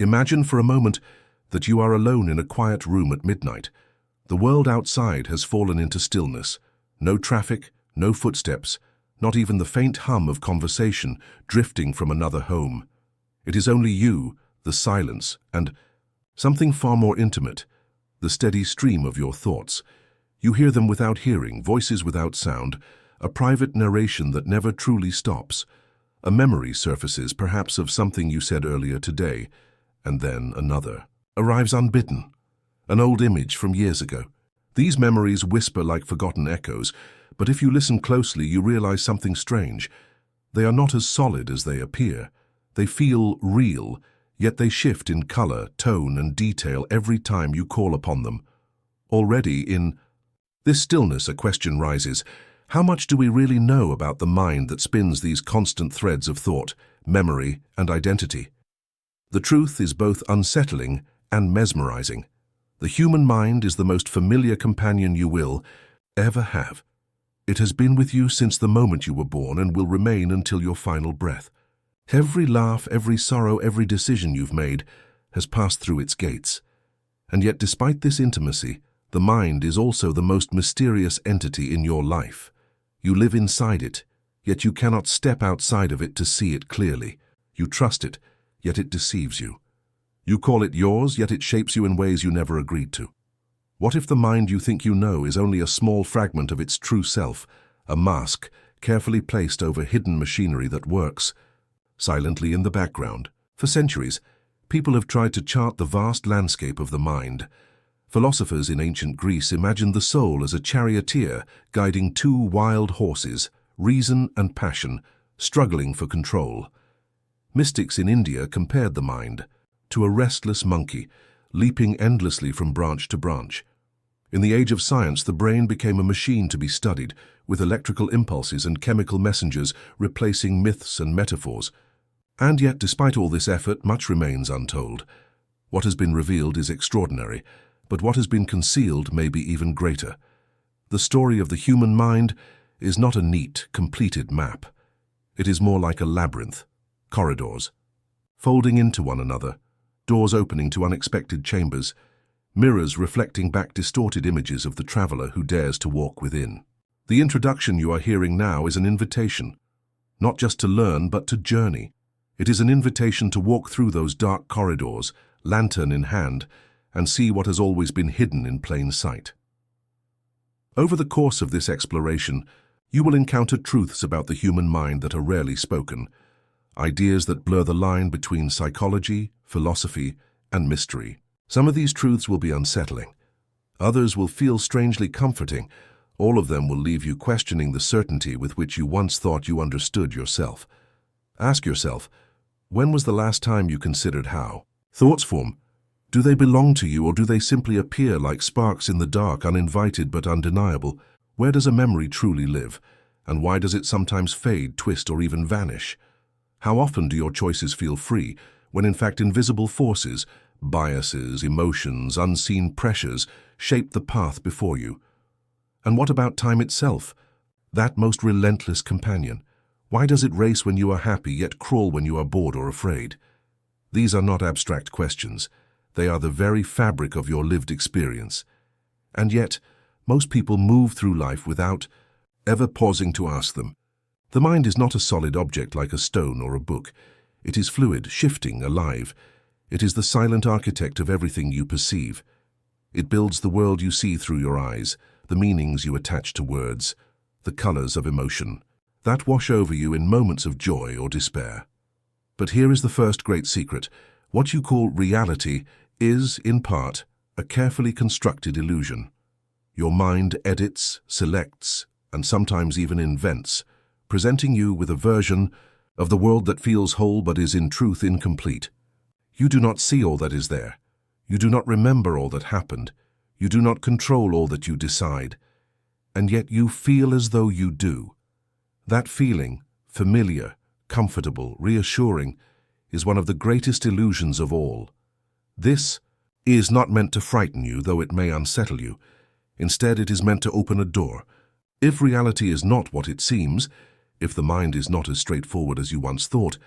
Imagine for a moment that you are alone in a quiet room at midnight. The world outside has fallen into stillness. No traffic, no footsteps, not even the faint hum of conversation drifting from another home. It is only you, the silence, and something far more intimate, the steady stream of your thoughts. You hear them without hearing, voices without sound, a private narration that never truly stops. A memory surfaces, perhaps of something you said earlier today, and then another arrives unbidden, an old image from years ago. These memories whisper like forgotten echoes, but if you listen closely, you realize something strange. They are not as solid as they appear. They feel real, yet they shift in color, tone, and detail every time you call upon them. Already in this stillness, a question rises. How much do we really know about the mind that spins these constant threads of thought, memory, and identity? The truth is both unsettling and mesmerizing. The human mind is the most familiar companion you will ever have. It has been with you since the moment you were born and will remain until your final breath. Every laugh, every sorrow, every decision you've made has passed through its gates. And yet, despite this intimacy, the mind is also the most mysterious entity in your life. You live inside it, yet you cannot step outside of it to see it clearly. You trust it, yet it deceives you. You call it yours, yet it shapes you in ways you never agreed to. What if the mind you think you know is only a small fragment of its true self, a mask carefully placed over hidden machinery that works silently in the background? For centuries, people have tried to chart the vast landscape of the mind. Philosophers in ancient Greece imagined the soul as a charioteer guiding two wild horses, reason and passion, struggling for control. Mystics in India compared the mind to a restless monkey, leaping endlessly from branch to branch. In the age of science, the brain became a machine to be studied, with electrical impulses and chemical messengers replacing myths and metaphors. And yet, despite all this effort, much remains untold. What has been revealed is extraordinary, but what has been concealed may be even greater. The story of the human mind is not a neat, completed map. It is more like a labyrinth, corridors, folding into one another, doors opening to unexpected chambers, mirrors reflecting back distorted images of the traveler who dares to walk within. The introduction you are hearing now is an invitation, not just to learn, but to journey. It is an invitation to walk through those dark corridors, lantern in hand, and see what has always been hidden in plain sight. Over the course of this exploration, you will encounter truths about the human mind that are rarely spoken, ideas that blur the line between psychology, philosophy, and mystery. Some of these truths will be unsettling. Others will feel strangely comforting. All of them will leave you questioning the certainty with which you once thought you understood yourself. Ask yourself, when was the last time you considered how thoughts form? Do they belong to you, or do they simply appear like sparks in the dark, uninvited but undeniable? Where does a memory truly live? And why does it sometimes fade, twist, or even vanish? How often do your choices feel free, when in fact invisible forces, biases, emotions, unseen pressures shape the path before you? And what about time itself, that most relentless companion? Why does it race when you are happy, yet crawl when you are bored or afraid? These are not abstract questions. They are the very fabric of your lived experience. And yet, most people move through life without ever pausing to ask them. The mind is not a solid object like a stone or a book. It is fluid, shifting, alive. It is the silent architect of everything you perceive. It builds the world you see through your eyes, the meanings you attach to words, the colors of emotion that wash over you in moments of joy or despair. But here is the first great secret. What you call reality is, in part, a carefully constructed illusion. Your mind edits, selects, and sometimes even invents, presenting you with a version of the world that feels whole but is in truth incomplete. You do not see all that is there. You do not remember all that happened. You do not control all that you decide. And yet you feel as though you do. That feeling, familiar, comfortable, reassuring, is one of the greatest illusions of all. This is not meant to frighten you, though it may unsettle you. Instead, it is meant to open a door. If reality is not what it seems, if the mind is not as straightforward as you once thought,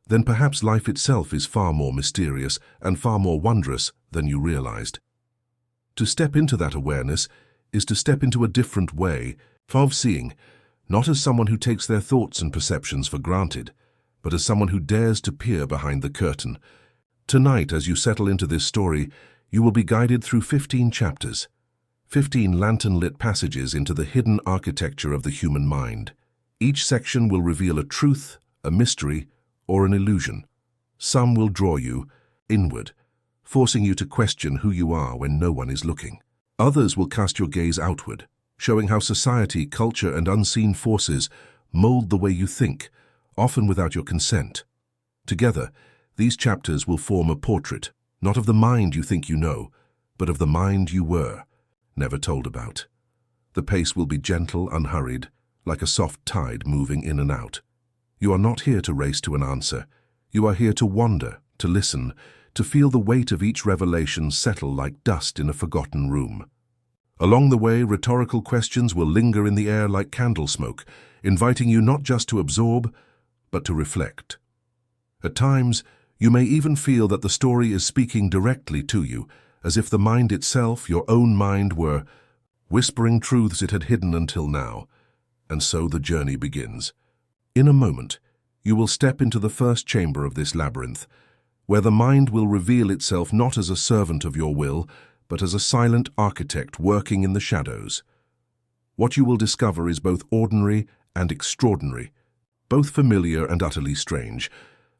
then perhaps life itself is far more mysterious and far more wondrous than you realized. To step into that awareness is to step into a different way of seeing, not as someone who takes their thoughts and perceptions for granted, but as someone who dares to peer behind the curtain. Tonight, as you settle into this story, you will be guided through 15 chapters, 15 lantern-lit passages into the hidden architecture of the human mind. Each section will reveal a truth, a mystery, or an illusion. Some will draw you inward, forcing you to question who you are when no one is looking. Others will cast your gaze outward, showing how society, culture, and unseen forces mold the way you think, often without your consent. Together, these chapters will form a portrait, not of the mind you think you know, but of the mind you were, never told about. The pace will be gentle, unhurried, like a soft tide moving in and out. You are not here to race to an answer. You are here to wander, to listen, to feel the weight of each revelation settle like dust in a forgotten room. Along the way, rhetorical questions will linger in the air like candle smoke, inviting you not just to absorb, but to reflect. At times, you may even feel that the story is speaking directly to you, as if the mind itself, your own mind, were whispering truths it had hidden until now. And so the journey begins. In a moment, you will step into the first chamber of this labyrinth, where the mind will reveal itself not as a servant of your will, but as a silent architect working in the shadows. What you will discover is both ordinary and extraordinary, both familiar and utterly strange.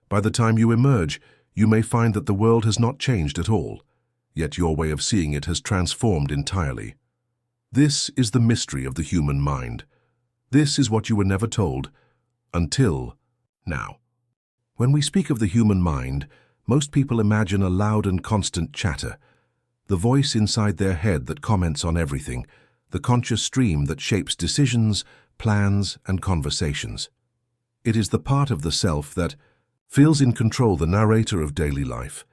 By the time you emerge, you may find that the world has not changed at all, yet your way of seeing it has transformed entirely. This is the mystery of the human mind. This is what you were never told, until now. When we speak of the human mind, most people imagine a loud and constant chatter, the voice inside their head that comments on everything, the conscious stream that shapes decisions, plans, and conversations. It is the part of the self that feels in control, the narrator of daily life.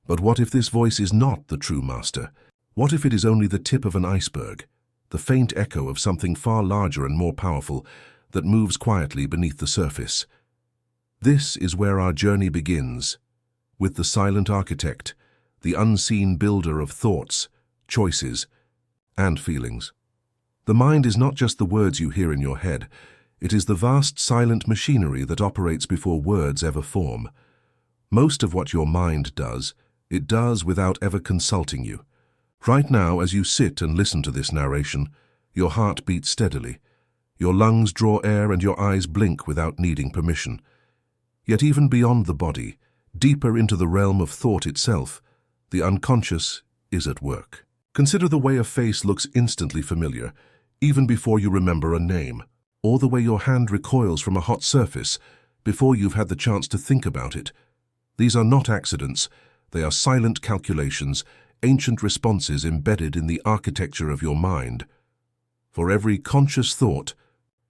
But what if this voice is not the true master? What if it is only the tip of an iceberg, the faint echo of something far larger and more powerful that moves quietly beneath the surface? This is where our journey begins, with the silent architect, the unseen builder of thoughts, choices, and feelings. The mind is not just the words you hear in your head. It is the vast silent machinery that operates before words ever form. Most of what your mind does, it does without ever consulting you. Right now, as you sit and listen to this narration, your heart beats steadily. Your lungs draw air and your eyes blink without needing permission. Yet even beyond the body, deeper into the realm of thought itself, the unconscious is at work. Consider the way a face looks instantly familiar, even before you remember a name, or the way your hand recoils from a hot surface before you've had the chance to think about it. These are not accidents. They are silent calculations, ancient responses embedded in the architecture of your mind. For every conscious thought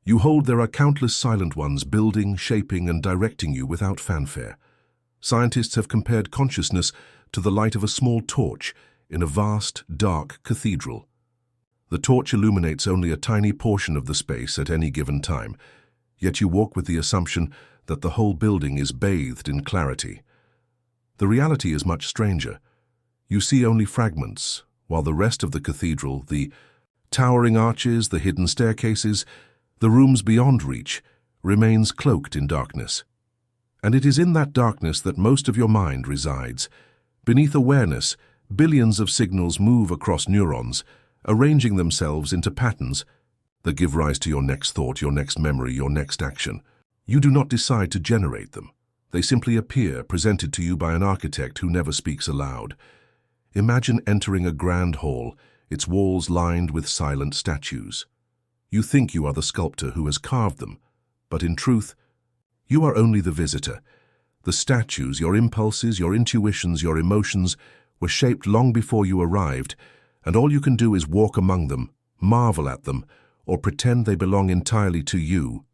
you hold, there are countless silent ones building, shaping, and directing you without fanfare. Scientists have compared consciousness to the light of a small torch in a vast, dark cathedral. The torch illuminates only a tiny portion of the space at any given time, yet you walk with the assumption that the whole building is bathed in clarity. The reality is much stranger. You see only fragments, while the rest of the cathedral, the towering arches, the hidden staircases, the rooms beyond reach, remains cloaked in darkness. And it is in that darkness that most of your mind resides. Beneath awareness, billions of signals move across neurons, arranging themselves into patterns that give rise to your next thought, your next memory, your next action. You do not decide to generate them. They simply appear, presented to you by an architect who never speaks aloud. Imagine entering a grand hall, its walls lined with silent statues. You think you are the sculptor who has carved them, but in truth, you are only the visitor. The statues, your impulses, your intuitions, your emotions, were shaped long before you arrived, and all you can do is walk among them, marvel at them, or pretend they belong entirely to you.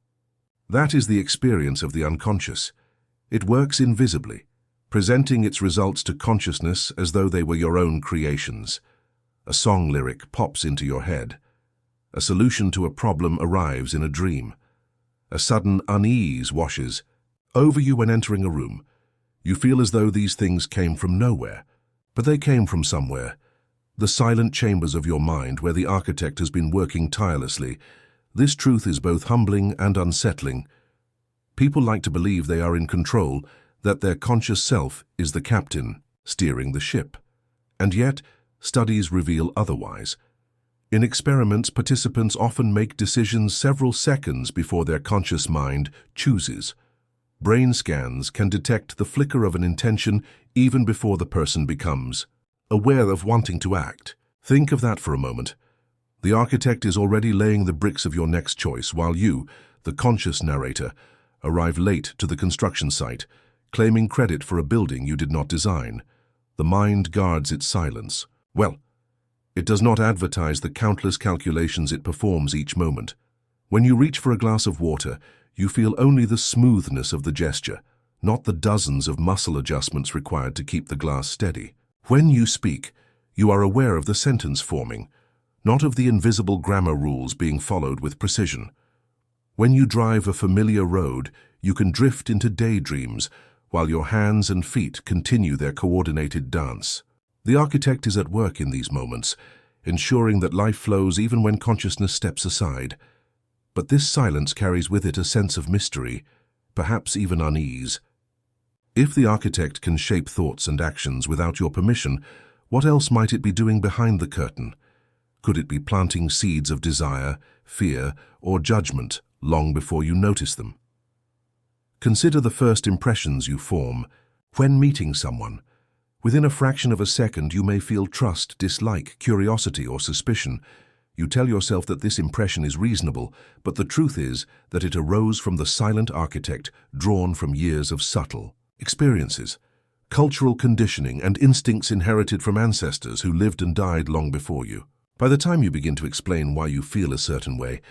That is the experience of the unconscious. It works invisibly, presenting its results to consciousness as though they were your own creations. A song lyric pops into your head. A solution to a problem arrives in a dream. A sudden unease washes over you when entering a room. You feel as though these things came from nowhere, but they came from somewhere. The silent chambers of your mind where the architect has been working tirelessly. This truth is both humbling and unsettling. People like to believe they are in control, that their conscious self is the captain, steering the ship. And yet, studies reveal otherwise. In experiments, participants often make decisions several seconds before their conscious mind chooses. Brain scans can detect the flicker of an intention even before the person becomes aware of wanting to act. Think of that for a moment. The architect is already laying the bricks of your next choice, while you, the conscious narrator, arrive late to the construction site, claiming credit for a building you did not design. The mind guards its silence. Well, it does not advertise the countless calculations it performs each moment. When you reach for a glass of water, you feel only the smoothness of the gesture, not the dozens of muscle adjustments required to keep the glass steady. When you speak, you are aware of the sentence forming, not of the invisible grammar rules being followed with precision. When you drive a familiar road, you can drift into daydreams, while your hands and feet continue their coordinated dance. The architect is at work in these moments, ensuring that life flows even when consciousness steps aside. But this silence carries with it a sense of mystery, perhaps even unease. If the architect can shape thoughts and actions without your permission, what else might it be doing behind the curtain? Could it be planting seeds of desire, fear, or judgment long before you notice them? Consider the first impressions you form when meeting someone. Within a fraction of a second, you may feel trust, dislike, curiosity, or suspicion. You tell yourself that this impression is reasonable, but the truth is that it arose from the silent architect drawn from years of subtle experiences, cultural conditioning, and instincts inherited from ancestors who lived and died long before you. By the time you begin to explain why you feel a certain way,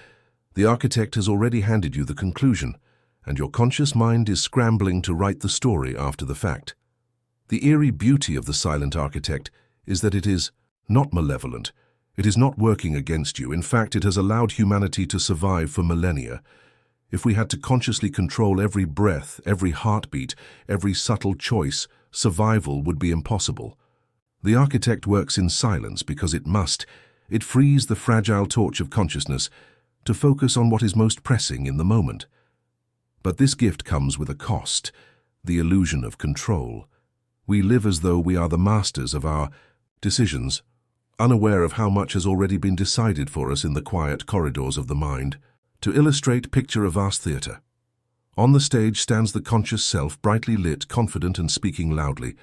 the architect has already handed you the conclusion, and your conscious mind is scrambling to write the story after the fact. The eerie beauty of the silent architect is that it is not malevolent. It is not working against you. In fact, it has allowed humanity to survive for millennia. If we had to consciously control every breath, every heartbeat, every subtle choice, survival would be impossible. The architect works in silence because it must. It frees the fragile torch of consciousness to focus on what is most pressing in the moment. But this gift comes with a cost, the illusion of control. We live as though we are the masters of our decisions, unaware of how much has already been decided for us in the quiet corridors of the mind. To illustrate, picture a vast theatre. On the stage stands the conscious self, brightly lit, confident and speaking loudly.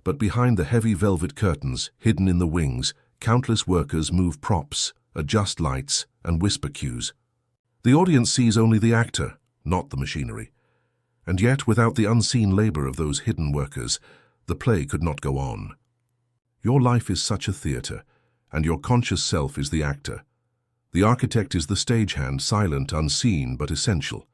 But behind the heavy velvet curtains, hidden in the wings, countless workers move props, adjust lights, and whisper cues. The audience sees only the actor, not the machinery. And yet, without the unseen labor of those hidden workers, the play could not go on. Your life is such a theatre, and your conscious self is the actor. The architect is the stagehand, silent, unseen, but essential.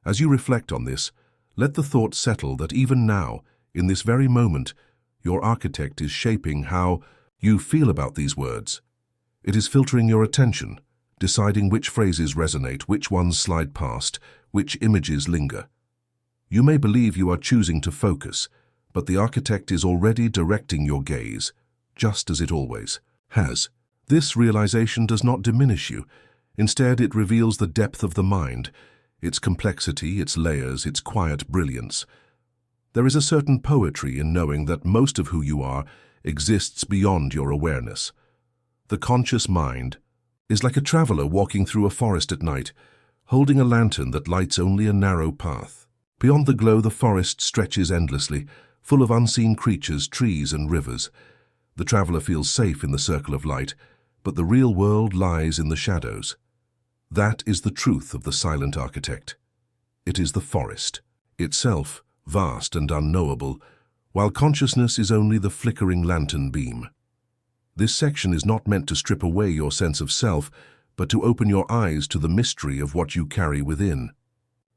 As you reflect on this, let the thought settle that even now, in this very moment, your architect is shaping how you feel about these words. It is filtering your attention, deciding which phrases resonate, which ones slide past, which images linger. You may believe you are choosing to focus, but the architect is already directing your gaze, just as it always has. This realization does not diminish you. Instead, it reveals the depth of the mind, its complexity, its layers, its quiet brilliance. There is a certain poetry in knowing that most of who you are exists beyond your awareness. The conscious mind is like a traveler walking through a forest at night, holding a lantern that lights only a narrow path. Beyond the glow, the forest stretches endlessly, full of unseen creatures, trees, and rivers. The traveler feels safe in the circle of light, but the real world lies in the shadows. That is the truth of the silent architect. It is the forest, itself vast and unknowable, while consciousness is only the flickering lantern beam. This section is not meant to strip away your sense of self, but to open your eyes to the mystery of what you carry within.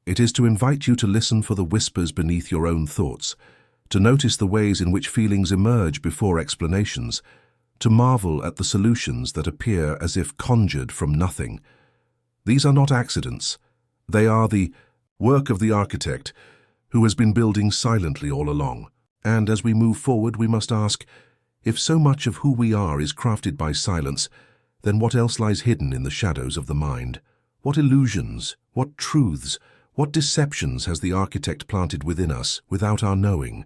It is to invite you to listen for the whispers beneath your own thoughts, to notice the ways in which feelings emerge before explanations, to marvel at the solutions that appear as if conjured from nothing. These are not accidents. They are the work of the architect, who has been building silently all along. And as we move forward, we must ask, if so much of who we are is crafted by silence, then what else lies hidden in the shadows of the mind? What illusions, what truths, what deceptions has the architect planted within us without our knowing?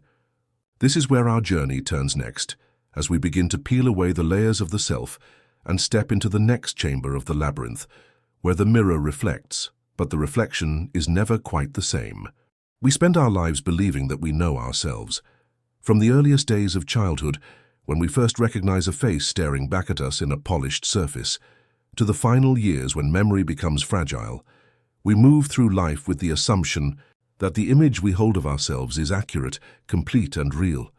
This is where our journey turns next, as we begin to peel away the layers of the self and step into the next chamber of the labyrinth, where the mirror reflects, but the reflection is never quite the same. We spend our lives believing that we know ourselves. From the earliest days of childhood, when we first recognize a face staring back at us in a polished surface, to the final years when memory becomes fragile, we move through life with the assumption that the image we hold of ourselves is accurate, complete, and real.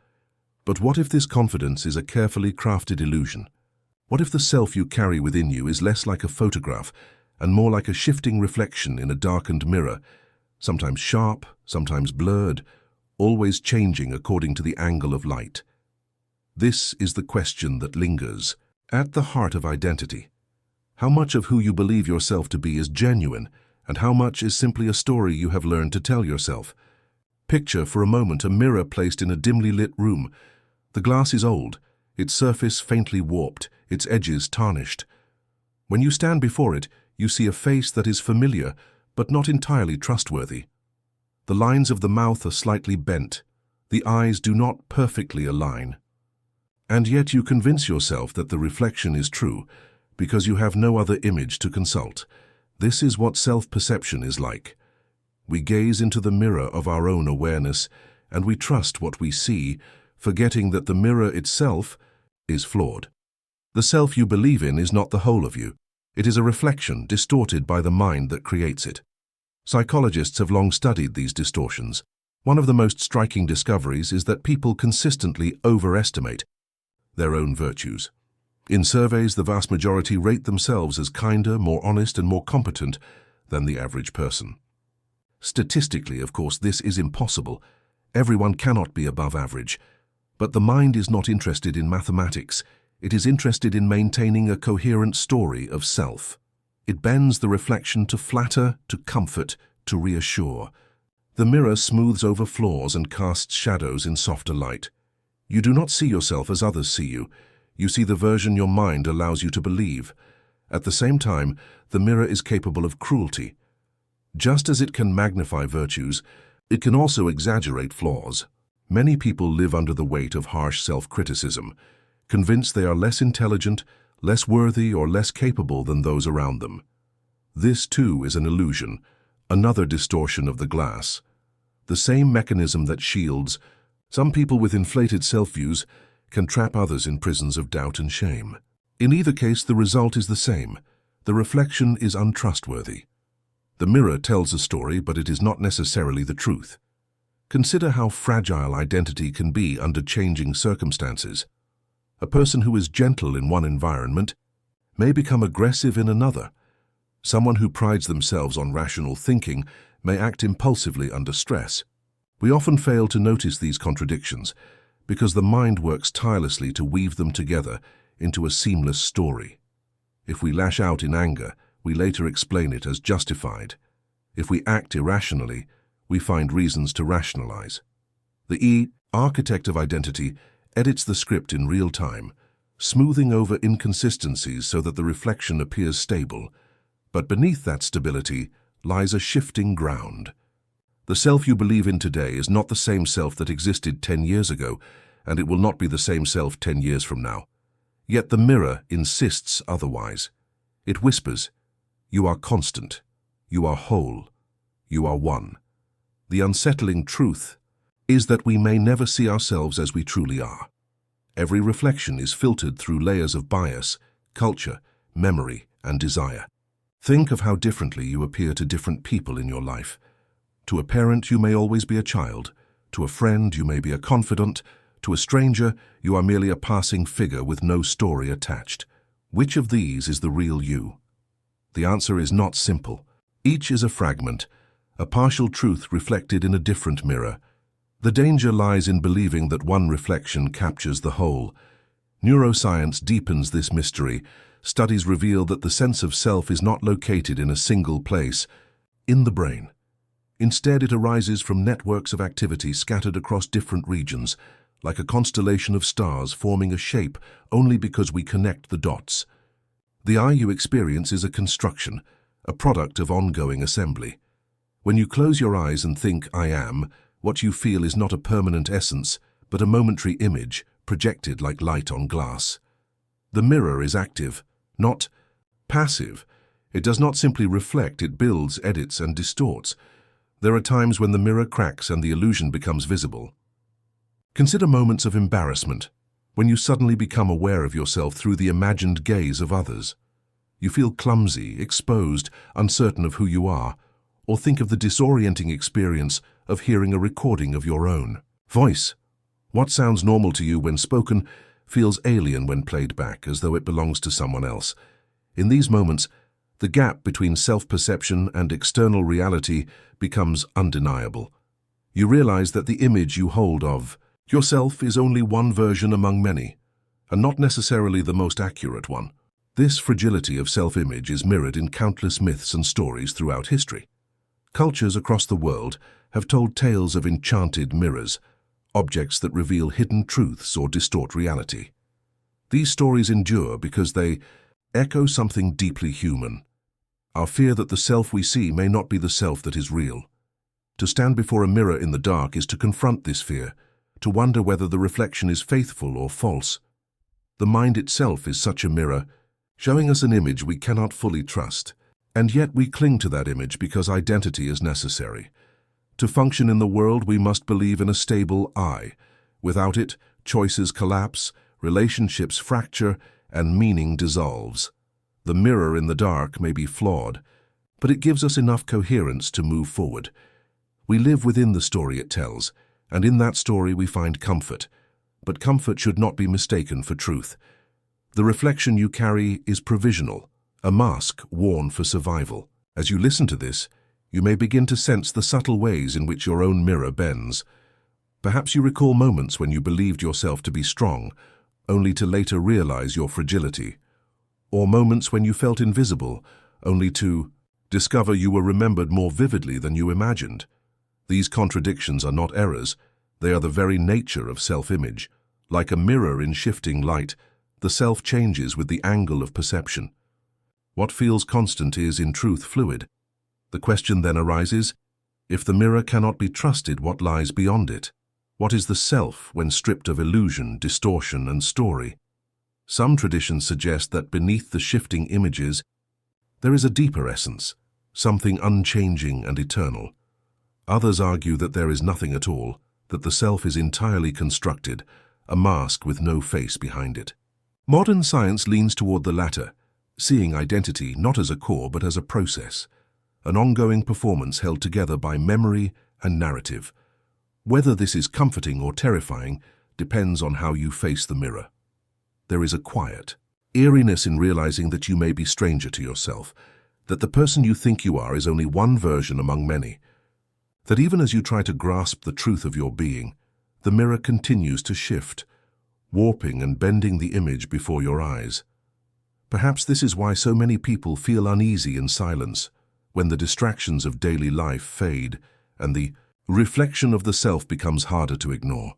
But what if this confidence is a carefully crafted illusion? What if the self you carry within you is less like a photograph and more like a shifting reflection in a darkened mirror, sometimes sharp, sometimes blurred, always changing according to the angle of light? This is the question that lingers at the heart of identity. How much of who you believe yourself to be is genuine, and how much is simply a story you have learned to tell yourself? Picture for a moment a mirror placed in a dimly lit room. The glass is old, its surface faintly warped, its edges tarnished. When you stand before it, you see a face that is familiar, but not entirely trustworthy. The lines of the mouth are slightly bent. The eyes do not perfectly align. And yet you convince yourself that the reflection is true, because you have no other image to consult. This is what self-perception is like. We gaze into the mirror of our own awareness, and we trust what we see, forgetting that the mirror itself is flawed. The self you believe in is not the whole of you. It is a reflection distorted by the mind that creates it. Psychologists have long studied these distortions. One of the most striking discoveries is that people consistently overestimate their own virtues. In surveys, the vast majority rate themselves as kinder, more honest, and more competent than the average person. Statistically, of course, this is impossible. Everyone cannot be above average. But the mind is not interested in mathematics. It is interested in maintaining a coherent story of self. It bends the reflection to flatter, to comfort, to reassure. The mirror smooths over flaws and casts shadows in softer light. You do not see yourself as others see you. You see the version your mind allows you to believe. At the same time, the mirror is capable of cruelty. Just as it can magnify virtues, it can also exaggerate flaws. Many people live under the weight of harsh self-criticism, convinced they are less intelligent, less worthy, or less capable than those around them. This, too, is an illusion, another distortion of the glass. The same mechanism that shields some people with inflated self-views can trap others in prisons of doubt and shame. In either case, the result is the same. The reflection is untrustworthy. The mirror tells a story, but it is not necessarily the truth. Consider how fragile identity can be under changing circumstances. A person who is gentle in one environment may become aggressive in another. Someone who prides themselves on rational thinking may act impulsively under stress. We often fail to notice these contradictions because the mind works tirelessly to weave them together into a seamless story. If we lash out in anger, we later explain it as justified. If we act irrationally, we find reasons to rationalize. The architect of identity edits the script in real time, smoothing over inconsistencies so that the reflection appears stable. But beneath that stability lies a shifting ground. The self you believe in today is not the same self that existed 10 years ago, and it will not be the same self 10 years from now. Yet the mirror insists otherwise. It whispers, "You are constant. You are whole. You are one." The unsettling truth is that we may never see ourselves as we truly are. Every reflection is filtered through layers of bias, culture, memory, and desire. Think of how differently you appear to different people in your life. To a parent, you may always be a child. To a friend, you may be a confidant. To a stranger, you are merely a passing figure with no story attached. Which of these is the real you? The answer is not simple. Each is a fragment, a partial truth reflected in a different mirror. The danger lies in believing that one reflection captures the whole. Neuroscience deepens this mystery. Studies reveal that the sense of self is not located in a single place, in the brain. Instead, it arises from networks of activity scattered across different regions, like a constellation of stars forming a shape only because we connect the dots. The eye you experience is a construction, a product of ongoing assembly. When you close your eyes and think, "I am," what you feel is not a permanent essence, but a momentary image projected like light on glass. The mirror is active, not passive. It does not simply reflect, it builds, edits, and distorts. There are times when the mirror cracks and the illusion becomes visible. Consider moments of embarrassment, when you suddenly become aware of yourself through the imagined gaze of others. You feel clumsy, exposed, uncertain of who you are, or think of the disorienting experience of hearing a recording of your own voice. What sounds normal to you when spoken feels alien when played back, as though it belongs to someone else. In these moments, the gap between self-perception and external reality becomes undeniable. You realize that the image you hold of yourself is only one version among many, and not necessarily the most accurate one. This fragility of self-image is mirrored in countless myths and stories throughout history. Cultures across the world have told tales of enchanted mirrors, objects that reveal hidden truths or distort reality. These stories endure because they echo something deeply human: our fear that the self we see may not be the self that is real. To stand before a mirror in the dark is to confront this fear, to wonder whether the reflection is faithful or false. The mind itself is such a mirror, showing us an image we cannot fully trust, and yet we cling to that image because identity is necessary. To function in the world, we must believe in a stable I. Without it, choices collapse, relationships fracture, and meaning dissolves. The mirror in the dark may be flawed, but it gives us enough coherence to move forward. We live within the story it tells, and in that story we find comfort. But comfort should not be mistaken for truth. The reflection you carry is provisional, a mask worn for survival. As you listen to this, you may begin to sense the subtle ways in which your own mirror bends. Perhaps you recall moments when you believed yourself to be strong, only to later realize your fragility. Or moments when you felt invisible, only to discover you were remembered more vividly than you imagined. These contradictions are not errors, they are the very nature of self-image. Like a mirror in shifting light, the self changes with the angle of perception. What feels constant is, in truth, fluid. The question then arises, if the mirror cannot be trusted, what lies beyond it? What is the self when stripped of illusion, distortion, and story? Some traditions suggest that beneath the shifting images, there is a deeper essence, something unchanging and eternal. Others argue that there is nothing at all, that the self is entirely constructed, a mask with no face behind it. Modern science leans toward the latter, seeing identity not as a core but as a process, an ongoing performance held together by memory and narrative. Whether this is comforting or terrifying depends on how you face the mirror. There is a quiet eeriness in realizing that you may be stranger to yourself, that the person you think you are is only one version among many, that even as you try to grasp the truth of your being, the mirror continues to shift, warping and bending the image before your eyes. Perhaps this is why so many people feel uneasy in silence, when the distractions of daily life fade and the reflection of the self becomes harder to ignore.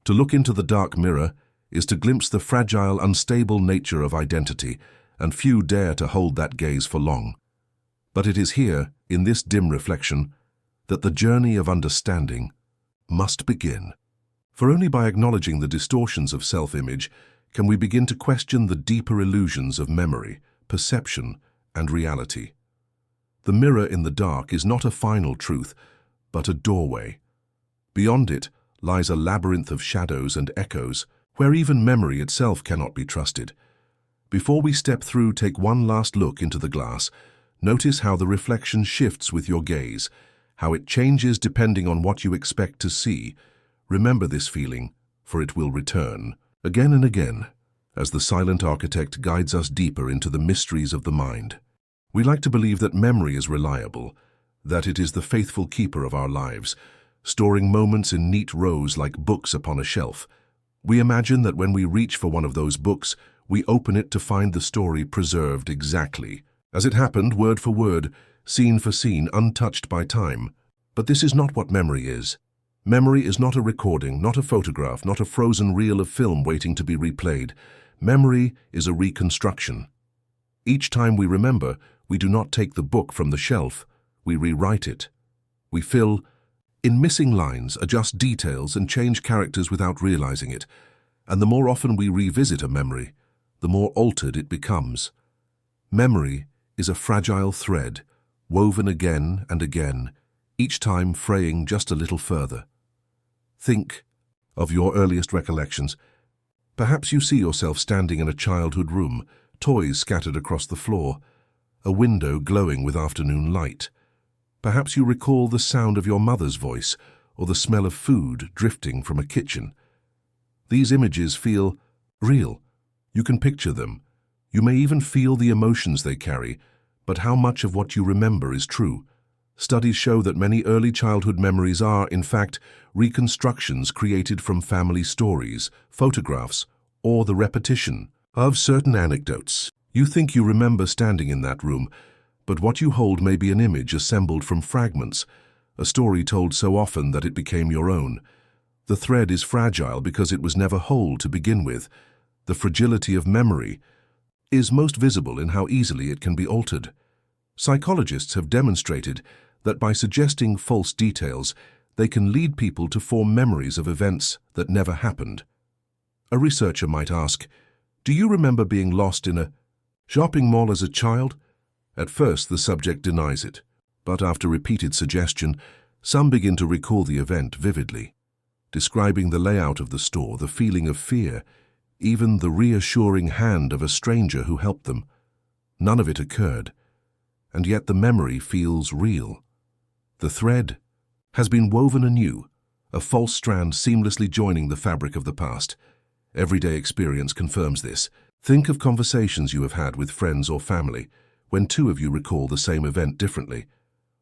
To look into the dark mirror is to glimpse the fragile, unstable nature of identity, and few dare to hold that gaze for long. But it is here, in this dim reflection, that the journey of understanding must begin. For only by acknowledging the distortions of self-image can we begin to question the deeper illusions of memory, perception, and reality. The mirror in the dark is not a final truth, but a doorway. Beyond it lies a labyrinth of shadows and echoes, where even memory itself cannot be trusted. Before we step through, take one last look into the glass. Notice how the reflection shifts with your gaze, how it changes depending on what you expect to see. Remember this feeling, for it will return again and again, as the silent architect guides us deeper into the mysteries of the mind. We like to believe that memory is reliable, that it is the faithful keeper of our lives, storing moments in neat rows like books upon a shelf. We imagine that when we reach for one of those books, we open it to find the story preserved exactly as it happened, word for word, scene for scene, untouched by time. But this is not what memory is. Memory is not a recording, not a photograph, not a frozen reel of film waiting to be replayed. Memory is a reconstruction. Each time we remember, we do not take the book from the shelf, we rewrite it. We fill in missing lines, adjust details, and change characters without realizing it. And the more often we revisit a memory, the more altered it becomes. Memory is a fragile thread, woven again and again, each time fraying just a little further. Think of your earliest recollections. Perhaps you see yourself standing in a childhood room, toys scattered across the floor, a window glowing with afternoon light. Perhaps you recall the sound of your mother's voice or the smell of food drifting from a kitchen. These images feel real. You can picture them. You may even feel the emotions they carry, but how much of what you remember is true? Studies show that many early childhood memories are, in fact, reconstructions created from family stories, photographs, or the repetition of certain anecdotes. You think you remember standing in that room, but what you hold may be an image assembled from fragments, a story told so often that it became your own. The thread is fragile because it was never whole to begin with. The fragility of memory is most visible in how easily it can be altered. Psychologists have demonstrated that by suggesting false details, they can lead people to form memories of events that never happened. A researcher might ask, "Do you remember being lost in a shopping mall as a child?" At first, the subject denies it, but after repeated suggestion, some begin to recall the event vividly, describing the layout of the store, the feeling of fear, even the reassuring hand of a stranger who helped them. None of it occurred, and yet the memory feels real. The thread has been woven anew, a false strand seamlessly joining the fabric of the past. Everyday experience confirms this. Think of conversations you have had with friends or family when two of you recall the same event differently.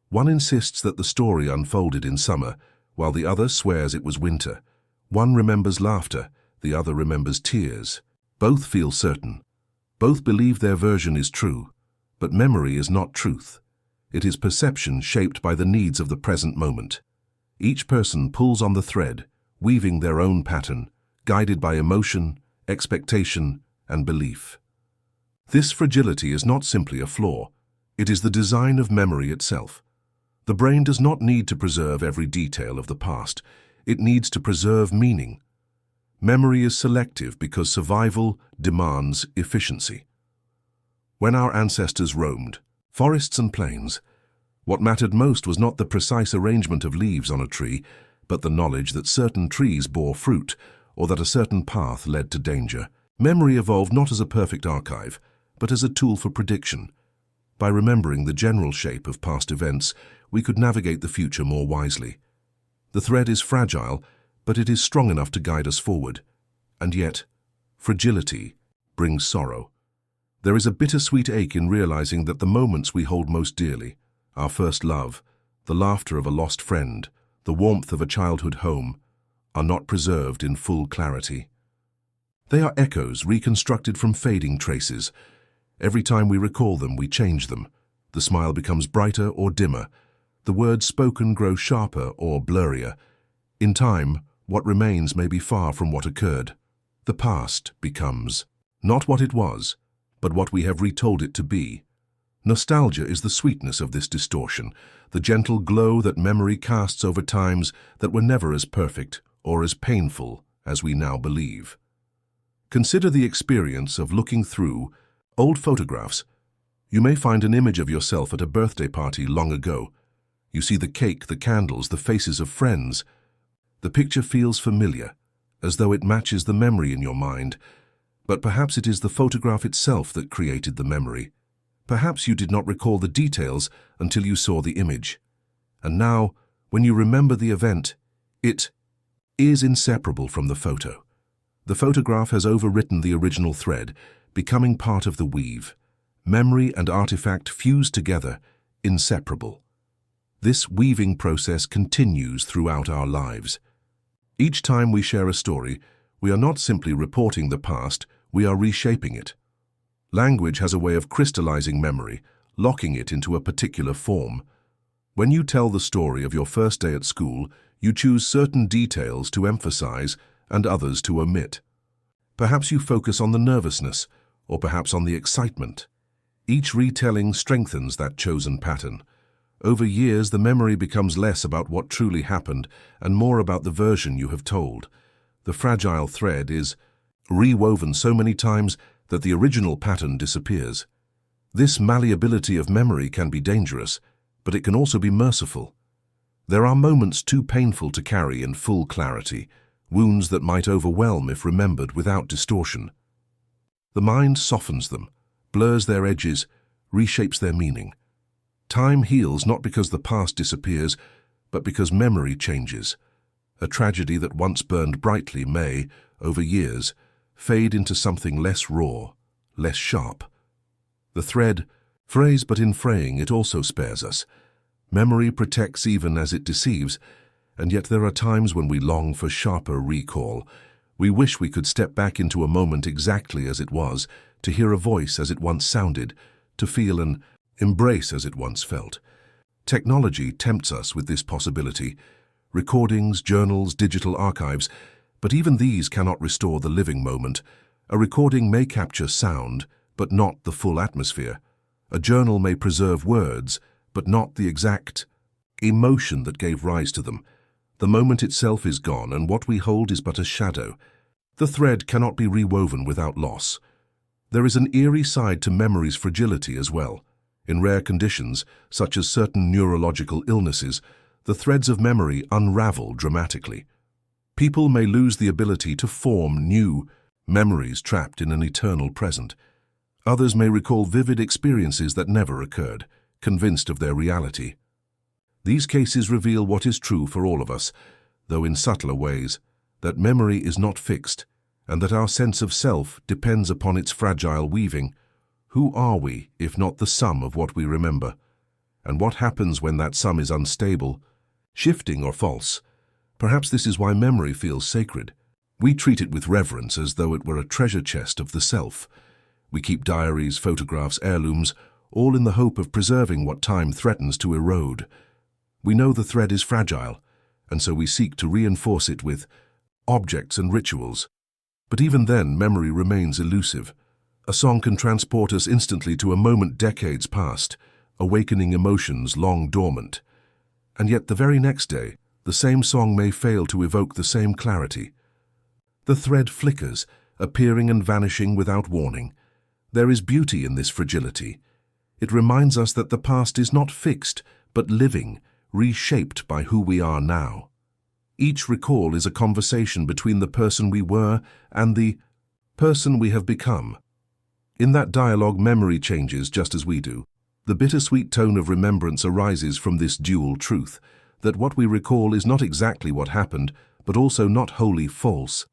One insists that the story unfolded in summer, while the other swears it was winter. One remembers laughter, the other remembers tears. Both feel certain. Both believe their version is true. But memory is not truth. It is perception shaped by the needs of the present moment. Each person pulls on the thread, weaving their own pattern, guided by emotion, expectation, and belief. This fragility is not simply a flaw. It is the design of memory itself. The brain does not need to preserve every detail of the past. It needs to preserve meaning. Memory is selective because survival demands efficiency. When our ancestors roamed, forests and plains, what mattered most was not the precise arrangement of leaves on a tree, but the knowledge that certain trees bore fruit or that a certain path led to danger. Memory evolved not as a perfect archive, but as a tool for prediction. By remembering the general shape of past events, we could navigate the future more wisely. The thread is fragile, but it is strong enough to guide us forward. And yet, fragility brings sorrow. There is a bittersweet ache in realizing that the moments we hold most dearly, our first love, the laughter of a lost friend, the warmth of a childhood home, are not preserved in full clarity. They are echoes reconstructed from fading traces. Every time we recall them, we change them. The smile becomes brighter or dimmer. The words spoken grow sharper or blurrier. In time, what remains may be far from what occurred. The past becomes not what it was, but what we have retold it to be. Nostalgia is the sweetness of this distortion, the gentle glow that memory casts over times that were never as perfect or as painful as we now believe. Consider the experience of looking through old photographs. You may find an image of yourself at a birthday party long ago. You see the cake, the candles, the faces of friends. The picture feels familiar, as though it matches the memory in your mind. But perhaps it is the photograph itself that created the memory. Perhaps you did not recall the details until you saw the image. And now, when you remember the event, it is inseparable from the photo. The photograph has overwritten the original thread, becoming part of the weave. Memory and artifact fuse together, inseparable. This weaving process continues throughout our lives. Each time we share a story, we are not simply reporting the past, we are reshaping it. Language has a way of crystallizing memory, locking it into a particular form. When you tell the story of your first day at school, you choose certain details to emphasize and others to omit. Perhaps you focus on the nervousness, or perhaps on the excitement. Each retelling strengthens that chosen pattern. Over years, the memory becomes less about what truly happened and more about the version you have told. The fragile thread is rewoven so many times that the original pattern disappears. This malleability of memory can be dangerous, but it can also be merciful. There are moments too painful to carry in full clarity, wounds that might overwhelm if remembered without distortion. The mind softens them, blurs their edges, reshapes their meaning. Time heals not because the past disappears, but because memory changes. A tragedy that once burned brightly may, over years, fade into something less raw, less sharp. The thread frays, but in fraying it also spares us. Memory protects even as it deceives, and yet there are times when we long for sharper recall. We wish we could step back into a moment exactly as it was, to hear a voice as it once sounded, to feel an embrace as it once felt. Technology tempts us with this possibility. Recordings, journals, digital archives, but even these cannot restore the living moment. A recording may capture sound, but not the full atmosphere. A journal may preserve words, but not the exact emotion that gave rise to them. The moment itself is gone, and what we hold is but a shadow. The thread cannot be rewoven without loss. There is an eerie side to memory's fragility as well. In rare conditions, such as certain neurological illnesses, the threads of memory unravel dramatically. People may lose the ability to form new memories trapped in an eternal present. Others may recall vivid experiences that never occurred, convinced of their reality. These cases reveal what is true for all of us, though in subtler ways, that memory is not fixed, and that our sense of self depends upon its fragile weaving. Who are we, if not the sum of what we remember? And what happens when that sum is unstable, shifting or false? Perhaps this is why memory feels sacred. We treat it with reverence as though it were a treasure chest of the self. We keep diaries, photographs, heirlooms, all in the hope of preserving what time threatens to erode. We know the thread is fragile, and so we seek to reinforce it with objects and rituals. But even then, memory remains elusive. A song can transport us instantly to a moment decades past, awakening emotions long dormant. And yet the very next day, the same song may fail to evoke the same clarity. The thread flickers, appearing and vanishing without warning. There is beauty in this fragility. It reminds us that the past is not fixed, but living, reshaped by who we are now. Each recall is a conversation between the person we were and the person we have become. In that dialogue, memory changes just as we do. The bittersweet tone of remembrance arises from this dual truth, that what we recall is not exactly what happened, but also not wholly false.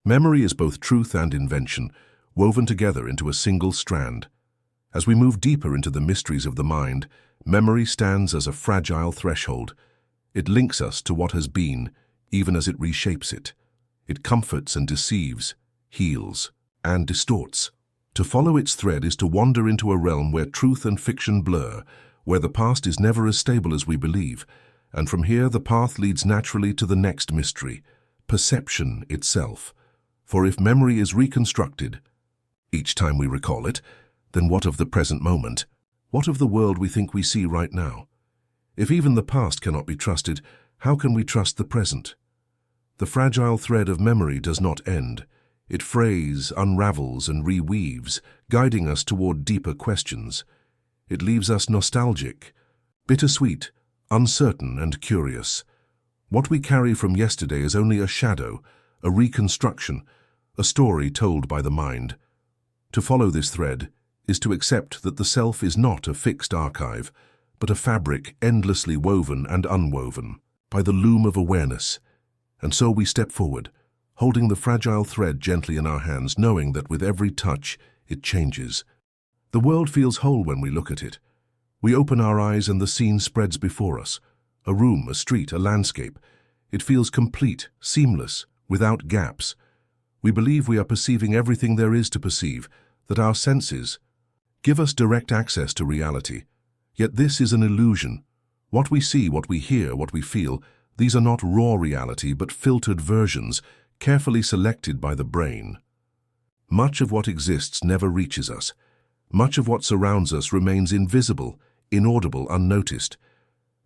Memory is both truth and invention, woven together into a single strand. As we move deeper into the mysteries of the mind, memory stands as a fragile threshold. It links us to what has been, even as it reshapes it. It comforts and deceives, heals, and distorts. To follow its thread is to wander into a realm where truth and fiction blur, where the past is never as stable as we believe, and from here the path leads naturally to the next mystery, perception itself. For if memory is reconstructed, each time we recall it, then what of the present moment? What of the world we think we see right now? If even the past cannot be trusted, how can we trust the present? The fragile thread of memory does not end. It frays, unravels, and reweaves, guiding us toward deeper questions. It leaves us nostalgic, bittersweet, uncertain, and curious. What we carry from yesterday is only a shadow, a reconstruction, a story told by the mind. To follow this thread is to accept that the self is not a fixed archive, but a fabric endlessly woven and unwoven by the loom of awareness. And so we step forward, holding the fragile thread gently in our hands, knowing that with every touch it changes. The world feels whole when we look at it. We open our eyes and the scene spreads before us. A room, a street, a landscape. It feels complete, seamless, without gaps. We believe we are perceiving everything there is to perceive, that our senses give us direct access to reality. Yet this is an illusion. What we see, what we hear, what we feel, these are not raw reality but filtered versions, carefully selected by the brain. Much of what exists never reaches us. Much of what surrounds us remains invisible, inaudible, unnoticed.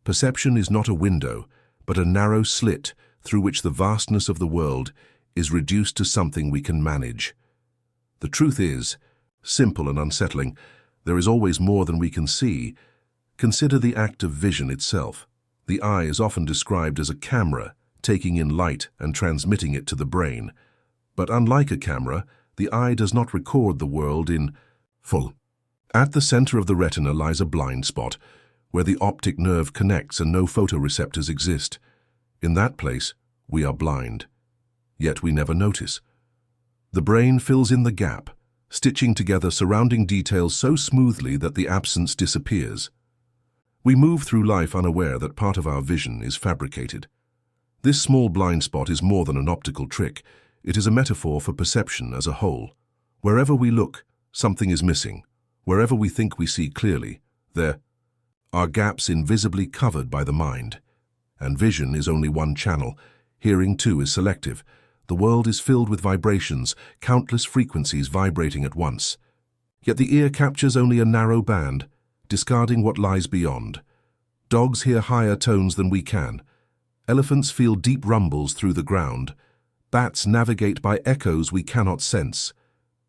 Perception is not a window, but a narrow slit through which the vastness of the world is reduced to something we can manage. The truth is, simple and unsettling, there is always more than we can see. Consider the act of vision itself. The eye is often described as a camera, taking in light and transmitting it to the brain. But unlike a camera, the eye does not record the world in full. At the center of the retina lies a blind spot, where the optic nerve connects and no photoreceptors exist. In that place, we are blind. Yet we never notice. The brain fills in the gap, stitching together surrounding details so smoothly that the absence disappears. We move through life unaware that part of our vision is fabricated. This small blind spot is more than an optical trick. It is a metaphor for perception as a whole. Wherever we look, something is missing. Wherever we think we see clearly, there are gaps invisibly covered by the mind. And vision is only one channel. Hearing, too, is selective. The world is filled with vibrations, countless frequencies vibrating at once. Yet the ear captures only a narrow band, discarding what lies beyond. Dogs hear higher tones than we can. Elephants feel deep rumbles through the ground. Bats navigate by echoes we cannot sense.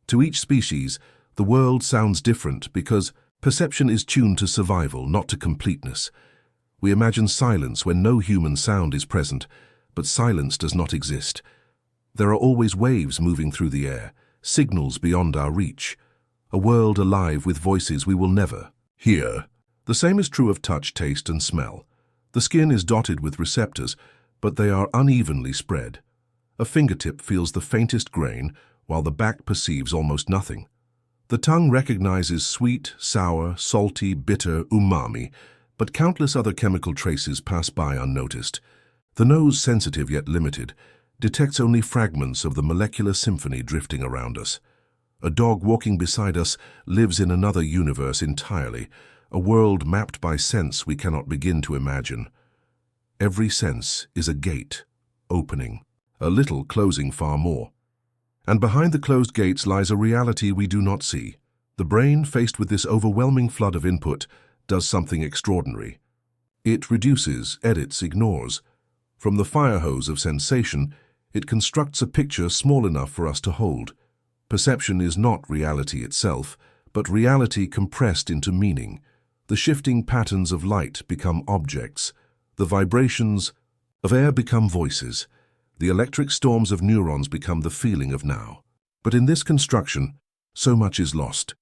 To each species, the world sounds different because perception is tuned to survival, not to completeness. We imagine silence when no human sound is present, but silence does not exist. There are always waves moving through the air, signals beyond our reach, a world alive with voices we will never hear. The same is true of touch, taste, and smell. The skin is dotted with receptors, but they are unevenly spread. A fingertip feels the faintest grain, while the back perceives almost nothing. The tongue recognizes sweet, sour, salty, bitter, umami, but countless other chemical traces pass by unnoticed. The nose, sensitive yet limited, detects only fragments of the molecular symphony drifting around us. A dog walking beside us lives in another universe entirely, a world mapped by sense we cannot begin to imagine. Every sense is a gate, opening, a little closing far more. And behind the closed gates lies a reality we do not see. The brain, faced with this overwhelming flood of input, does something extraordinary. It reduces, edits, ignores. From the fire hose of sensation, it constructs a picture small enough for us to hold. Perception is not reality itself, but reality compressed into meaning. The shifting patterns of light become objects. The vibrations of air become voices. The electric storms of neurons become the feeling of now. But in this construction, so much is lost.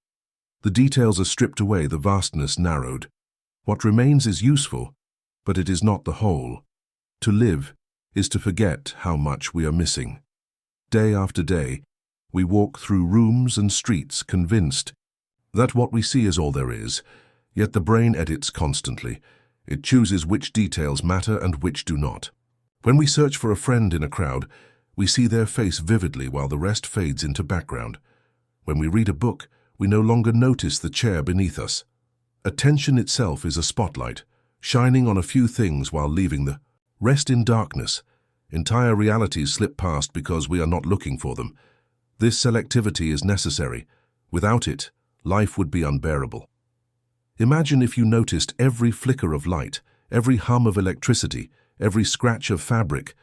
The details are stripped away, the vastness narrowed. What remains is useful, but it is not the whole. To live is to forget how much we are missing. Day after day, we walk through rooms and streets convinced that what we see is all there is, yet the brain edits constantly. It chooses which details matter and which do not. When we search for a friend in a crowd, we see their face vividly while the rest fades into background. When we read a book, we no longer notice the chair beneath us. Attention itself is a spotlight, shining on a few things while leaving the rest in darkness. Entire realities slip past because we are not looking for them. This selectivity is necessary. Without it, life would be unbearable. Imagine if you noticed every flicker of light, every hum of electricity, every scratch of fabric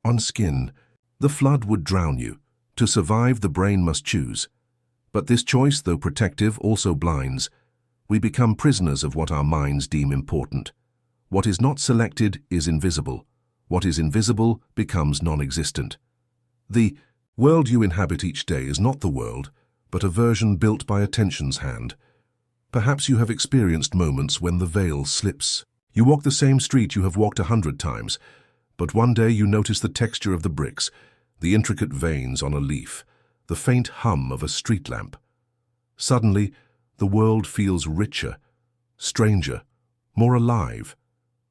on skin. The flood would drown you. To survive, the brain must choose. But this choice, though protective, also blinds. We become prisoners of what our minds deem important. What is not selected is invisible. What is invisible becomes non-existent. The world you inhabit each day is not the world, but a version built by attention's hand. Perhaps you have experienced moments when the veil slips. You walk the same street you have walked 100 times, but one day you notice the texture of the bricks, the intricate veins on a leaf, the faint hum of a street lamp. Suddenly, the world feels richer, stranger, more alive.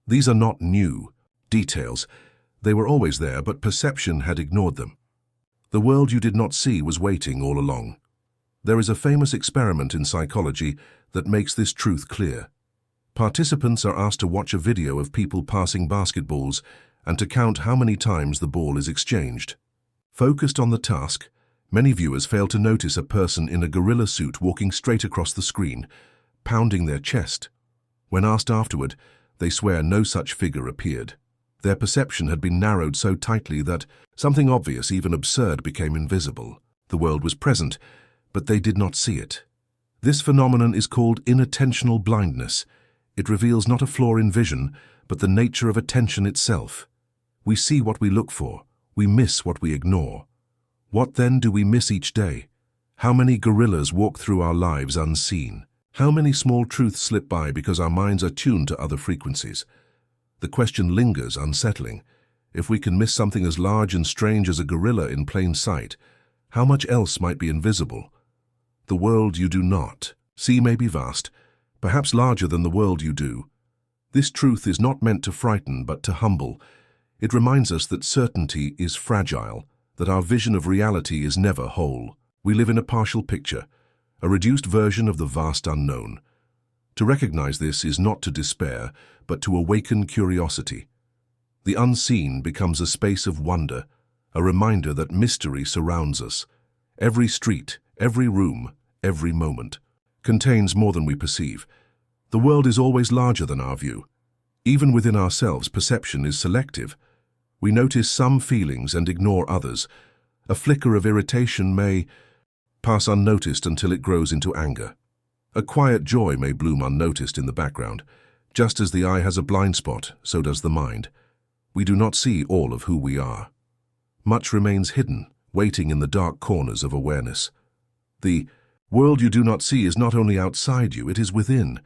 These are not new details. They were always there, but perception had ignored them. The world you did not see was waiting all along. There is a famous experiment in psychology that makes this truth clear. Participants are asked to watch a video of people passing basketballs and to count how many times the ball is exchanged. Focused on the task, many viewers fail to notice a person in a gorilla suit walking straight across the screen, pounding their chest. When asked afterward, they swear no such figure appeared. Their perception had been narrowed so tightly that something obvious, even absurd, became invisible. The world was present, but they did not see it. This phenomenon is called inattentional blindness. It reveals not a flaw in vision, but the nature of attention itself. We see what we look for. We miss what we ignore. What then do we miss each day? How many gorillas walk through our lives unseen? How many small truths slip by because our minds are tuned to other frequencies? The question lingers, unsettling. If we can miss something as large and strange as a gorilla in plain sight, how much else might be invisible? The world you do not see may be vast, perhaps larger than the world you do. This truth is not meant to frighten, but to humble. It reminds us that certainty is fragile, that our vision of reality is never whole. We live in a partial picture, a reduced version of the vast unknown. To recognize this is not to despair, but to awaken curiosity. The unseen becomes a space of wonder, a reminder that mystery surrounds us. Every street, every room, every moment contains more than we perceive. The world is always larger than our view. Even within ourselves, perception is selective. We notice some feelings and ignore others. A flicker of irritation may pass unnoticed until it grows into anger. A quiet joy may bloom unnoticed in the background. Just as the eye has a blind spot, so does the mind. We do not see all of who we are. Much remains hidden, waiting in the dark corners of awareness. The world you do not see is not only outside you, it is within.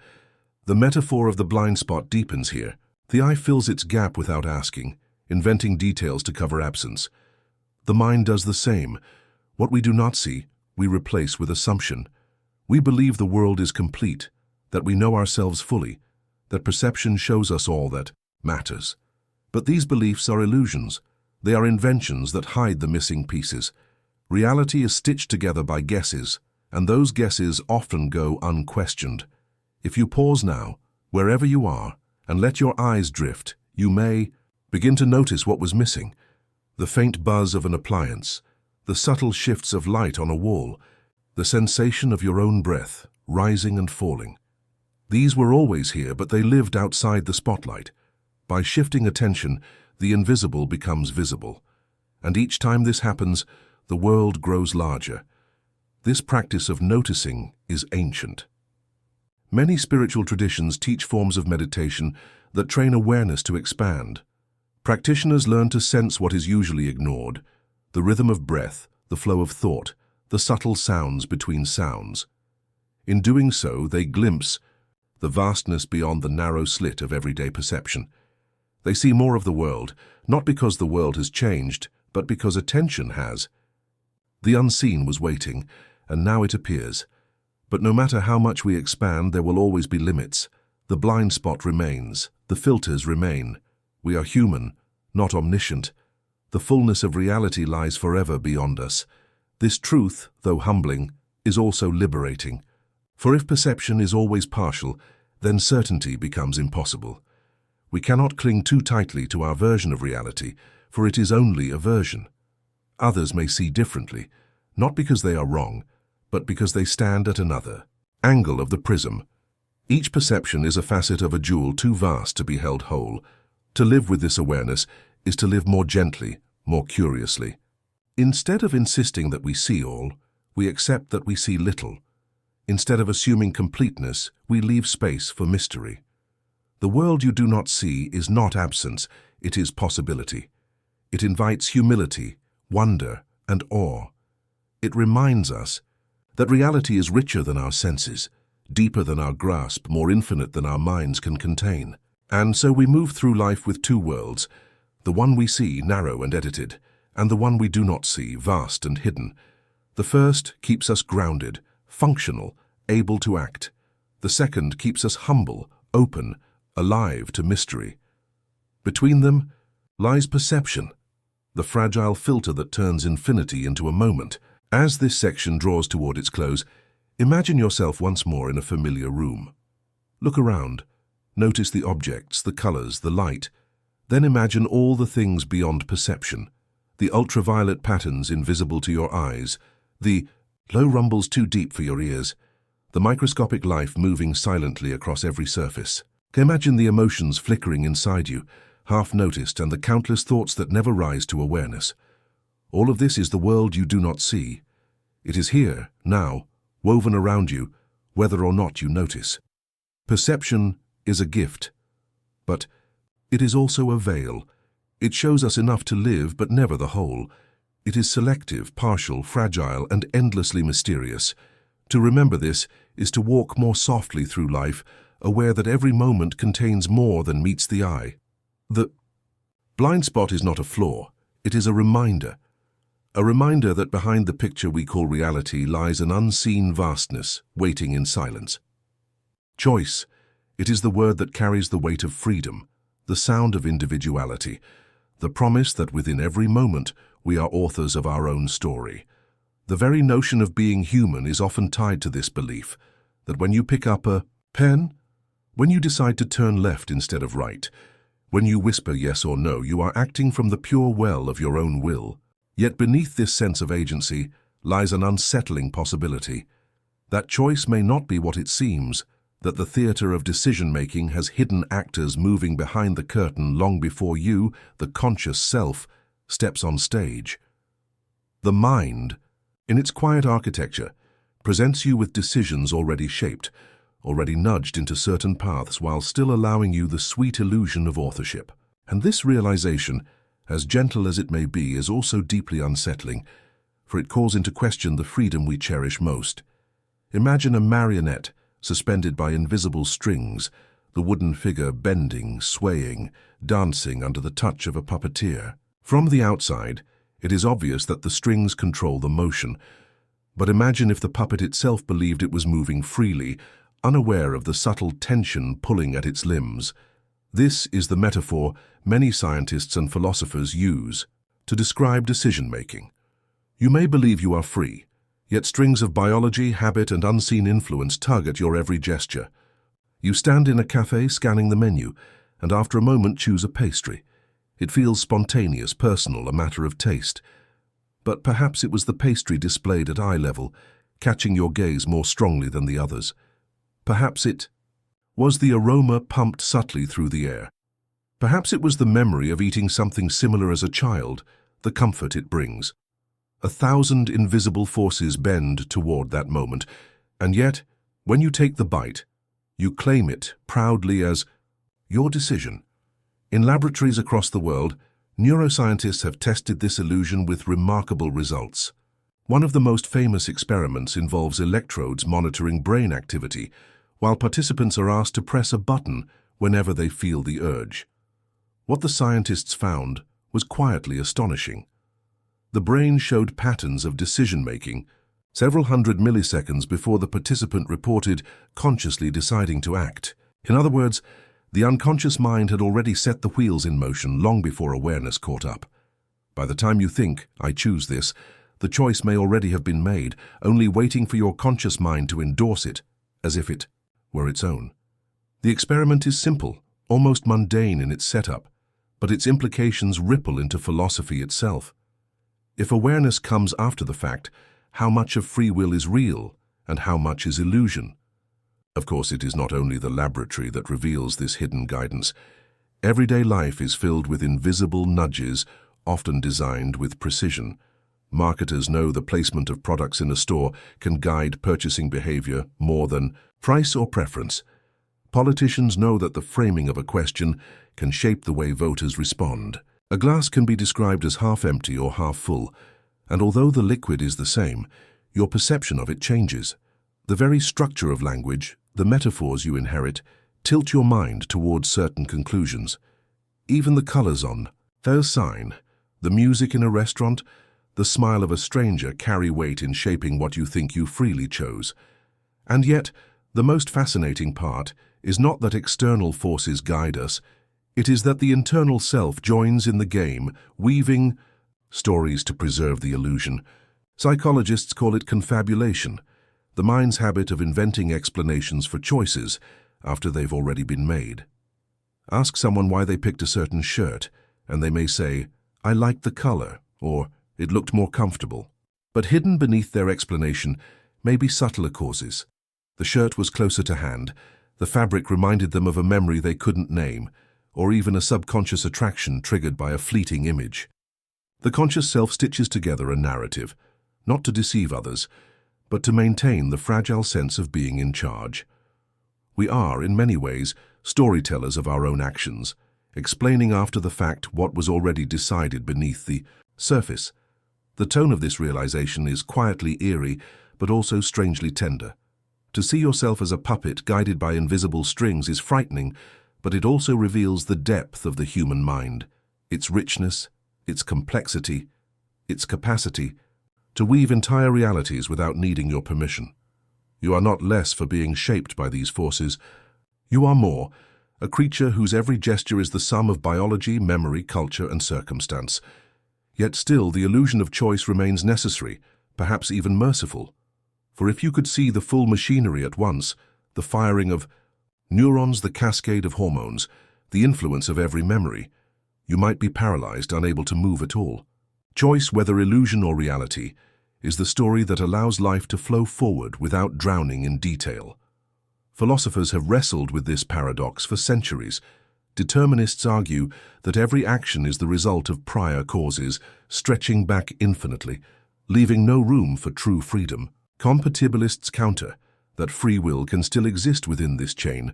The metaphor of the blind spot deepens here. The eye fills its gap without asking, inventing details to cover absence. The mind does the same. What we do not see, we replace with assumption. We believe the world is complete, that we know ourselves fully, that perception shows us all that matters. But these beliefs are illusions. They are inventions that hide the missing pieces. Reality is stitched together by guesses, and those guesses often go unquestioned. If you pause now, wherever you are, and let your eyes drift, you may begin to notice what was missing. The faint buzz of an appliance, the subtle shifts of light on a wall, the sensation of your own breath, rising and falling. These were always here, but they lived outside the spotlight. By shifting attention, the invisible becomes visible. And each time this happens, the world grows larger. This practice of noticing is ancient. Many spiritual traditions teach forms of meditation that train awareness to expand. Practitioners learn to sense what is usually ignored, the rhythm of breath, the flow of thought, the subtle sounds between sounds. In doing so, they glimpse the vastness beyond the narrow slit of everyday perception. They see more of the world, not because the world has changed, but because attention has. The unseen was waiting, and now it appears. But no matter how much we expand, there will always be limits. The blind spot remains, the filters remain. We are human, not omniscient. The fullness of reality lies forever beyond us. This truth, though humbling, is also liberating. For if perception is always partial, then certainty becomes impossible. We cannot cling too tightly to our version of reality, for it is only a version. Others may see differently, not because they are wrong, but because they stand at another angle of the prism. Each perception is a facet of a jewel too vast to be held whole. To live with this awareness is to live more gently, more curiously. Instead of insisting that we see all, we accept that we see little. Instead of assuming completeness, we leave space for mystery. The world you do not see is not absence, it is possibility. It invites humility, wonder, and awe. It reminds us that reality is richer than our senses, deeper than our grasp, more infinite than our minds can contain. And so we move through life with two worlds, the one we see, narrow and edited, and the one we do not see, vast and hidden. The first keeps us grounded, functional, able to act. The second keeps us humble, open, alive to mystery. Between them lies perception, the fragile filter that turns infinity into a moment. As this section draws toward its close, imagine yourself once more in a familiar room. Look around. Notice the objects, the colors, the light. Then imagine all the things beyond perception. The ultraviolet patterns invisible to your eyes, the low rumbles too deep for your ears, the microscopic life moving silently across every surface. Imagine the emotions flickering inside you, half noticed, and the countless thoughts that never rise to awareness. All of this is the world you do not see. It is here, now, woven around you, whether or not you notice. Perception is a gift, but it is also a veil. It shows us enough to live, but never the whole. It is selective, partial, fragile, and endlessly mysterious. To remember this is to walk more softly through life, aware that every moment contains more than meets the eye. The blind spot is not a flaw, it is a reminder. A reminder that behind the picture we call reality lies an unseen vastness, waiting in silence. Choice. It is the word that carries the weight of freedom, the sound of individuality, the promise that within every moment we are authors of our own story. The very notion of being human is often tied to this belief, that when you pick up a pen, when you decide to turn left instead of right, when you whisper yes or no, you are acting from the pure well of your own will. Yet beneath this sense of agency lies an unsettling possibility. That choice may not be what it seems, that the theater of decision-making has hidden actors moving behind the curtain long before you, the conscious self, steps on stage. The mind, in its quiet architecture, presents you with decisions already shaped, already nudged into certain paths while still allowing you the sweet illusion of authorship. And this realization, as gentle as it may be, is also deeply unsettling, for it calls into question the freedom we cherish most. Imagine a marionette suspended by invisible strings, the wooden figure bending, swaying, dancing under the touch of a puppeteer. From the outside, it is obvious that the strings control the motion, but imagine if the puppet itself believed it was moving freely, unaware of the subtle tension pulling at its limbs. This is the metaphor many scientists and philosophers use to describe decision-making. You may believe you are free, yet strings of biology, habit, and unseen influence tug at your every gesture. You stand in a cafe scanning the menu, and after a moment choose a pastry. It feels spontaneous, personal, a matter of taste. But perhaps it was the pastry displayed at eye level, catching your gaze more strongly than the others. Perhaps it was the aroma pumped subtly through the air. Perhaps it was the memory of eating something similar as a child, the comfort it brings. 1,000 invisible forces bend toward that moment, and yet, when you take the bite, you claim it proudly as your decision. In laboratories across the world, neuroscientists have tested this illusion with remarkable results. One of the most famous experiments involves electrodes monitoring brain activity, while participants are asked to press a button whenever they feel the urge. What the scientists found was quietly astonishing. The brain showed patterns of decision-making several hundred milliseconds before the participant reported consciously deciding to act. In other words, the unconscious mind had already set the wheels in motion long before awareness caught up. By the time you think, "I choose this," the choice may already have been made, only waiting for your conscious mind to endorse it, as if it were its own. The experiment is simple, almost mundane in its setup, but its implications ripple into philosophy itself. If awareness comes after the fact, how much of free will is real and how much is illusion? Of course, it is not only the laboratory that reveals this hidden guidance. Everyday life is filled with invisible nudges, often designed with precision. Marketers know the placement of products in a store can guide purchasing behavior more than price or preference. Politicians know that the framing of a question can shape the way voters respond. A glass can be described as half empty or half full, and although the liquid is the same, your perception of it changes. The very structure of language, the metaphors you inherit, tilt your mind towards certain conclusions. Even the colors on their sign, the music in a restaurant, the smile of a stranger carry weight in shaping what you think you freely chose. And yet, the most fascinating part is not that external forces guide us. It is that the internal self joins in the game, weaving stories to preserve the illusion. Psychologists call it confabulation, the mind's habit of inventing explanations for choices, after they've already been made. Ask someone why they picked a certain shirt, and they may say, "I liked the color," or "It looked more comfortable." But hidden beneath their explanation may be subtler causes. The shirt was closer to hand, the fabric reminded them of a memory they couldn't name, or even a subconscious attraction triggered by a fleeting image. The conscious self stitches together a narrative, not to deceive others, but to maintain the fragile sense of being in charge. We are, in many ways, storytellers of our own actions, explaining after the fact what was already decided beneath the surface. The tone of this realization is quietly eerie, but also strangely tender. To see yourself as a puppet guided by invisible strings is frightening, but it also reveals the depth of the human mind, its richness, its complexity, its capacity to weave entire realities without needing your permission. You are not less for being shaped by these forces. You are more, a creature whose every gesture is the sum of biology, memory, culture, and circumstance. Yet still, the illusion of choice remains necessary, perhaps even merciful. For if you could see the full machinery at once, the firing of neurons, the cascade of hormones, the influence of every memory, you might be paralyzed, unable to move at all. Choice, whether illusion or reality, is the story that allows life to flow forward without drowning in detail. Philosophers have wrestled with this paradox for centuries. Determinists argue that every action is the result of prior causes, stretching back infinitely, leaving no room for true freedom. Compatibilists counter that free will can still exist within this chain,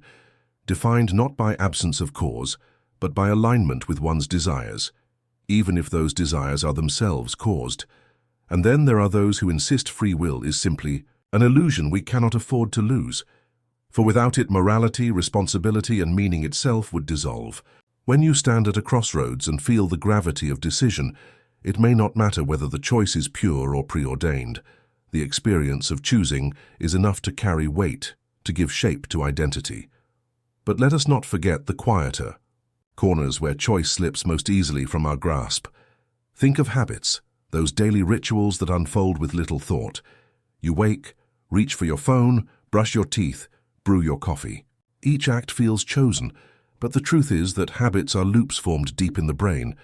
defined not by absence of cause, but by alignment with one's desires, even if those desires are themselves caused. And then there are those who insist free will is simply an illusion we cannot afford to lose, for without it morality, responsibility, and meaning itself would dissolve. When you stand at a crossroads and feel the gravity of decision, it may not matter whether the choice is pure or preordained. The experience of choosing is enough to carry weight, to give shape to identity. But let us not forget the quieter corners where choice slips most easily from our grasp. Think of habits, those daily rituals that unfold with little thought. You wake, reach for your phone, brush your teeth, brew your coffee. Each act feels chosen, but the truth is that habits are loops formed deep in the brain,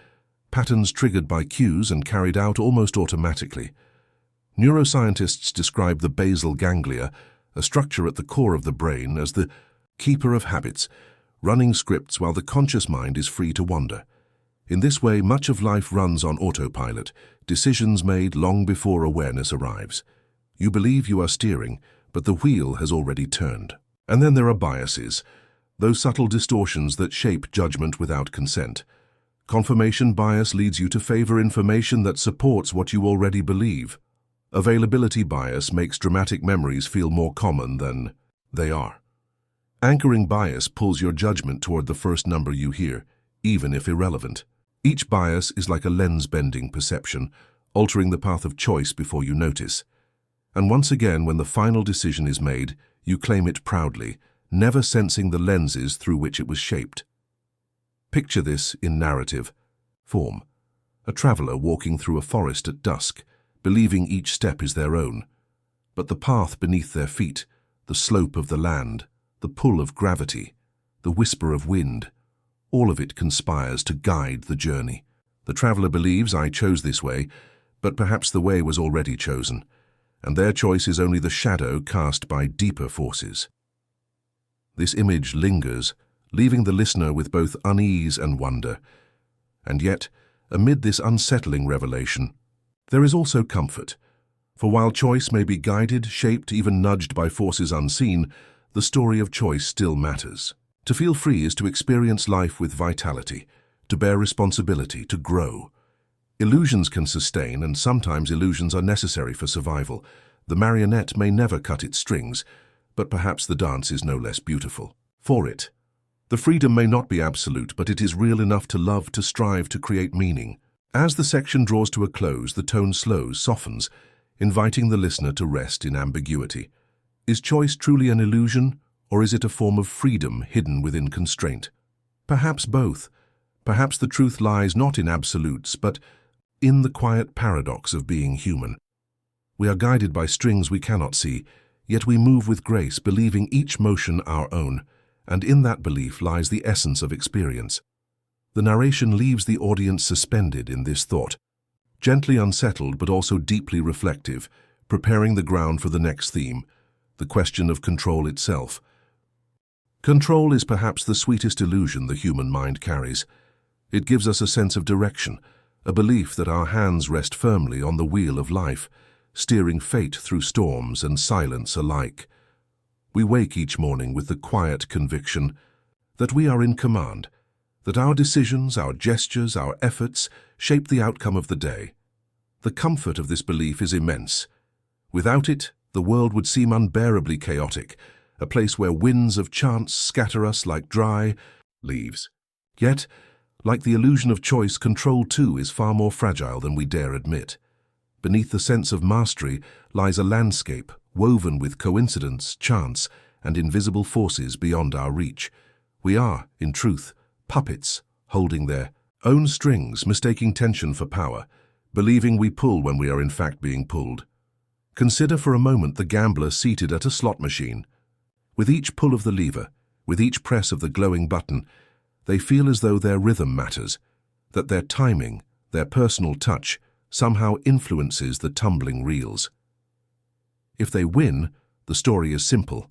patterns triggered by cues and carried out almost automatically. Neuroscientists describe the basal ganglia, a structure at the core of the brain, as the keeper of habits, running scripts while the conscious mind is free to wander. In this way, much of life runs on autopilot, decisions made long before awareness arrives. You believe you are steering, but the wheel has already turned. And then there are biases, those subtle distortions that shape judgment without consent. Confirmation bias leads you to favor information that supports what you already believe. Availability bias makes dramatic memories feel more common than they are. Anchoring bias pulls your judgment toward the first number you hear, even if irrelevant. Each bias is like a lens-bending perception, altering the path of choice before you notice. And once again, when the final decision is made, you claim it proudly, never sensing the lenses through which it was shaped. Picture this in narrative form. A traveler walking through a forest at dusk, believing each step is their own. But the path beneath their feet, the slope of the land, the pull of gravity, the whisper of wind, all of it conspires to guide the journey. The traveler believes, I chose this way, but perhaps the way was already chosen, and their choice is only the shadow cast by deeper forces. This image lingers, leaving the listener with both unease and wonder. And yet, amid this unsettling revelation, there is also comfort. For while choice may be guided, shaped, even nudged by forces unseen, the story of choice still matters. To feel free is to experience life with vitality, to bear responsibility, to grow. Illusions can sustain, and sometimes illusions are necessary for survival. The marionette may never cut its strings, but perhaps the dance is no less beautiful for it. The freedom may not be absolute, but it is real enough to love, to strive, to create meaning. As the section draws to a close, the tone slows, softens, inviting the listener to rest in ambiguity. Is choice truly an illusion, or is it a form of freedom hidden within constraint? Perhaps both. Perhaps the truth lies not in absolutes, but in the quiet paradox of being human. We are guided by strings we cannot see, yet we move with grace, believing each motion our own. and in that belief lies the essence of experience. The narration leaves the audience suspended in this thought, gently unsettled but also deeply reflective, preparing the ground for the next theme, the question of control itself. Control is perhaps the sweetest illusion the human mind carries. It gives us a sense of direction, a belief that our hands rest firmly on the wheel of life, steering fate through storms and silence alike. We wake each morning with the quiet conviction that we are in command, that our decisions, our gestures, our efforts shape the outcome of the day. The comfort of this belief is immense. Without it, the world would seem unbearably chaotic, a place where winds of chance scatter us like dry leaves. Yet, like the illusion of choice, control too is far more fragile than we dare admit. Beneath the sense of mastery lies a landscape woven with coincidence, chance, and invisible forces beyond our reach. We are, in truth, puppets, holding their own strings, mistaking tension for power, believing we pull when we are in fact being pulled. Consider for a moment the gambler seated at a slot machine. With each pull of the lever, with each press of the glowing button, they feel as though their rhythm matters, that their timing, their personal touch, somehow influences the tumbling reels. If they win, the story is simple.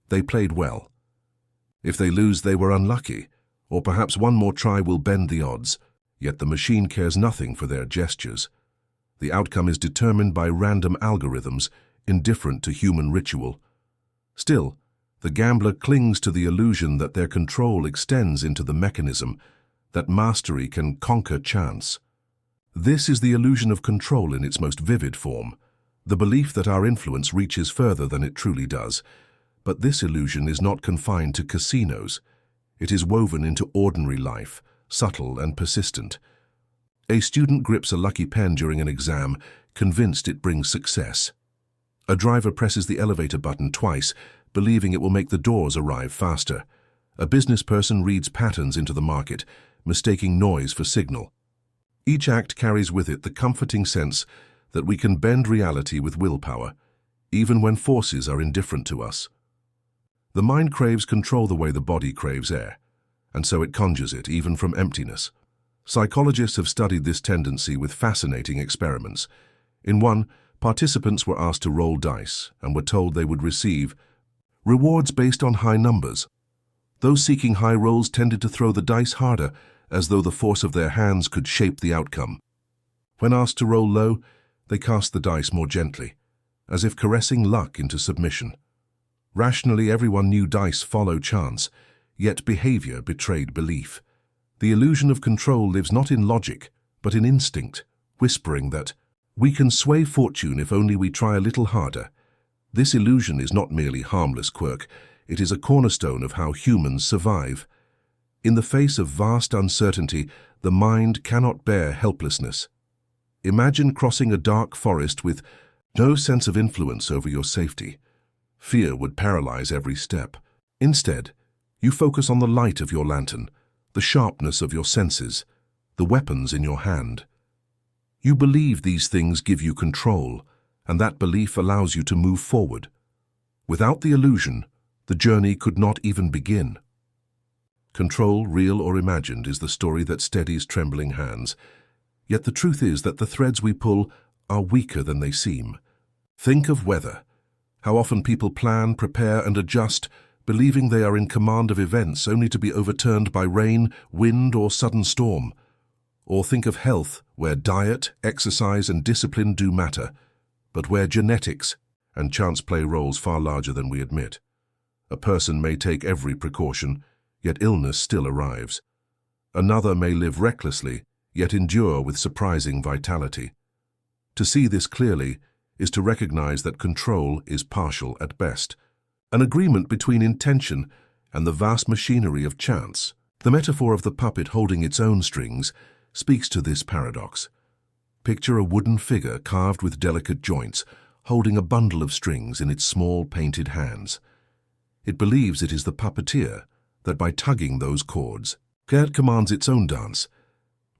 They played well. If they lose, they were unlucky, or perhaps one more try will bend the odds, yet the machine cares nothing for their gestures. The outcome is determined by random algorithms, indifferent to human ritual. Still, the gambler clings to the illusion that their control extends into the mechanism, that mastery can conquer chance. This is the illusion of control in its most vivid form, the belief that our influence reaches further than it truly does. But this illusion is not confined to casinos. It is woven into ordinary life, subtle and persistent. A student grips a lucky pen during an exam, convinced it brings success. A driver presses the elevator button twice, believing it will make the doors arrive faster. A business person reads patterns into the market, mistaking noise for signal. Each act carries with it the comforting sense that we can bend reality with willpower, even when forces are indifferent to us. The mind craves control the way the body craves air, and so it conjures it, even from emptiness. Psychologists have studied this tendency with fascinating experiments. In one, participants were asked to roll dice and were told they would receive rewards based on high numbers. Those seeking high rolls tended to throw the dice harder, as though the force of their hands could shape the outcome. When asked to roll low, they cast the dice more gently, as if caressing luck into submission. Rationally, everyone knew dice follow chance, yet behavior betrayed belief. The illusion of control lives not in logic, but in instinct, whispering that we can sway fortune if only we try a little harder. This illusion is not merely harmless quirk, it is a cornerstone of how humans survive. In the face of vast uncertainty, the mind cannot bear helplessness. Imagine crossing a dark forest with no sense of influence over your safety. Fear would paralyze every step. Instead, you focus on the light of your lantern, the sharpness of your senses, the weapons in your hand. You believe these things give you control, and that belief allows you to move forward. Without the illusion, the journey could not even begin. Control, real or imagined, is the story that steadies trembling hands. Yet the truth is that the threads we pull are weaker than they seem. Think of weather. How often people plan, prepare, and adjust, believing they are in command of events only to be overturned by rain, wind, or sudden storm. Or think of health, where diet, exercise, and discipline do matter, but where genetics and chance play roles far larger than we admit. A person may take every precaution, yet illness still arrives. Another may live recklessly, yet endure with surprising vitality. To see this clearly is to recognize that control is partial at best, an agreement between intention and the vast machinery of chance. The metaphor of the puppet holding its own strings speaks to this paradox. Picture a wooden figure carved with delicate joints, holding a bundle of strings in its small painted hands. It believes it is the puppeteer, that by tugging those cords, it commands its own dance.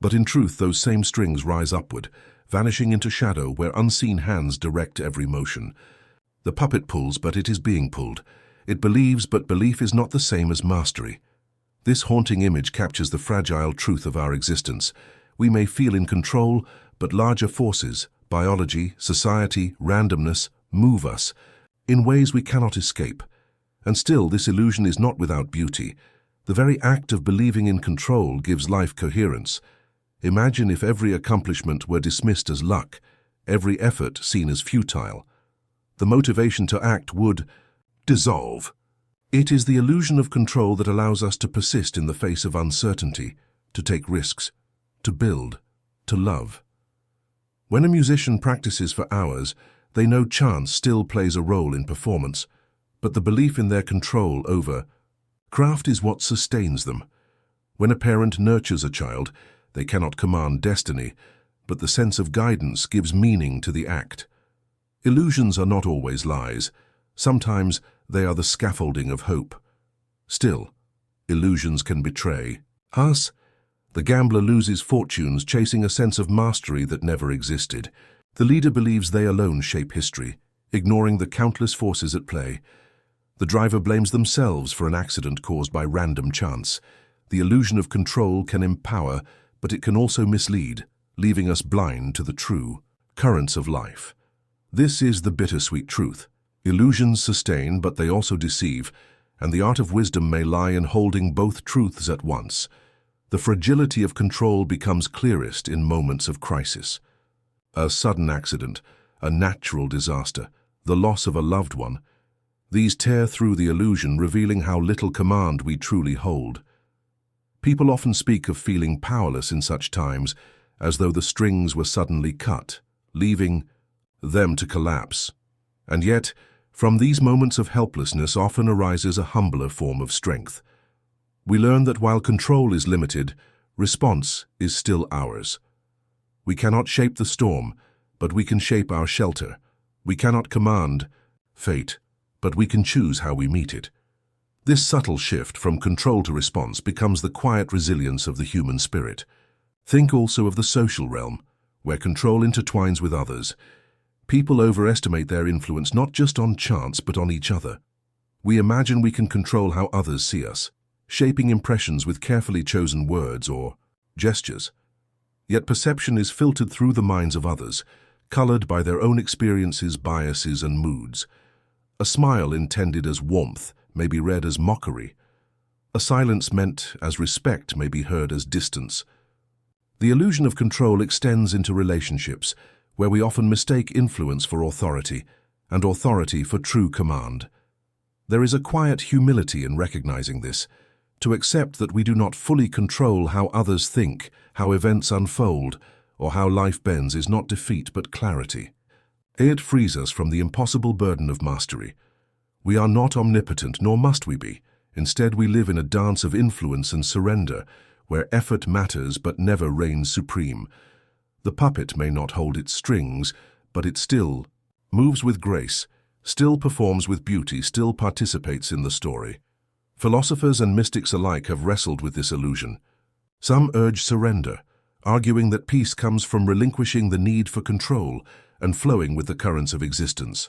But in truth, those same strings rise upward, vanishing into shadow where unseen hands direct every motion. The puppet pulls, but it is being pulled, It believes, but belief is not the same as mastery. This haunting image captures the fragile truth of our existence. We may feel in control, but larger forces, biology, society, randomness, move us in ways we cannot escape. And still, this illusion is not without beauty. The very act of believing in control gives life coherence. Imagine if every accomplishment were dismissed as luck, every effort seen as futile. The motivation to act would dissolve. It is the illusion of control that allows us to persist in the face of uncertainty, to take risks, to build, to love. When a musician practices for hours, they know chance still plays a role in performance, but the belief in their control over craft is what sustains them. When a parent nurtures a child, they cannot command destiny, but the sense of guidance gives meaning to the act. Illusions are not always lies. Sometimes they are the scaffolding of hope. Still, illusions can betray us. The gambler loses fortunes chasing a sense of mastery that never existed. The leader believes they alone shape history, ignoring the countless forces at play. The driver blames themselves for an accident caused by random chance. The illusion of control can empower, but it can also mislead, leaving us blind to the true currents of life. This is the bittersweet truth. Illusions sustain, but they also deceive, and the art of wisdom may lie in holding both truths at once. The fragility of control becomes clearest in moments of crisis. A sudden accident, a natural disaster, the loss of a loved one. These tear through the illusion, revealing how little command we truly hold. People often speak of feeling powerless in such times, as though the strings were suddenly cut, leaving them to collapse. And yet, from these moments of helplessness often arises a humbler form of strength. We learn that while control is limited, response is still ours. We cannot shape the storm, but we can shape our shelter. We cannot command fate, but we can choose how we meet it. This subtle shift from control to response becomes the quiet resilience of the human spirit. Think also of the social realm, where control intertwines with others. People overestimate their influence not just on chance but on each other. We imagine we can control how others see us, shaping impressions with carefully chosen words or gestures. Yet perception is filtered through the minds of others, colored by their own experiences, biases, and moods. A smile intended as warmth may be read as mockery. A silence meant as respect may be heard as distance. The illusion of control extends into relationships, where we often mistake influence for authority, and authority for true command. There is a quiet humility in recognizing this, to accept that we do not fully control how others think, how events unfold, or how life bends is not defeat but clarity. It frees us from the impossible burden of mastery. We are not omnipotent, nor must we be. Instead, we live in a dance of influence and surrender, where effort matters but never reigns supreme. The puppet may not hold its strings, but it still moves with grace, still performs with beauty, still participates in the story. Philosophers and mystics alike have wrestled with this illusion. Some urge surrender, arguing that peace comes from relinquishing the need for control and flowing with the currents of existence.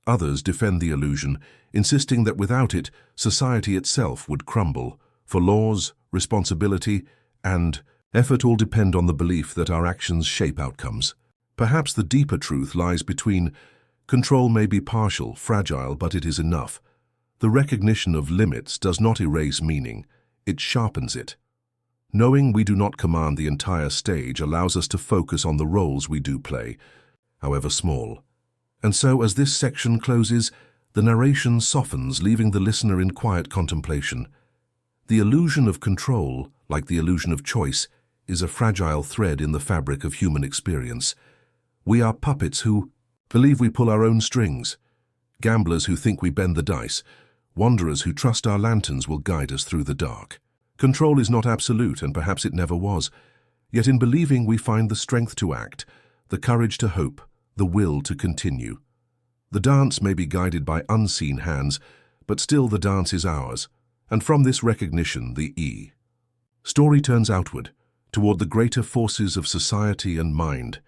Others defend the illusion, insisting that without it, society itself would crumble, for laws, responsibility, and effort all depend on the belief that our actions shape outcomes. Perhaps the deeper truth lies between control may be partial, fragile, but it is enough. The recognition of limits does not erase meaning, it sharpens it. Knowing we do not command the entire stage allows us to focus on the roles we do play, however small. And so, as this section closes, the narration softens, leaving the listener in quiet contemplation. The illusion of control, like the illusion of choice, is a fragile thread in the fabric of human experience. We are puppets who believe we pull our own strings, gamblers who think we bend the dice, wanderers who trust our lanterns will guide us through the dark. Control is not absolute, and perhaps it never was. Yet in believing we find the strength to act, the courage to hope, the will to continue. The dance may be guided by unseen hands, but still the dance is ours, and from this recognition the story turns outward, toward the greater forces of society and mind,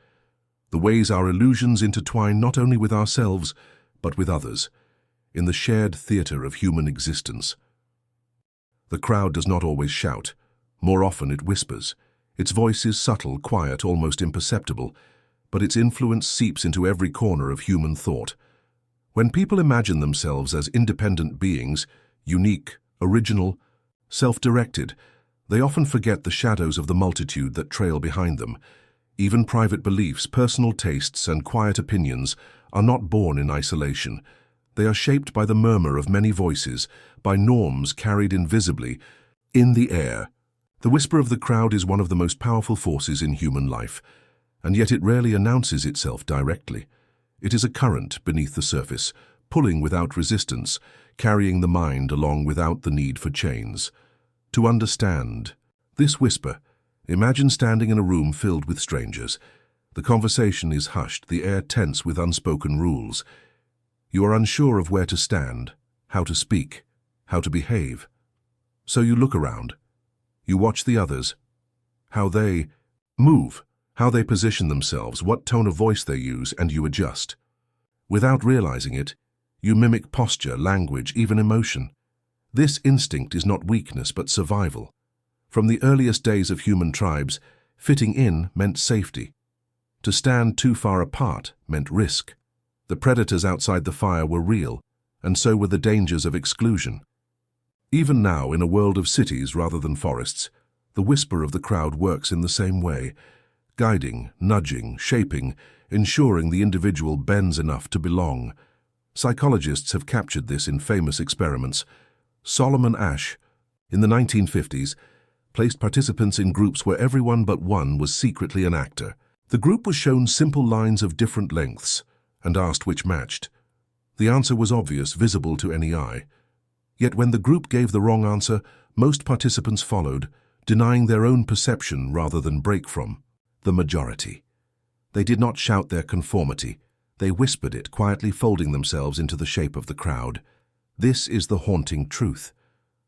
the ways our illusions intertwine not only with ourselves, but with others. in the shared theatre of human existence. The crowd does not always shout. More often it whispers. Its voice is subtle, quiet, almost imperceptible, but its influence seeps into every corner of human thought. When people imagine themselves as independent beings, unique, original, self-directed, they often forget the shadows of the multitude that trail behind them. Even private beliefs, personal tastes, and quiet opinions are not born in isolation. They are shaped by the murmur of many voices, by norms carried invisibly in the air. The whisper of the crowd is one of the most powerful forces in human life, and yet it rarely announces itself directly. It is a current beneath the surface, pulling without resistance, carrying the mind along without the need for chains. To understand this whisper, imagine standing in a room filled with strangers. The conversation is hushed, the air tense with unspoken rules. You are unsure of where to stand, how to speak, how to behave. So you look around. You watch the others, how they move, how they position themselves, what tone of voice they use, and you adjust. Without realizing it, you mimic posture, language, even emotion. This instinct is not weakness but survival. From the earliest days of human tribes, fitting in meant safety. To stand too far apart meant risk. The predators outside the fire were real, and so were the dangers of exclusion. Even now, in a world of cities rather than forests, the whisper of the crowd works in the same way, guiding, nudging, shaping, ensuring the individual bends enough to belong. Psychologists have captured this in famous experiments. Solomon Asch, in the 1950s, placed participants in groups where everyone but one was secretly an actor. The group was shown simple lines of different lengths and asked which matched. The answer was obvious, visible to any eye. Yet when the group gave the wrong answer, most participants followed, denying their own perception rather than break from the majority. They did not shout their conformity. They whispered it, quietly folding themselves into the shape of the crowd. This is the haunting truth.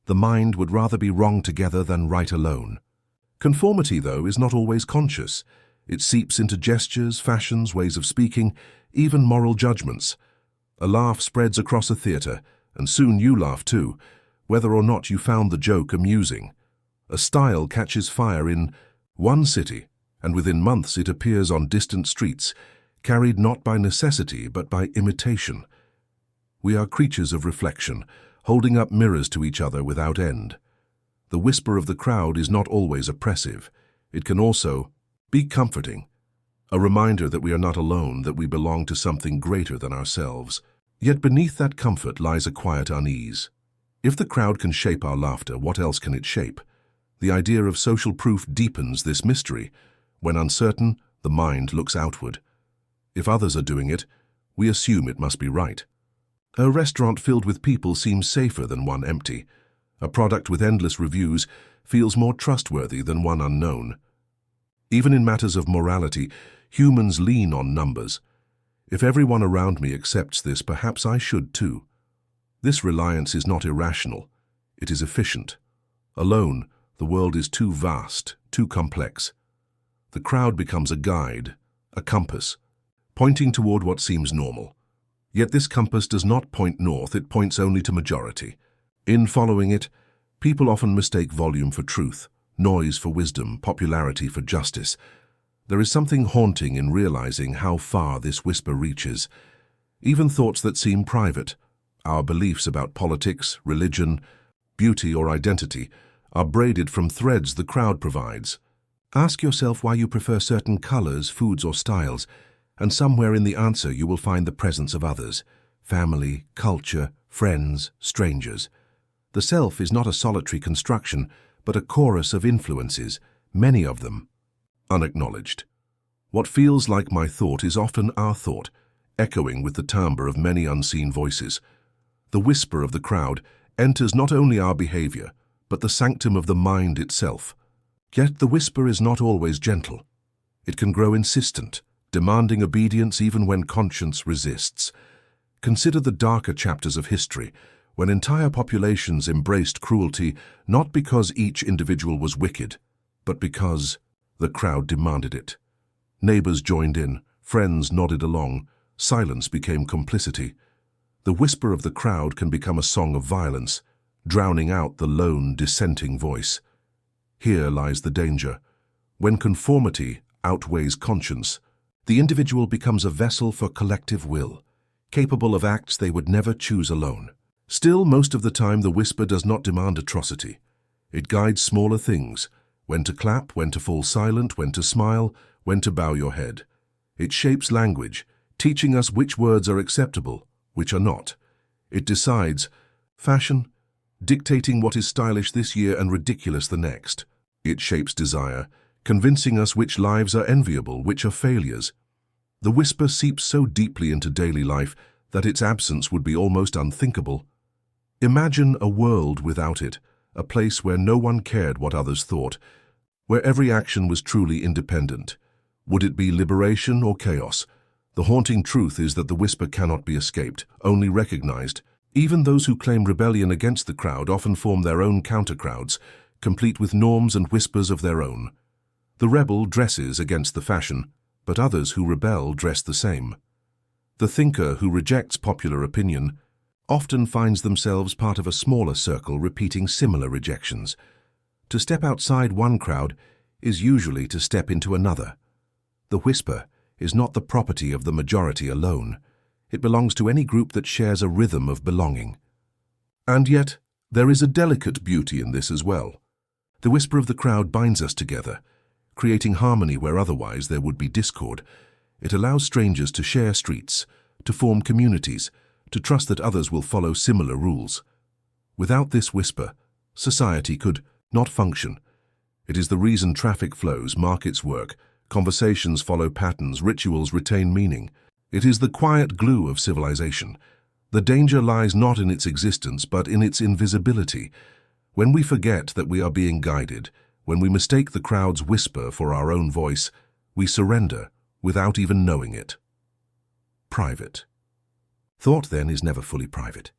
The mind would rather be wrong together than right alone. Conformity, though, is not always conscious. It seeps into gestures, fashions, ways of speaking, even moral judgments. A laugh spreads across a theatre, and soon you laugh too, whether or not you found the joke amusing. A style catches fire in one city, and within months it appears on distant streets, carried not by necessity but by imitation. We are creatures of reflection, holding up mirrors to each other without end. The whisper of the crowd is not always oppressive. It can also be comforting, a reminder that we are not alone, that we belong to something greater than ourselves. Yet beneath that comfort lies a quiet unease. If the crowd can shape our laughter, what else can it shape? The idea of social proof deepens this mystery. When uncertain, the mind looks outward. If others are doing it, we assume it must be right. A restaurant filled with people seems safer than one empty. A product with endless reviews feels more trustworthy than one unknown. Even in matters of morality, humans lean on numbers. If everyone around me accepts this, perhaps I should too. This reliance is not irrational. It is efficient. Alone, the world is too vast, too complex. The crowd becomes a guide, a compass, pointing toward what seems normal. Yet this compass does not point north, it points only to majority. In following it, people often mistake volume for truth, noise for wisdom, popularity for justice. There is something haunting in realizing how far this whisper reaches. Even thoughts that seem private, our beliefs about politics, religion, beauty, or identity, are braided from threads the crowd provides. Ask yourself why you prefer certain colors, foods, or styles, and somewhere in the answer you will find the presence of others, family, culture, friends, strangers. The self is not a solitary construction, but a chorus of influences, many of them unacknowledged. What feels like my thought is often our thought, echoing with the timbre of many unseen voices. The whisper of the crowd enters not only our behavior, but the sanctum of the mind itself. Yet the whisper is not always gentle. It can grow insistent, demanding obedience even when conscience resists. Consider the darker chapters of history, when entire populations embraced cruelty not because each individual was wicked, but because the crowd demanded it. Neighbors joined in, friends nodded along, silence became complicity. The whisper of the crowd can become a song of violence, drowning out the lone, dissenting voice. Here lies the danger. When conformity outweighs conscience, the individual becomes a vessel for collective will, capable of acts they would never choose alone. Still, most of the time, the whisper does not demand atrocity. It guides smaller things: when to clap, when to fall silent, when to smile, when to bow your head. It shapes language, teaching us which words are acceptable, which are not. It decides fashion, dictating what is stylish this year and ridiculous the next. It shapes desire, convincing us which lives are enviable, which are failures. The whisper seeps so deeply into daily life that its absence would be almost unthinkable. Imagine a world without it, a place where no one cared what others thought, where every action was truly independent. Would it be liberation or chaos? The haunting truth is that the whisper cannot be escaped, only recognized. Even those who claim rebellion against the crowd often form their own counter-crowds, complete with norms and whispers of their own. The rebel dresses against the fashion, but others who rebel dress the same. The thinker who rejects popular opinion often finds themselves part of a smaller circle repeating similar rejections. To step outside one crowd is usually to step into another. The whisper is not the property of the majority alone. It belongs to any group that shares a rhythm of belonging. And yet, there is a delicate beauty in this as well. The whisper of the crowd binds us together, creating harmony where otherwise there would be discord. It allows strangers to share streets, to form communities, to trust that others will follow similar rules. Without this whisper, society could not function. It is the reason traffic flows, markets work, conversations follow patterns, rituals retain meaning. It is the quiet glue of civilization. The danger lies not in its existence, but in its invisibility. When we forget that we are being guided, when we mistake the crowd's whisper for our own voice, we surrender without even knowing it. Private. Thought, then, is never fully private.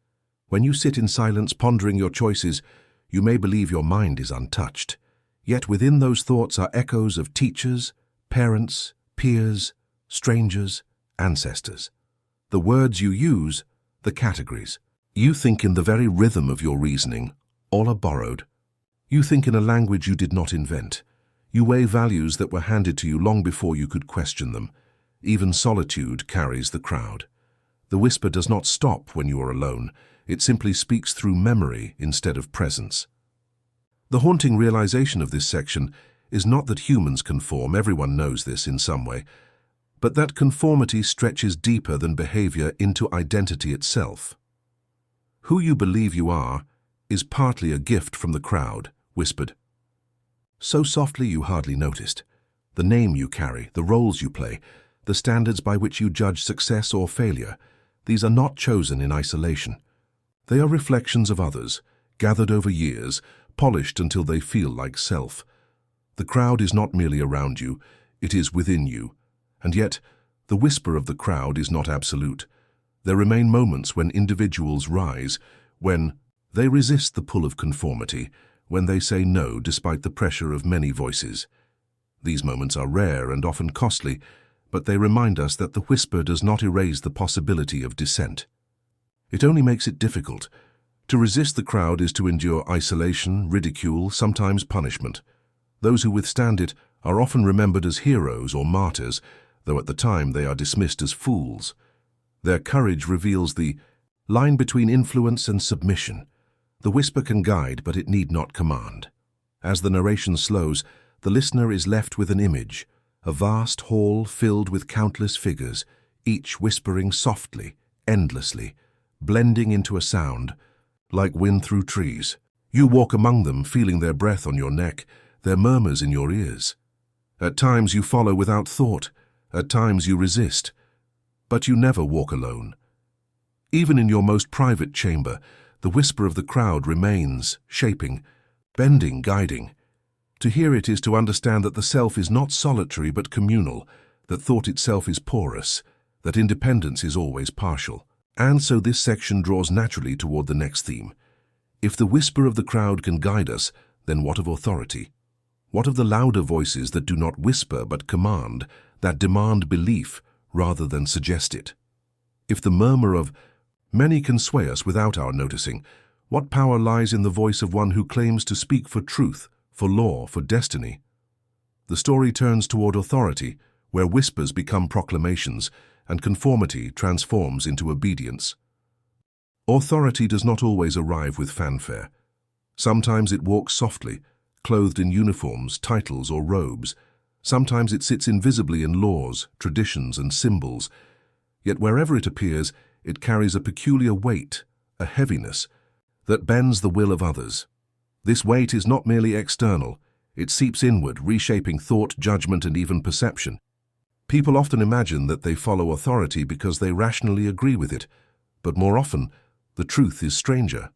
When you sit in silence pondering your choices, you may believe your mind is untouched. Yet within those thoughts are echoes of teachers, parents, peers, strangers, ancestors. The words you use, the categories. You think in the very rhythm of your reasoning. All are borrowed. You think in a language you did not invent. You weigh values that were handed to you long before you could question them. Even solitude carries the crowd. The whisper does not stop when you are alone. It simply speaks through memory instead of presence. The haunting realization of this section is not that humans conform, everyone knows this in some way, but that conformity stretches deeper than behavior into identity itself. Who you believe you are is partly a gift from the crowd, whispered. So softly you hardly noticed. The name you carry, the roles you play, the standards by which you judge success or failure, these are not chosen in isolation. They are reflections of others, gathered over years, polished until they feel like self. The crowd is not merely around you, it is within you. And yet, the whisper of the crowd is not absolute. There remain moments when individuals rise, when they resist the pull of conformity, when they say no despite the pressure of many voices. These moments are rare and often costly, but they remind us that the whisper does not erase the possibility of dissent. It only makes it difficult. To resist the crowd is to endure isolation, ridicule, sometimes punishment. Those who withstand it are often remembered as heroes or martyrs, though at the time they are dismissed as fools. Their courage reveals the line between influence and submission. The whisper can guide, but it need not command. As the narration slows, the listener is left with an image, a vast hall filled with countless figures, each whispering softly, endlessly, blending into a sound, like wind through trees. You walk among them, feeling their breath on your neck, their murmurs in your ears. At times you follow without thought, at times you resist, but you never walk alone. Even in your most private chamber, the whisper of the crowd remains, shaping, bending, guiding. To hear it is to understand that the self is not solitary but communal, that thought itself is porous, that independence is always partial. And so this section draws naturally toward the next theme. If the whisper of the crowd can guide us, then what of authority? What of the louder voices that do not whisper but command, that demand belief rather than suggest it? If the murmur of Many can sway us without our noticing. What power lies in the voice of one who claims to speak for truth, for law, for destiny? The story turns toward authority, where whispers become proclamations, and conformity transforms into obedience. Authority does not always arrive with fanfare. Sometimes it walks softly, clothed in uniforms, titles, or robes. Sometimes it sits invisibly in laws, traditions, and symbols. Yet wherever it appears, it carries a peculiar weight, a heaviness, that bends the will of others. This weight is not merely external. It seeps inward, reshaping thought, judgment, and even perception. People often imagine that they follow authority because they rationally agree with it, but more often, the truth is stranger.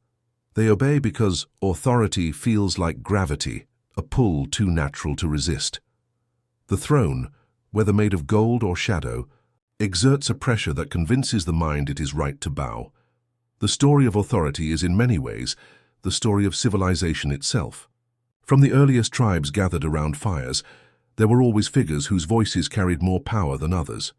They obey because authority feels like gravity, a pull too natural to resist. The throne, whether made of gold or shadow, exerts a pressure that convinces the mind it is right to bow. The story of authority is in many ways the story of civilization itself. From the earliest tribes gathered around fires, there were always figures whose voices carried more power than others.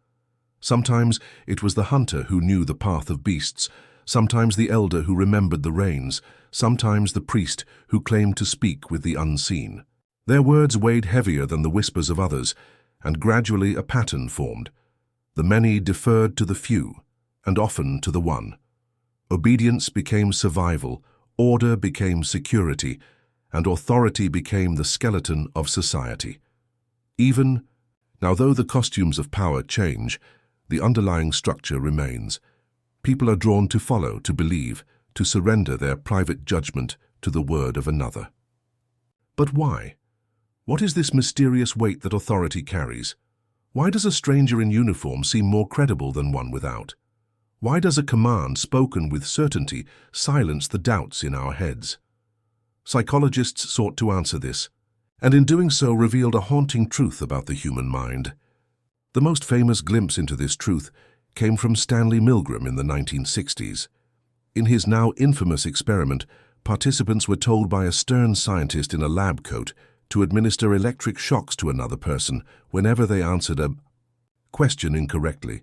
Sometimes it was the hunter who knew the path of beasts, sometimes the elder who remembered the rains, sometimes the priest who claimed to speak with the unseen. Their words weighed heavier than the whispers of others, and gradually a pattern formed. The many deferred to the few, and often to the one. Obedience became survival, order became security, and authority became the skeleton of society. Now though the costumes of power change, the underlying structure remains. People are drawn to follow, to believe, to surrender their private judgment to the word of another. But why? What is this mysterious weight that authority carries? Why does a stranger in uniform seem more credible than one without? Why does a command spoken with certainty silence the doubts in our heads? Psychologists sought to answer this, and in doing so revealed a haunting truth about the human mind. The most famous glimpse into this truth came from Stanley Milgram in the 1960s. In his now infamous experiment, participants were told by a stern scientist in a lab coat to administer electric shocks to another person whenever they answered a question incorrectly.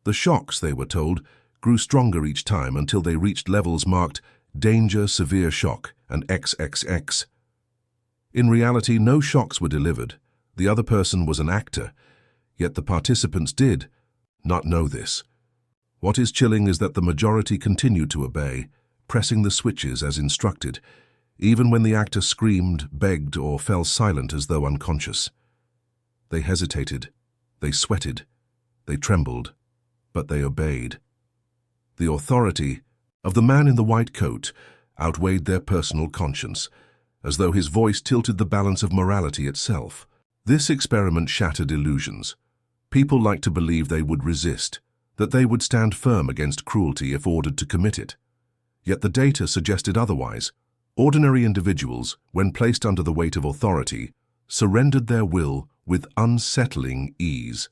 The shocks, they were told, grew stronger each time until they reached levels marked danger, severe shock, and XXX. In reality, no shocks were delivered. The other person was an actor, yet the participants did not know this. What is chilling is that the majority continued to obey, pressing the switches as instructed, even when the actor screamed, begged, or fell silent as though unconscious. They hesitated, they sweated, they trembled, but they obeyed. The authority of the man in the white coat outweighed their personal conscience, as though his voice tilted the balance of morality itself. This experiment shattered illusions. People like to believe they would resist, that they would stand firm against cruelty if ordered to commit it. Yet the data suggested otherwise. Ordinary individuals, when placed under the weight of authority, surrendered their will with unsettling ease.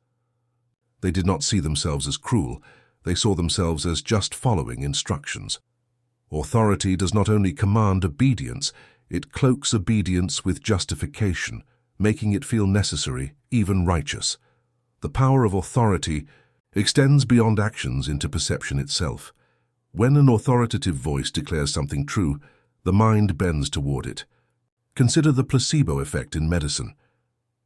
They did not see themselves as cruel, they saw themselves as just following instructions. Authority does not only command obedience, it cloaks obedience with justification, making it feel necessary, even righteous. The power of authority extends beyond actions into perception itself. When an authoritative voice declares something true, the mind bends toward it. Consider the placebo effect in medicine.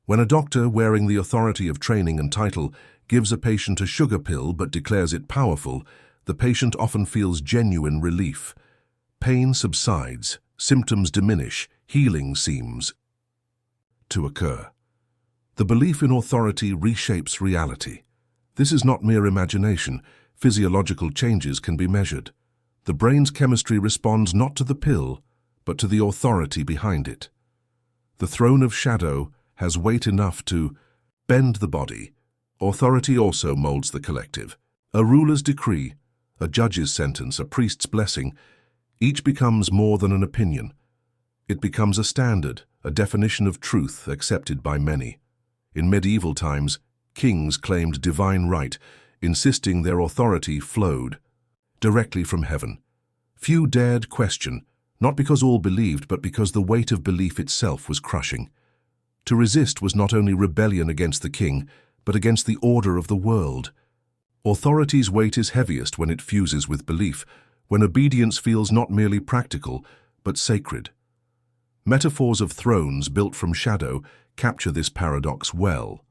When a doctor, wearing the authority of training and title, gives a patient a sugar pill but declares it powerful, the patient often feels genuine relief. Pain subsides, symptoms diminish, healing seems to occur. The belief in authority reshapes reality. This is not mere imagination. Physiological changes can be measured. The brain's chemistry responds not to the pill, but to the authority behind it. The throne of shadow has weight enough to bend the body. Authority also molds the collective. A ruler's decree, a judge's sentence, a priest's blessing, each becomes more than an opinion. It becomes a standard, a definition of truth accepted by many. In medieval times, kings claimed divine right, insisting their authority flowed directly from heaven. Few dared question, not because all believed, but because the weight of belief itself was crushing. To resist was not only rebellion against the king, but against the order of the world. Authority's weight is heaviest when it fuses with belief, when obedience feels not merely practical, but sacred. Metaphors of thrones built from shadow capture this paradox well.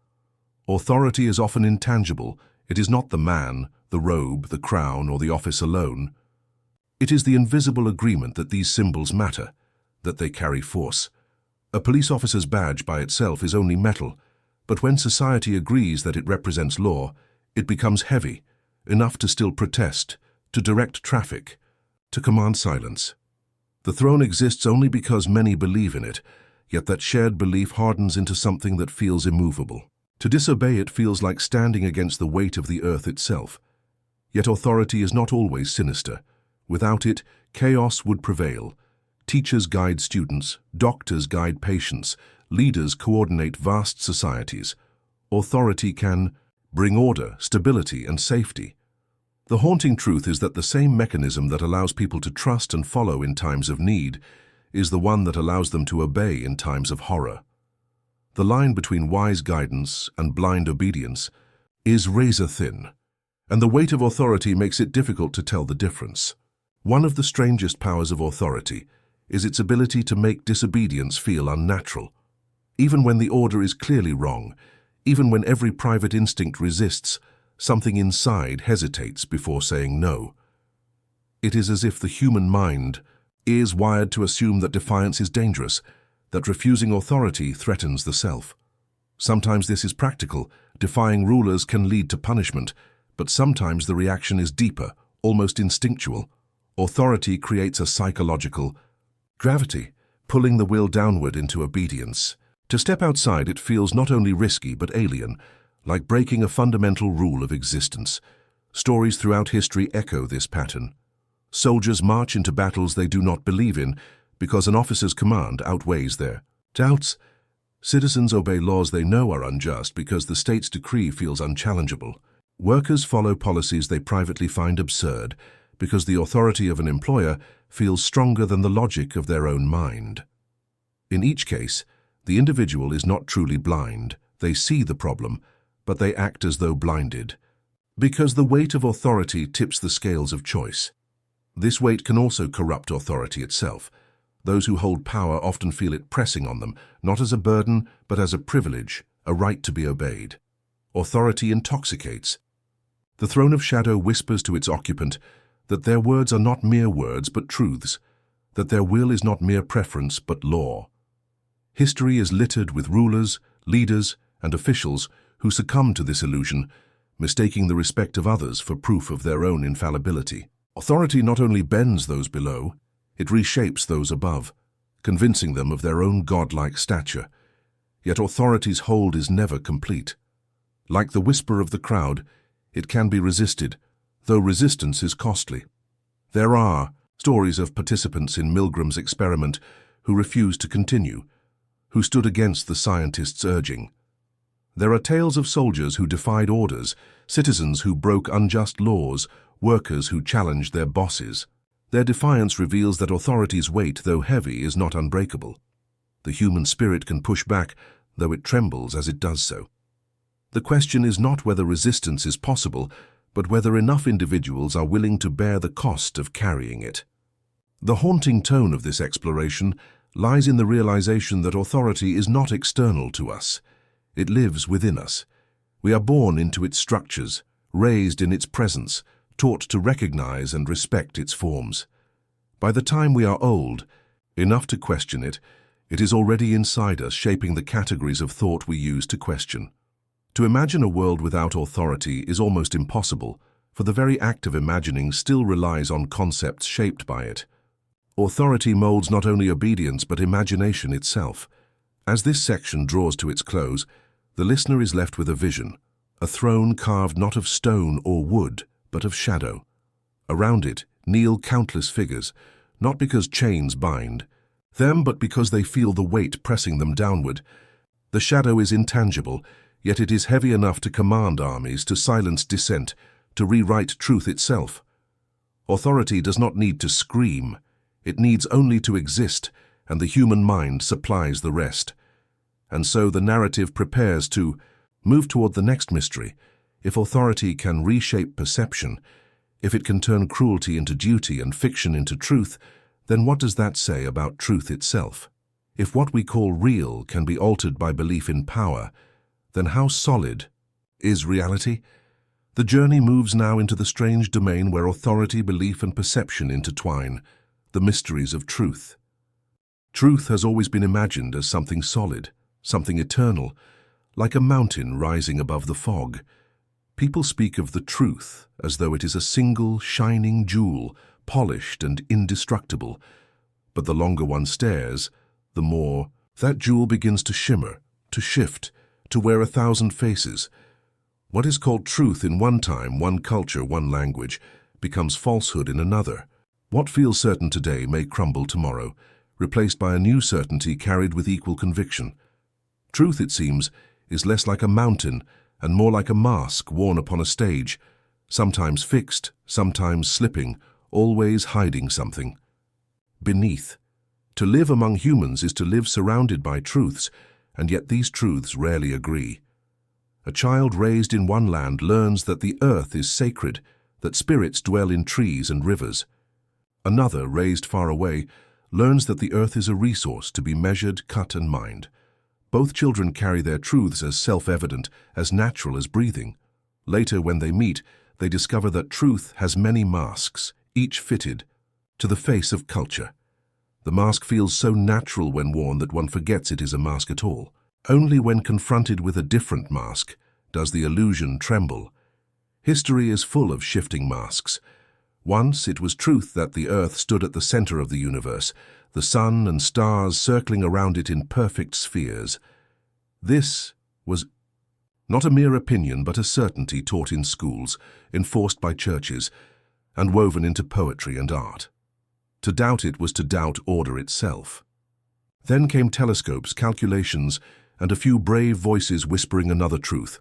Authority is often intangible. It is not the man, the robe, the crown, or the office alone. It is the invisible agreement that these symbols matter, that they carry force. A police officer's badge by itself is only metal, but when society agrees that it represents law, it becomes heavy, enough to still protest, to direct traffic, to command silence. The throne exists only because many believe in it, yet that shared belief hardens into something that feels immovable. To disobey it feels like standing against the weight of the earth itself. Yet authority is not always sinister. Without it, chaos would prevail. Teachers guide students, doctors guide patients, leaders coordinate vast societies. Authority can bring order, stability, and safety. The haunting truth is that the same mechanism that allows people to trust and follow in times of need is the one that allows them to obey in times of horror. The line between wise guidance and blind obedience is razor-thin, and the weight of authority makes it difficult to tell the difference. One of the strangest powers of authority is its ability to make disobedience feel unnatural. Even when the order is clearly wrong, even when every private instinct resists, something inside hesitates before saying no. It is as if the human mind is wired to assume that defiance is dangerous, that refusing authority threatens the self. Sometimes this is practical. Defying rulers can lead to punishment, but sometimes the reaction is deeper, almost instinctual. Authority creates a psychological gravity, pulling the will downward into obedience. To step outside it feels not only risky but alien, like breaking a fundamental rule of existence. Stories throughout history echo this pattern. Soldiers march into battles they do not believe in because an officer's command outweighs their doubts. Citizens obey laws they know are unjust because the state's decree feels unchallengeable. Workers follow policies they privately find absurd because the authority of an employer feels stronger than the logic of their own mind. In each case, the individual is not truly blind. They see the problem, but they act as though blinded, because the weight of authority tips the scales of choice. This weight can also corrupt authority itself. Those who hold power often feel it pressing on them, not as a burden, but as a privilege, a right to be obeyed. Authority intoxicates. The throne of shadow whispers to its occupant that their words are not mere words but truths, that their will is not mere preference but law. History is littered with rulers, leaders, and officials who succumb to this illusion, mistaking the respect of others for proof of their own infallibility. Authority not only bends those below, it reshapes those above, convincing them of their own godlike stature. Yet authority's hold is never complete. Like the whisper of the crowd, it can be resisted, though resistance is costly. There are stories of participants in Milgram's experiment who refused to continue, who stood against the scientists' urging. There are tales of soldiers who defied orders, citizens who broke unjust laws, workers who challenged their bosses. Their defiance reveals that authority's weight, though heavy, is not unbreakable. The human spirit can push back, though it trembles as it does so. The question is not whether resistance is possible, but whether enough individuals are willing to bear the cost of carrying it. The haunting tone of this exploration lies in the realization that authority is not external to us. It lives within us. We are born into its structures, raised in its presence, taught to recognize and respect its forms. By the time we are old, enough to question it, it is already inside us, shaping the categories of thought we use to question. To imagine a world without authority is almost impossible, for the very act of imagining still relies on concepts shaped by it. Authority molds not only obedience but imagination itself. As this section draws to its close, the listener is left with a vision, a throne carved not of stone or wood, but of shadow. Around it kneel countless figures, not because chains bind them, but because they feel the weight pressing them downward. The shadow is intangible, yet it is heavy enough to command armies, to silence dissent, to rewrite truth itself. Authority does not need to scream. It needs only to exist, and the human mind supplies the rest. And so the narrative prepares to move toward the next mystery. If authority can reshape perception, if it can turn cruelty into duty and fiction into truth, then what does that say about truth itself? If what we call real can be altered by belief in power, then how solid is reality? The journey moves now into the strange domain where authority, belief, and perception intertwine, the mysteries of truth. Truth has always been imagined as something solid, something eternal, like a mountain rising above the fog. People speak of the truth as though it is a single, shining jewel, polished and indestructible. But the longer one stares, the more that jewel begins to shimmer, to shift, to wear 1,000 faces. What is called truth in one time, one culture, one language, becomes falsehood in another. What feels certain today may crumble tomorrow, replaced by a new certainty carried with equal conviction. Truth, it seems, is less like a mountain and more like a mask worn upon a stage, sometimes fixed, sometimes slipping, always hiding something. Beneath. To live among humans is to live surrounded by truths, and yet these truths rarely agree. A child raised in one land learns that the earth is sacred, that spirits dwell in trees and rivers. Another, raised far away, learns that the earth is a resource to be measured, cut, and mined. Both children carry their truths as self-evident, as natural as breathing. Later, when they meet, they discover that truth has many masks, each fitted to the face of culture. The mask feels so natural when worn that one forgets it is a mask at all. Only when confronted with a different mask does the illusion tremble. History is full of shifting masks. Once it was truth that the earth stood at the center of the universe, the sun and stars circling around it in perfect spheres. This was not a mere opinion, but a certainty taught in schools, enforced by churches, and woven into poetry and art. To doubt it was to doubt order itself. Then came telescopes, calculations, and a few brave voices whispering another truth,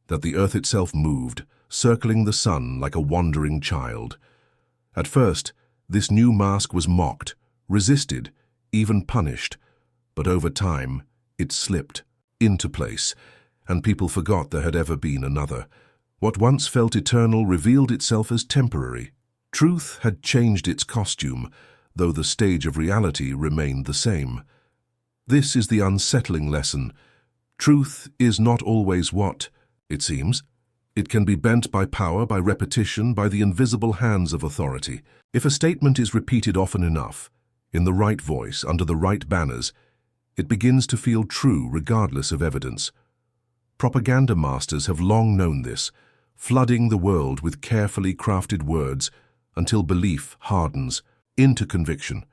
that the earth itself moved, circling the sun like a wandering child. At first, this new mask was mocked, resisted, even punished, but over time, it slipped into place, and people forgot there had ever been another. What once felt eternal revealed itself as temporary. Truth had changed its costume, though the stage of reality remained the same. This is the unsettling lesson. Truth is not always what it seems. It can be bent by power, by repetition, by the invisible hands of authority. If a statement is repeated often enough, in the right voice, under the right banners, it begins to feel true regardless of evidence. Propaganda masters have long known this, flooding the world with carefully crafted words until belief hardens into conviction.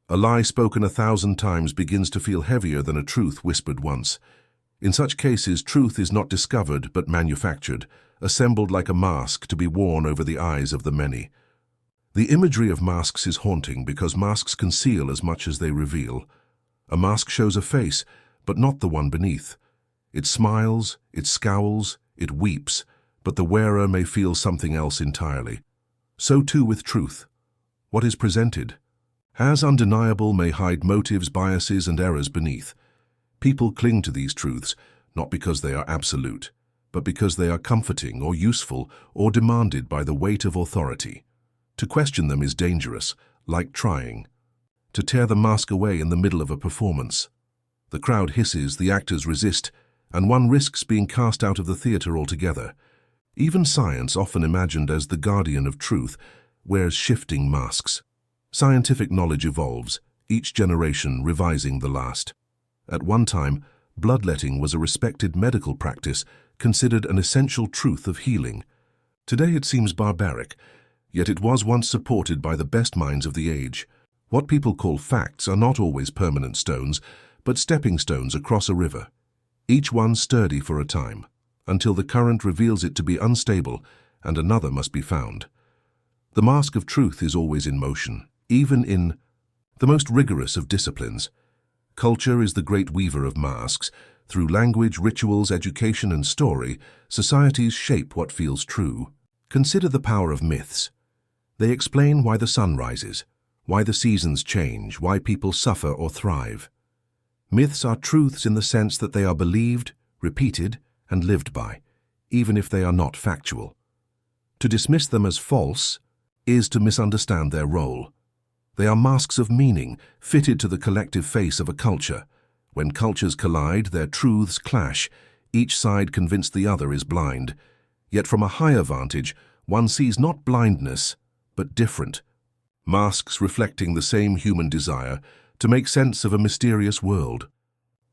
A lie spoken 1,000 times begins to feel heavier than a truth whispered once. In such cases, truth is not discovered but manufactured, assembled like a mask to be worn over the eyes of the many. The imagery of masks is haunting because masks conceal as much as they reveal. A mask shows a face, but not the one beneath. It smiles, it scowls, it weeps, but the wearer may feel something else entirely. So too with truth. What is presented, as undeniable, may hide motives, biases, and errors beneath. People cling to these truths, not because they are absolute, but because they are comforting or useful or demanded by the weight of authority. To question them is dangerous, like trying to tear the mask away in the middle of a performance. The crowd hisses, the actors resist, and one risks being cast out of the theater altogether. Even science, often imagined as the guardian of truth, wears shifting masks. Scientific knowledge evolves, each generation revising the last. At one time, bloodletting was a respected medical practice, considered an essential truth of healing. Today it seems barbaric, yet it was once supported by the best minds of the age. What people call facts are not always permanent stones, but stepping stones across a river, each one sturdy for a time, until the current reveals it to be unstable and another must be found. The mask of truth is always in motion, even in the most rigorous of disciplines. Culture is the great weaver of masks. Through language, rituals, education, and story, societies shape what feels true. Consider the power of myths. They explain why the sun rises, why the seasons change, why people suffer or thrive. Myths are truths in the sense that they are believed, repeated, and lived by. even if they are not factual. To dismiss them as false is to misunderstand their role. They are masks of meaning, fitted to the collective face of a culture. When cultures collide, their truths clash, each side convinced the other is blind. Yet from a higher vantage, one sees not blindness, but different. Masks reflecting the same human desire to make sense of a mysterious world.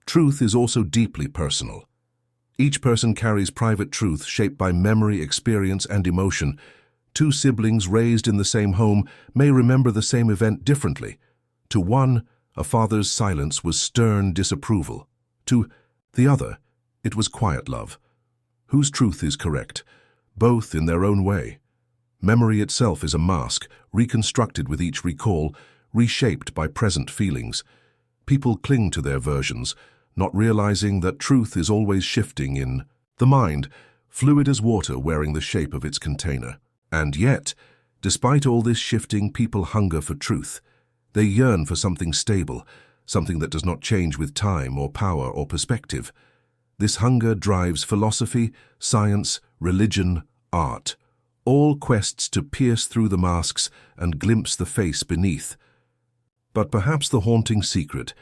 Truth is also deeply personal. Each person carries private truth shaped by memory, experience, and emotion. Two siblings raised in the same home may remember the same event differently. To one, a father's silence was stern disapproval. To the other, it was quiet love. Whose truth is correct? Both in their own way. Memory itself is a mask, reconstructed with each recall, reshaped by present feelings. People cling to their versions, not realizing that truth is always shifting in the mind, fluid as water wearing the shape of its container. And yet, despite all this shifting, people hunger for truth. They yearn for something stable, something that does not change with time or power or perspective. This hunger drives philosophy, science, religion, art, all quests to pierce through the masks and glimpse the face beneath. But perhaps the haunting secret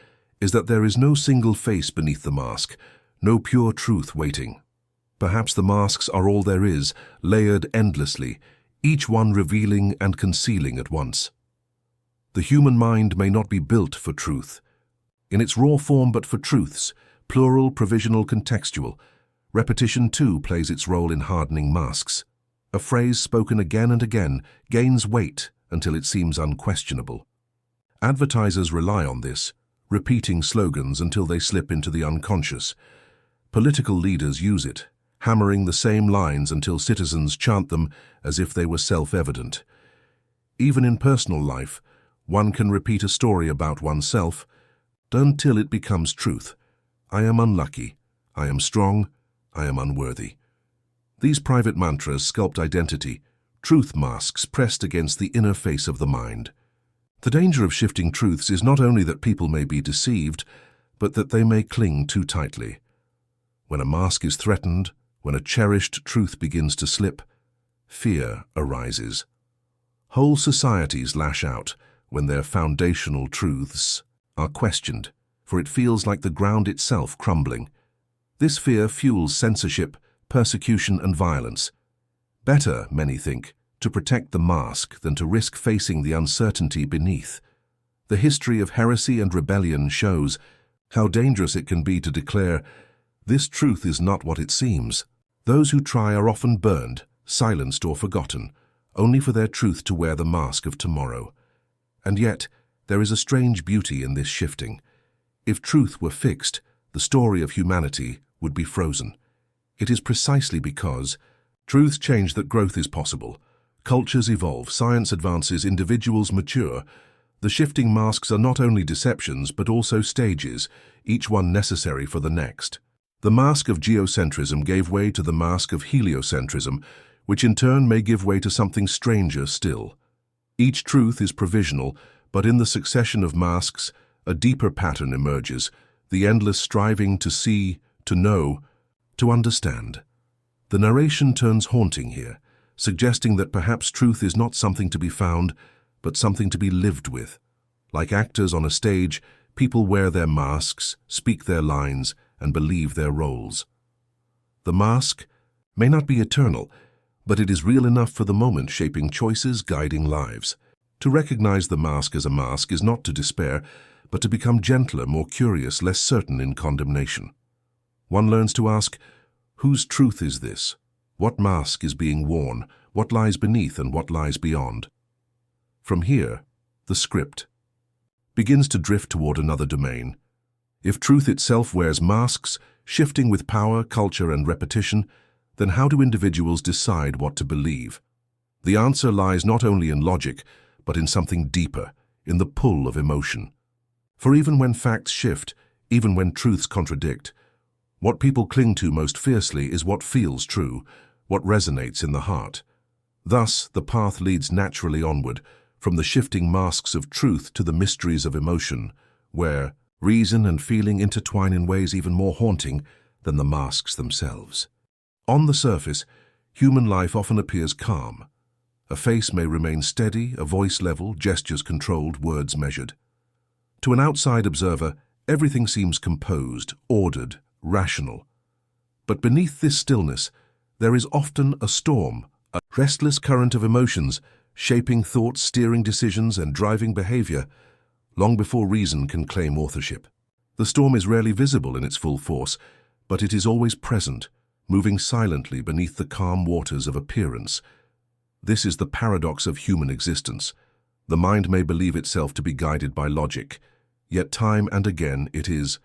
is that there is no single face beneath the mask, no pure truth waiting. Perhaps the masks are all there is, layered endlessly, each one revealing and concealing at once. The human mind may not be built for truth, in its raw form, but for truths, plural, provisional, contextual. Repetition too plays its role in hardening masks. A phrase spoken again and again gains weight until it seems unquestionable. Advertisers rely on this, repeating slogans until they slip into the unconscious. Political leaders use it, hammering the same lines until citizens chant them as if they were self-evident. Even in personal life, one can repeat a story about oneself until it becomes truth. I am unlucky, I am strong, I am unworthy. These private mantras sculpt identity, truth masks pressed against the inner face of the mind. The danger of shifting truths is not only that people may be deceived, but that they may cling too tightly. When a mask is threatened, when a cherished truth begins to slip, fear arises. Whole societies lash out when their foundational truths are questioned, for it feels like the ground itself crumbling. This fear fuels censorship, persecution, and violence. Better, many think, to protect the mask than to risk facing the uncertainty beneath. The history of heresy and rebellion shows how dangerous it can be to declare, "This truth is not what it seems." Those who try are often burned, silenced, or forgotten, only for their truth to wear the mask of tomorrow. And yet, there is a strange beauty in this shifting. If truth were fixed, the story of humanity would be frozen. It is precisely because truths change that growth is possible. Cultures evolve, science advances, individuals mature. The shifting masks are not only deceptions, but also stages, each one necessary for the next. The mask of geocentrism gave way to the mask of heliocentrism, which in turn may give way to something stranger still. Each truth is provisional, but in the succession of masks, a deeper pattern emerges, the endless striving to see, to know, to understand. The narration turns haunting here, suggesting that perhaps truth is not something to be found, but something to be lived with. Like actors on a stage, people wear their masks, speak their lines, and believe their roles. The mask may not be eternal, but it is real enough for the moment, shaping choices, guiding lives. To recognize the mask as a mask is not to despair, but to become gentler, more curious, less certain in condemnation. One learns to ask, whose truth is this? What mask is being worn? What lies beneath and what lies beyond? From here, the script begins to drift toward another domain. If truth itself wears masks, shifting with power, culture, and repetition, then how do individuals decide what to believe? The answer lies not only in logic, but in something deeper, in the pull of emotion. For even when facts shift, even when truths contradict, what people cling to most fiercely is what feels true, what resonates in the heart. Thus, the path leads naturally onward, from the shifting masks of truth to the mysteries of emotion, where reason and feeling intertwine in ways even more haunting than the masks themselves. On the surface, human life often appears calm. A face may remain steady, a voice level, gestures controlled, words measured. To an outside observer, everything seems composed, ordered, rational. But beneath this stillness, there is often a storm, a restless current of emotions, shaping thoughts, steering decisions, and driving behavior, long before reason can claim authorship. The storm is rarely visible in its full force, but it is always present, moving silently beneath the calm waters of appearance. This is the paradox of human existence. The mind may believe itself to be guided by logic, yet time and again it is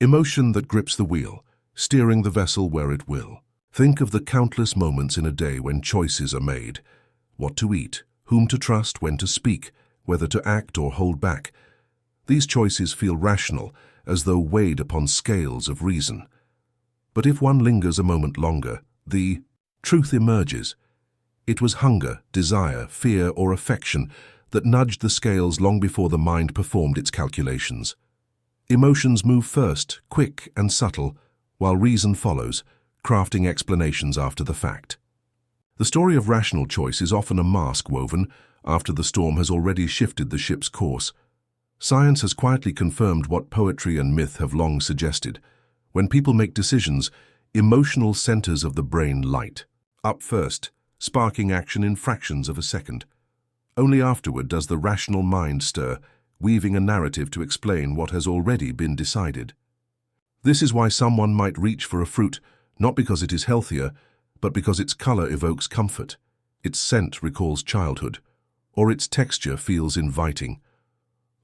emotion that grips the wheel, steering the vessel where it will. Think of the countless moments in a day when choices are made. What to eat, whom to trust, when to speak, whether to act or hold back. These choices feel rational, as though weighed upon scales of reason. But if one lingers a moment longer, the truth emerges. It was hunger, desire, fear, or affection that nudged the scales long before the mind performed its calculations. Emotions move first, quick and subtle, while reason follows, crafting explanations after the fact. The story of rational choice is often a mask woven after the storm has already shifted the ship's course. Science has quietly confirmed what poetry and myth have long suggested. When people make decisions, emotional centers of the brain light up first, sparking action in fractions of a second. Only afterward does the rational mind stir, weaving a narrative to explain what has already been decided. This is why someone might reach for a fruit, not because it is healthier, but because its color evokes comfort, its scent recalls childhood, or its texture feels inviting.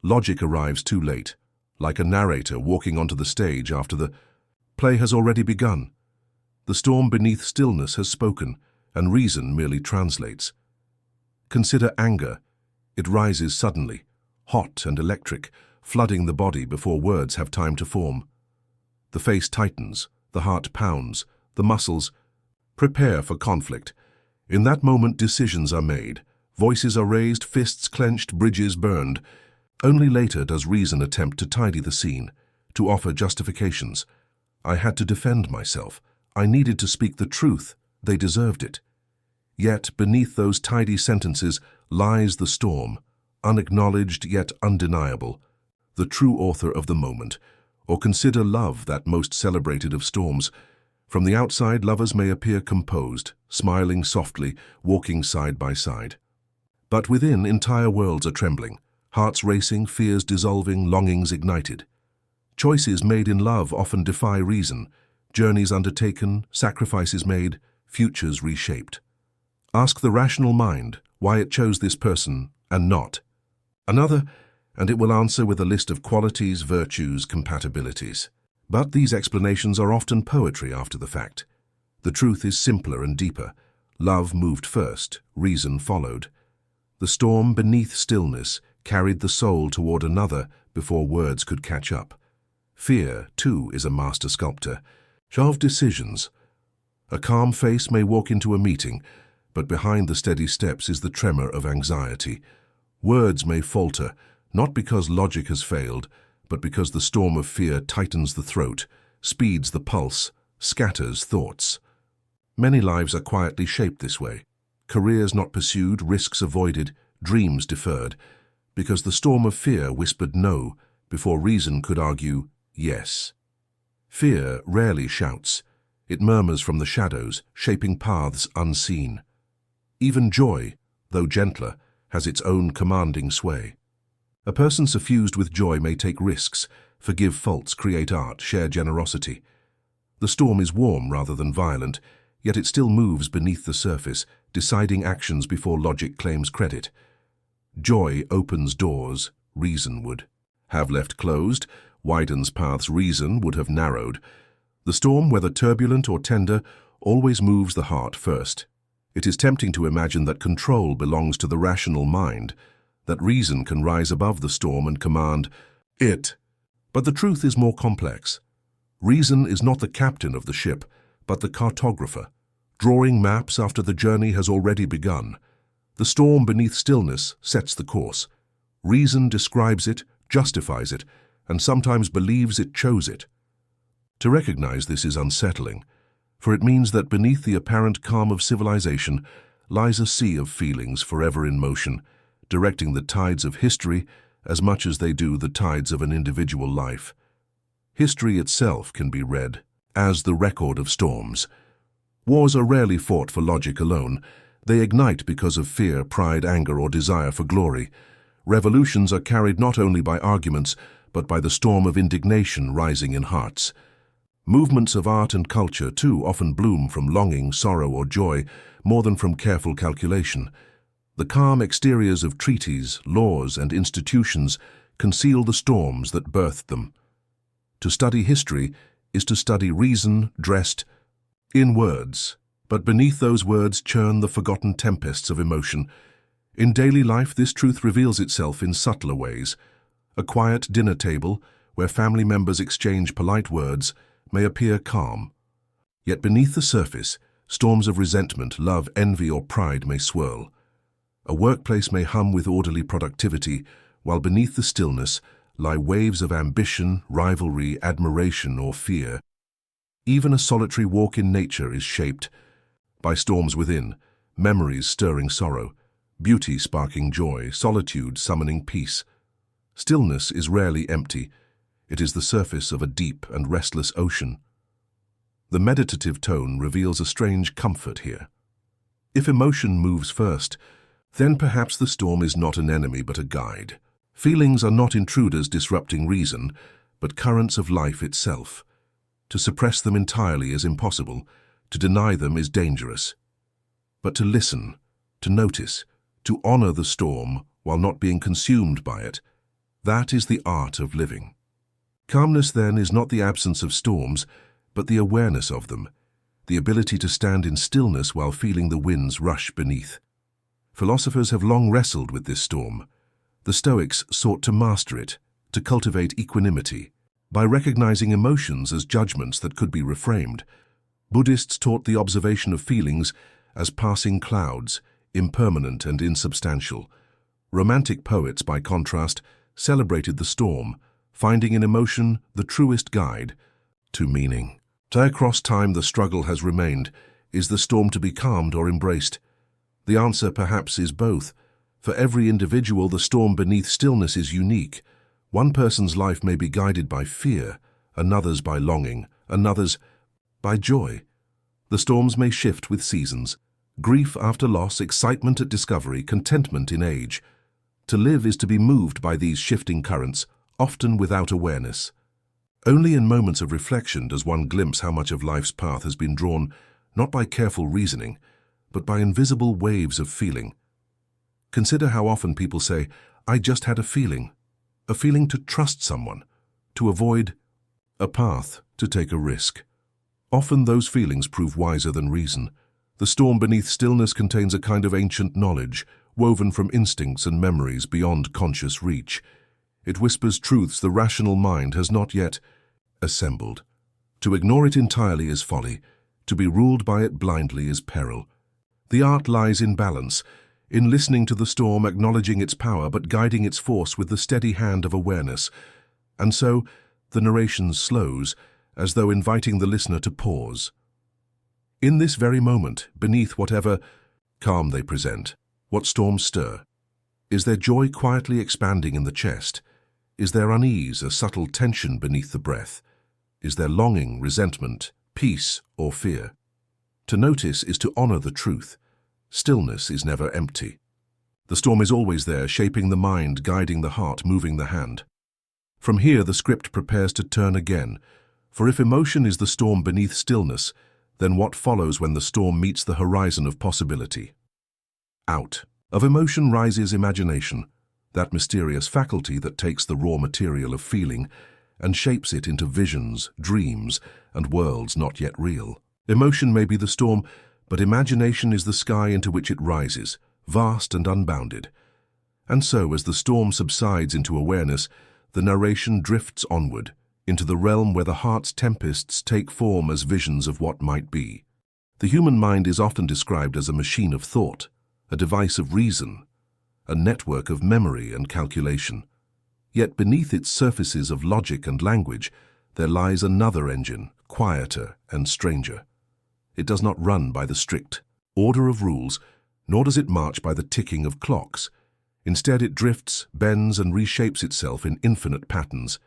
Logic arrives too late, like a narrator walking onto the stage after the play has already begun. The storm beneath stillness has spoken, and reason merely translates. Consider anger. It rises suddenly, hot and electric, flooding the body before words have time to form. The face tightens, the heart pounds, the muscles prepare for conflict. In that moment, decisions are made, voices are raised, fists clenched, bridges burned. Only later does reason attempt to tidy the scene, to offer justifications. I had to defend myself. I needed to speak the truth. They deserved it. Yet beneath those tidy sentences lies the storm, unacknowledged yet undeniable, the true author of the moment. Or consider love, that most celebrated of storms. From the outside, lovers may appear composed, smiling softly, walking side by side. But within, entire worlds are trembling, hearts racing, fears dissolving, longings ignited. Choices made in love often defy reason, journeys undertaken, sacrifices made, futures reshaped. Ask the rational mind why it chose this person and not another, and it will answer with a list of qualities, virtues, compatibilities. But these explanations are often poetry after the fact. The truth is simpler and deeper. Love moved first, reason followed. The storm beneath stillness carried the soul toward another before words could catch up. Fear, too, is a master sculptor of decisions. A calm face may walk into a meeting, but behind the steady steps is the tremor of anxiety. Words may falter, not because logic has failed, but because the storm of fear tightens the throat, speeds the pulse, scatters thoughts. Many lives are quietly shaped this way. Careers not pursued, risks avoided, dreams deferred, because the storm of fear whispered no before reason could argue yes. Fear rarely shouts. It murmurs from the shadows, shaping paths unseen. Even joy, though gentler, has its own commanding sway. A person suffused with joy may take risks, forgive faults, create art, share generosity. The storm is warm rather than violent, yet it still moves beneath the surface, deciding actions before logic claims credit. Joy opens doors reason would have left closed, widens paths reason would have narrowed. The storm, whether turbulent or tender, always moves the heart first. It is tempting to imagine that control belongs to the rational mind, that reason can rise above the storm and command it. But the truth is more complex. Reason is not the captain of the ship, but the cartographer, drawing maps after the journey has already begun. The storm beneath stillness sets the course. Reason describes it, justifies it, and sometimes believes it chose it. To recognize this is unsettling. for it means that beneath the apparent calm of civilization lies a sea of feelings forever in motion, directing the tides of history as much as they do the tides of an individual life. History itself can be read as the record of storms. Wars are rarely fought for logic alone. They ignite because of fear, pride, anger, or desire for glory. Revolutions are carried not only by arguments, but by the storm of indignation rising in hearts. Movements of art and culture, too, often bloom from longing, sorrow, or joy, more than from careful calculation. The calm exteriors of treaties, laws, and institutions conceal the storms that birthed them. To study history is to study reason dressed in words, but beneath those words churn the forgotten tempests of emotion. In daily life, this truth reveals itself in subtler ways. A quiet dinner table, where family members exchange polite words, may appear calm. Yet beneath the surface, storms of resentment, love, envy, or pride may swirl. A workplace may hum with orderly productivity, while beneath the stillness lie waves of ambition, rivalry, admiration, or fear. Even a solitary walk in nature is shaped by storms within, memories stirring sorrow, beauty sparking joy, solitude summoning peace. Stillness is rarely empty. It is the surface of a deep and restless ocean. The meditative tone reveals a strange comfort here. If emotion moves first, then perhaps the storm is not an enemy but a guide. Feelings are not intruders disrupting reason, but currents of life itself. To suppress them entirely is impossible. To deny them is dangerous. But to listen, to notice, to honor the storm while not being consumed by it, that is the art of living. Calmness, then, is not the absence of storms, but the awareness of them, the ability to stand in stillness while feeling the winds rush beneath. Philosophers have long wrestled with this storm. The Stoics sought to master it, to cultivate equanimity, by recognizing emotions as judgments that could be reframed. Buddhists taught the observation of feelings as passing clouds, impermanent and insubstantial. Romantic poets, by contrast, celebrated the storm, finding in emotion the truest guide to meaning. Across time the struggle has remained. Is the storm to be calmed or embraced? The answer perhaps is both. For every individual, the storm beneath stillness is unique. One person's life may be guided by fear, another's by longing, another's by joy. The storms may shift with seasons. Grief after loss, excitement at discovery, contentment in age. To live is to be moved by these shifting currents, often without awareness. Only in moments of reflection does one glimpse how much of life's path has been drawn not by careful reasoning, but by invisible waves of feeling. Consider how often people say, "I just had a feeling to trust someone, to avoid a path, to take a risk." Often those feelings prove wiser than reason. The storm beneath stillness contains a kind of ancient knowledge, woven from instincts and memories beyond conscious reach. It whispers truths the rational mind has not yet assembled. To ignore it entirely is folly. To be ruled by it blindly is peril. The art lies in balance, in listening to the storm, acknowledging its power, but guiding its force with the steady hand of awareness. And so, the narration slows, as though inviting the listener to pause. In this very moment, beneath whatever calm they present, what storms stir? Is there joy quietly expanding in the chest? Is there unease, a subtle tension beneath the breath? Is there longing, resentment, peace, or fear? To notice is to honor the truth. Stillness is never empty. The storm is always there, shaping the mind, guiding the heart, moving the hand. From here, the script prepares to turn again. For if emotion is the storm beneath stillness, then what follows when the storm meets the horizon of possibility? Out of emotion rises imagination, that mysterious faculty that takes the raw material of feeling and shapes it into visions, dreams, and worlds not yet real. Emotion may be the storm, but imagination is the sky into which it rises, vast and unbounded. And so, as the storm subsides into awareness, the narration drifts onward, into the realm where the heart's tempests take form as visions of what might be. The human mind is often described as a machine of thought, a device of reason, a network of memory and calculation. Yet beneath its surfaces of logic and language, there lies another engine, quieter and stranger. It does not run by the strict order of rules, nor does it march by the ticking of clocks. Instead, it drifts, bends, and reshapes itself in infinite patterns.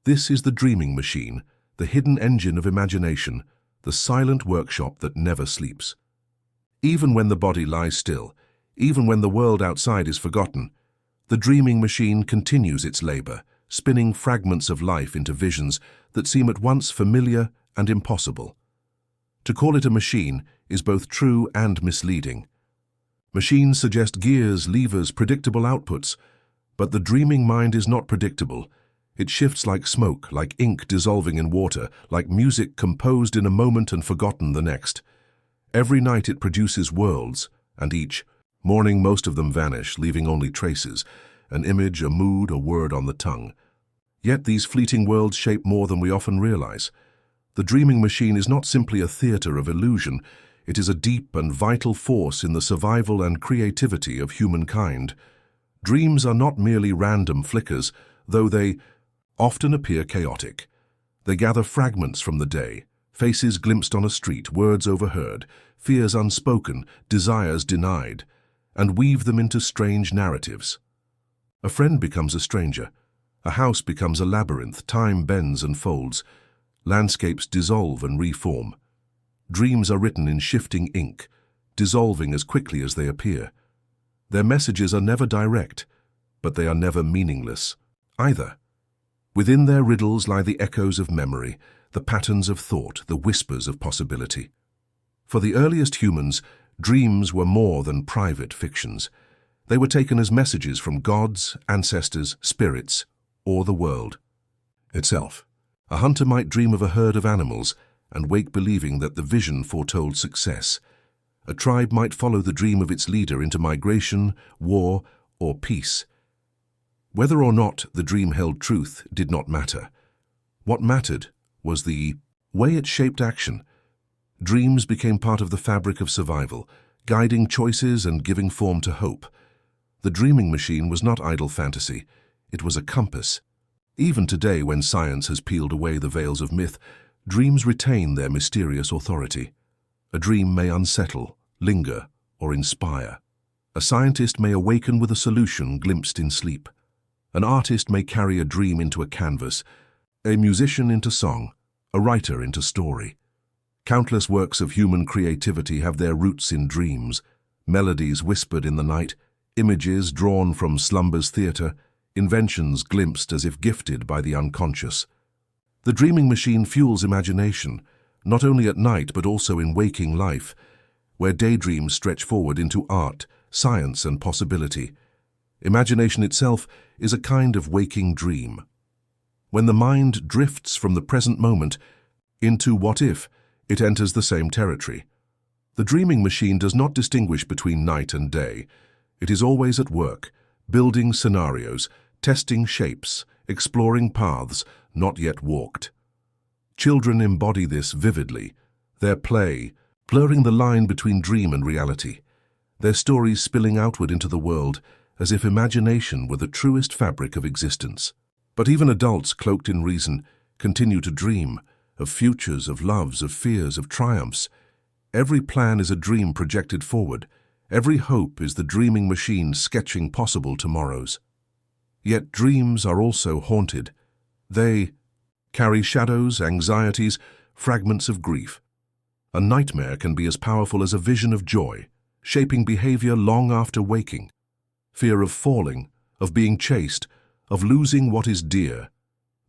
This is the dreaming machine, the hidden engine of imagination, the silent workshop that never sleeps. Even when the body lies still, even when the world outside is forgotten, the dreaming machine continues its labor, spinning fragments of life into visions that seem at once familiar and impossible. To call it a machine is both true and misleading. Machines suggest gears, levers, predictable outputs, but the dreaming mind is not predictable. It shifts like smoke, like ink dissolving in water, like music composed in a moment and forgotten the next. Every night it produces worlds, and each morning most of them vanish, leaving only traces, an image, a mood, a word on the tongue. Yet these fleeting worlds shape more than we often realize. The dreaming machine is not simply a theater of illusion, it is a deep and vital force in the survival and creativity of humankind. Dreams are not merely random flickers, though they often appear chaotic. They gather fragments from the day, faces glimpsed on a street, words overheard, fears unspoken, desires denied, and weave them into strange narratives. A friend becomes a stranger. A house becomes a labyrinth. Time bends and folds. Landscapes dissolve and reform. Dreams are written in shifting ink, dissolving as quickly as they appear. Their messages are never direct, but they are never meaningless either. Within their riddles lie the echoes of memory, the patterns of thought, the whispers of possibility. For the earliest humans, dreams were more than private fictions. They were taken as messages from gods, ancestors, spirits, or the world itself. A hunter might dream of a herd of animals and wake believing that the vision foretold success. A tribe might follow the dream of its leader into migration, war, or peace. Whether or not the dream held truth did not matter. What mattered was the way it shaped action. Dreams became part of the fabric of survival, guiding choices and giving form to hope. The dreaming machine was not idle fantasy, it was a compass. Even today, when science has peeled away the veils of myth, dreams retain their mysterious authority. A dream may unsettle, linger, or inspire. A scientist may awaken with a solution glimpsed in sleep. An artist may carry a dream into a canvas, a musician into song, a writer into story. Countless works of human creativity have their roots in dreams, melodies whispered in the night, images drawn from slumber's theater, inventions glimpsed as if gifted by the unconscious. The dreaming machine fuels imagination, not only at night but also in waking life, where daydreams stretch forward into art, science, and possibility. Imagination itself is a kind of waking dream. When the mind drifts from the present moment into what if, it enters the same territory. The dreaming machine does not distinguish between night and day. It is always at work, building scenarios, testing shapes, exploring paths not yet walked. Children embody this vividly, their play blurring the line between dream and reality, their stories spilling outward into the world as if imagination were the truest fabric of existence. But even adults cloaked in reason continue to dream of futures, of loves, of fears, of triumphs. Every plan is a dream projected forward. Every hope is the dreaming machine sketching possible tomorrows. Yet dreams are also haunted. They carry shadows, anxieties, fragments of grief. A nightmare can be as powerful as a vision of joy, shaping behavior long after waking. Fear of falling, of being chased, of losing what is dear.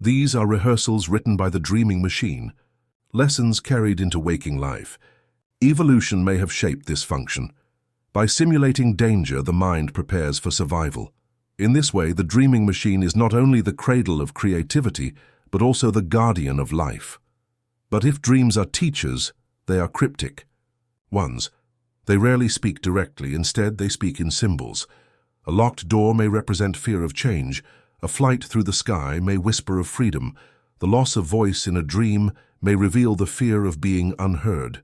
These are rehearsals written by the dreaming machine, lessons carried into waking life. Evolution may have shaped this function. By simulating danger, the mind prepares for survival. In this way, the dreaming machine is not only the cradle of creativity, but also the guardian of life. But if dreams are teachers, they are cryptic ones. They rarely speak directly, instead they speak in symbols. A locked door may represent fear of change. A flight through the sky may whisper of freedom. The loss of voice in a dream may reveal the fear of being unheard.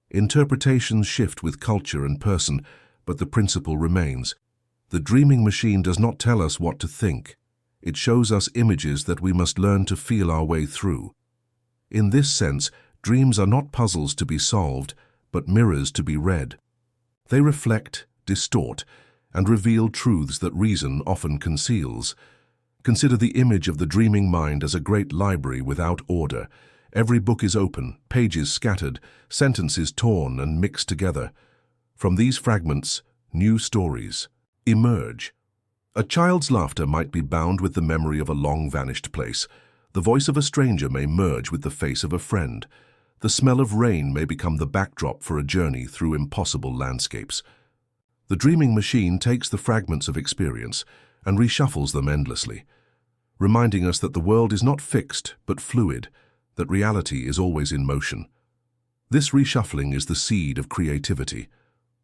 Interpretations shift with culture and person, but the principle remains. The dreaming machine does not tell us what to think. It shows us images that we must learn to feel our way through. In this sense, dreams are not puzzles to be solved, but mirrors to be read. They reflect, distort, and reveal truths that reason often conceals. Consider the image of the dreaming mind as a great library without order. Every book is open, pages scattered, sentences torn and mixed together. From these fragments, new stories emerge. A child's laughter might be bound with the memory of a long-vanished place. The voice of a stranger may merge with the face of a friend. The smell of rain may become the backdrop for a journey through impossible landscapes. The dreaming machine takes the fragments of experience and reshuffles them endlessly, reminding us that the world is not fixed but fluid, that reality is always in motion. This reshuffling is the seed of creativity.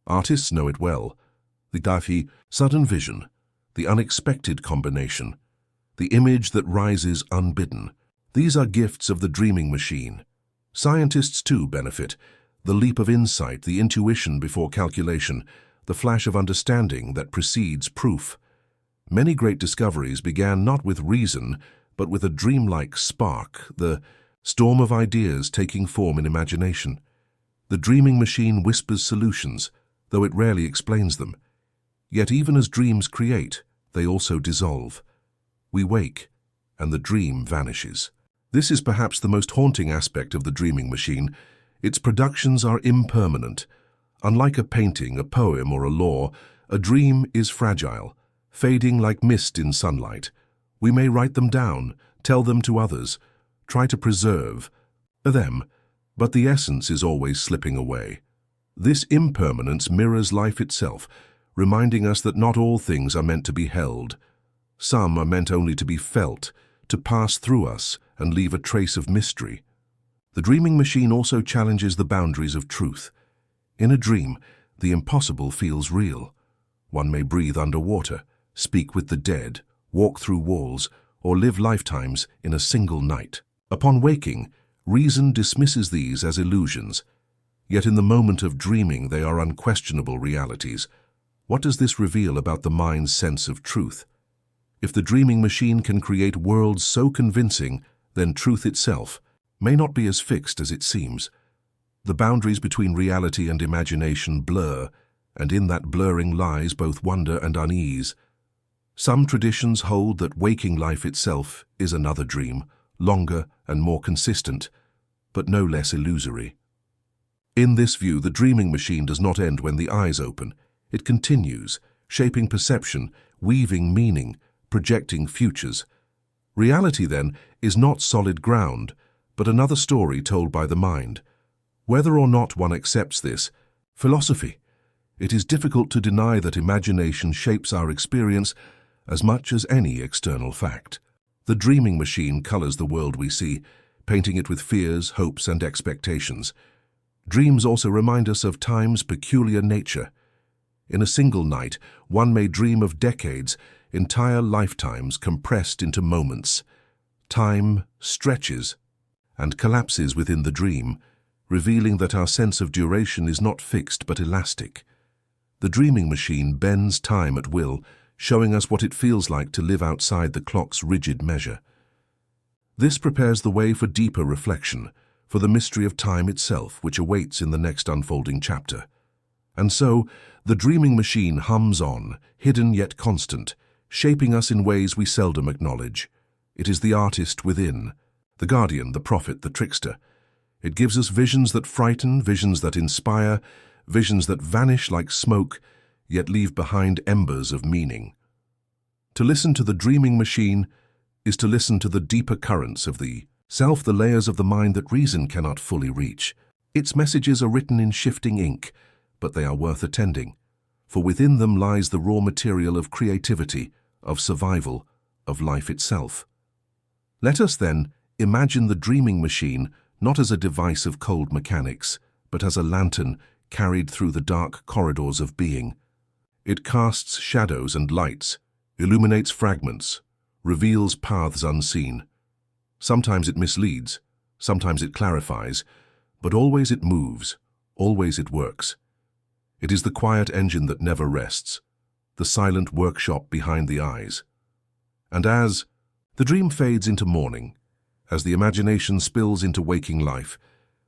Artists know it well. The sudden vision, the unexpected combination, the image that rises unbidden. These are gifts of the dreaming machine. Scientists too benefit. The leap of insight, the intuition before calculation, the flash of understanding that precedes proof. Many great discoveries began not with reason, but with a dreamlike spark, the storm of ideas taking form in imagination. The dreaming machine whispers solutions, though it rarely explains them. Yet even as dreams create, they also dissolve. We wake, and the dream vanishes. This is perhaps the most haunting aspect of the dreaming machine. Its productions are impermanent. Unlike a painting, a poem, or a law, a dream is fragile, fading like mist in sunlight. We may write them down, tell them to others, try to preserve them, but the essence is always slipping away. This impermanence mirrors life itself, reminding us that not all things are meant to be held. Some are meant only to be felt, to pass through us and leave a trace of mystery. The dreaming machine also challenges the boundaries of truth. In a dream, the impossible feels real. One may breathe underwater, speak with the dead, walk through walls, or live lifetimes in a single night. Upon waking, reason dismisses these as illusions. Yet in the moment of dreaming, they are unquestionable realities. What does this reveal about the mind's sense of truth? If the dreaming machine can create worlds so convincing, then truth itself may not be as fixed as it seems. The boundaries between reality and imagination blur, and in that blurring lies both wonder and unease. Some traditions hold that waking life itself is another dream, longer and more consistent, but no less illusory. In this view, the dreaming machine does not end when the eyes open. It continues, shaping perception, weaving meaning, projecting futures. Reality, then, is not solid ground, but another story told by the mind. Whether or not one accepts this, philosophy, it is difficult to deny that imagination shapes our experience as much as any external fact. The dreaming machine colors the world we see, painting it with fears, hopes, and expectations. Dreams also remind us of time's peculiar nature. In a single night, one may dream of decades, entire lifetimes compressed into moments. Time stretches and collapses within the dream, revealing that our sense of duration is not fixed but elastic. The dreaming machine bends time at will, showing us what it feels like to live outside the clock's rigid measure. This prepares the way for deeper reflection, for the mystery of time itself, which awaits in the next unfolding chapter. And so, the dreaming machine hums on, hidden yet constant, shaping us in ways we seldom acknowledge. It is the artist within, the guardian, the prophet, the trickster. It gives us visions that frighten, visions that inspire, visions that vanish like smoke, yet leave behind embers of meaning. To listen to the dreaming machine is to listen to the deeper currents of the self, the layers of the mind that reason cannot fully reach. Its messages are written in shifting ink, but they are worth attending, for within them lies the raw material of creativity, of survival, of life itself. Let us, then, imagine the dreaming machine not as a device of cold mechanics, but as a lantern carried through the dark corridors of being. It casts shadows and lights, illuminates fragments, reveals paths unseen. Sometimes it misleads, sometimes it clarifies, but always it moves, always it works. It is the quiet engine that never rests, the silent workshop behind the eyes. And as the dream fades into morning, as the imagination spills into waking life,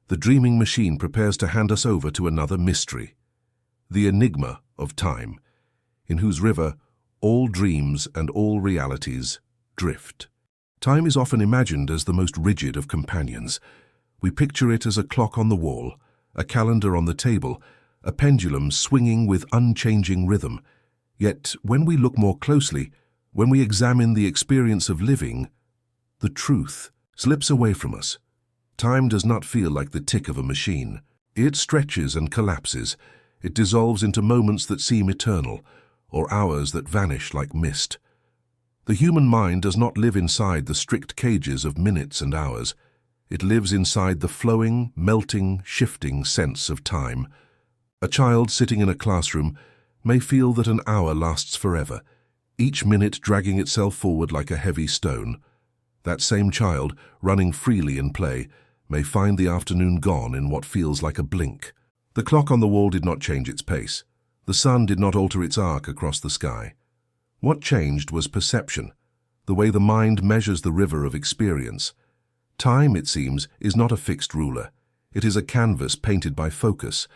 the dreaming machine prepares to hand us over to another mystery, the enigma of time, in whose river all dreams and all realities drift. Time is often imagined as the most rigid of companions. We picture it as a clock on the wall, a calendar on the table, a pendulum swinging with unchanging rhythm. Yet, when we look more closely, when we examine the experience of living, the truth slips away from us. Time does not feel like the tick of a machine. It stretches and collapses. It dissolves into moments that seem eternal, or hours that vanish like mist. The human mind does not live inside the strict cages of minutes and hours. It lives inside the flowing, melting, shifting sense of time. A child sitting in a classroom may feel that an hour lasts forever, each minute dragging itself forward like a heavy stone. That same child, running freely in play, may find the afternoon gone in what feels like a blink. The clock on the wall did not change its pace. The sun did not alter its arc across the sky. What changed was perception, the way the mind measures the river of experience. Time, it seems, is not a fixed ruler. It is a canvas painted by focus,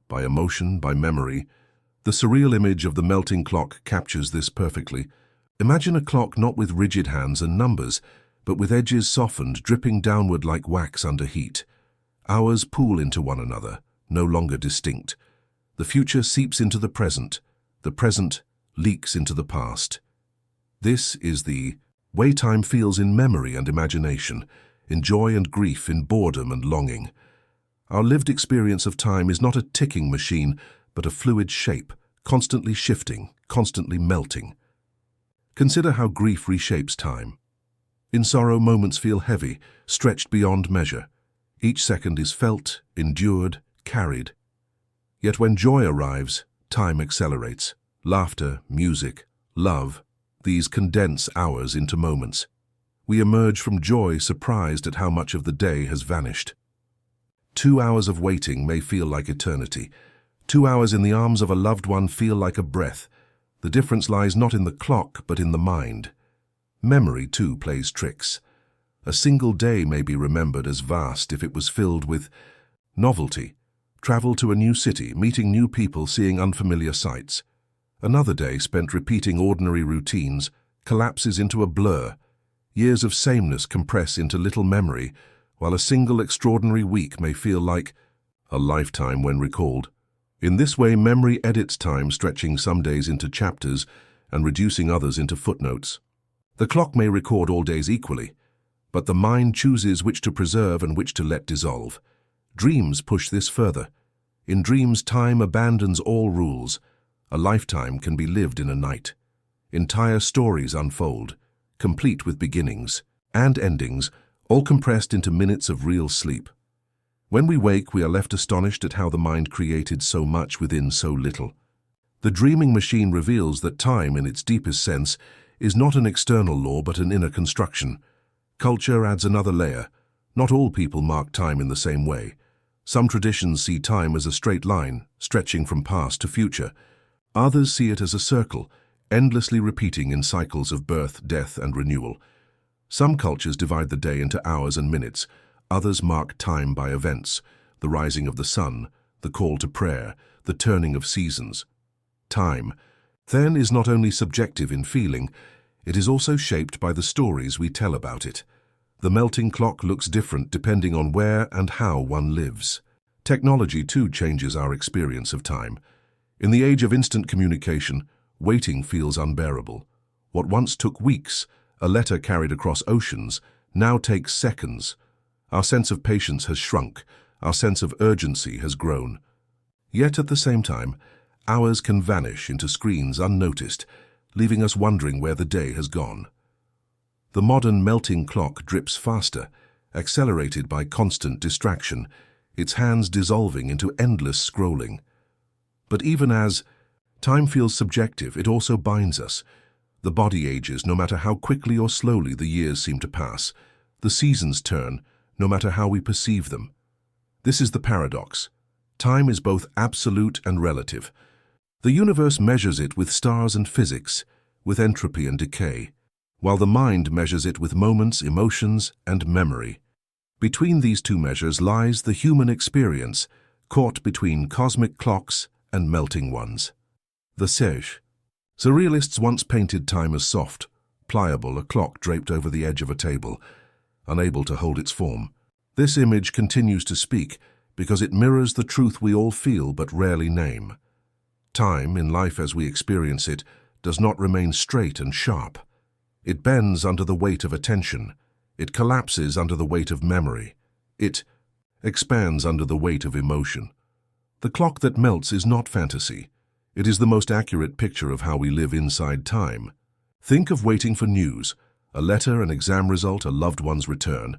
by emotion, by memory. The surreal image of the melting clock captures this perfectly. Imagine a clock not with rigid hands and numbers, but with edges softened, dripping downward like wax under heat. Hours pool into one another, no longer distinct. The future seeps into the present leaks into the past. This is the way time feels in memory and imagination, in joy and grief, in boredom and longing. Our lived experience of time is not a ticking machine, but a fluid shape, constantly shifting, constantly melting. Consider how grief reshapes time. In sorrow, moments feel heavy, stretched beyond measure. Each second is felt, endured, carried. Yet when joy arrives, time accelerates. Laughter, music, love, these condense hours into moments. We emerge from joy surprised at how much of the day has vanished. 2 hours of waiting may feel like eternity. 2 hours in the arms of a loved one feel like a breath. The difference lies not in the clock, but in the mind. Memory, too, plays tricks. A single day may be remembered as vast if it was filled with novelty. Travel to a new city, meeting new people, seeing unfamiliar sights. Another day spent repeating ordinary routines collapses into a blur. Years of sameness compress into little memory, while a single extraordinary week may feel like a lifetime when recalled. In this way, memory edits time, stretching some days into chapters and reducing others into footnotes. The clock may record all days equally, but the mind chooses which to preserve and which to let dissolve. Dreams push this further. In dreams, time abandons all rules. A lifetime can be lived in a night. Entire stories unfold, complete with beginnings and endings, all compressed into minutes of real sleep. When we wake, we are left astonished at how the mind created so much within so little. The dreaming machine reveals that time, in its deepest sense, is not an external law but an inner construction. Culture adds another layer. Not all people mark time in the same way. Some traditions see time as a straight line, stretching from past to future. Others see it as a circle, endlessly repeating in cycles of birth, death, and renewal. Some cultures divide the day into hours and minutes. Others mark time by events, the rising of the sun, the call to prayer, the turning of seasons. Time, then, is not only subjective in feeling, it is also shaped by the stories we tell about it. The melting clock looks different depending on where and how one lives. Technology, too, changes our experience of time. In the age of instant communication, waiting feels unbearable. What once took weeks, a letter carried across oceans, now takes seconds. Our sense of patience has shrunk. Our sense of urgency has grown. Yet at the same time, hours can vanish into screens unnoticed, leaving us wondering where the day has gone. The modern melting clock drips faster, accelerated by constant distraction, its hands dissolving into endless scrolling. But even as time feels subjective, it also binds us. The body ages no matter how quickly or slowly the years seem to pass. The seasons turn no matter how we perceive them. This is the paradox. Time is both absolute and relative. The universe measures it with stars and physics, with entropy and decay, while the mind measures it with moments, emotions, and memory. Between these two measures lies the human experience, caught between cosmic clocks and melting ones. The Sage. Surrealists once painted time as soft, pliable, a clock draped over the edge of a table, unable to hold its form. This image continues to speak because it mirrors the truth we all feel but rarely name. Time, in life as we experience it, does not remain straight and sharp. It bends under the weight of attention. It collapses under the weight of memory. It expands under the weight of emotion. The clock that melts is not fantasy. It is the most accurate picture of how we live inside time. Think of waiting for news, a letter, an exam result, a loved one's return.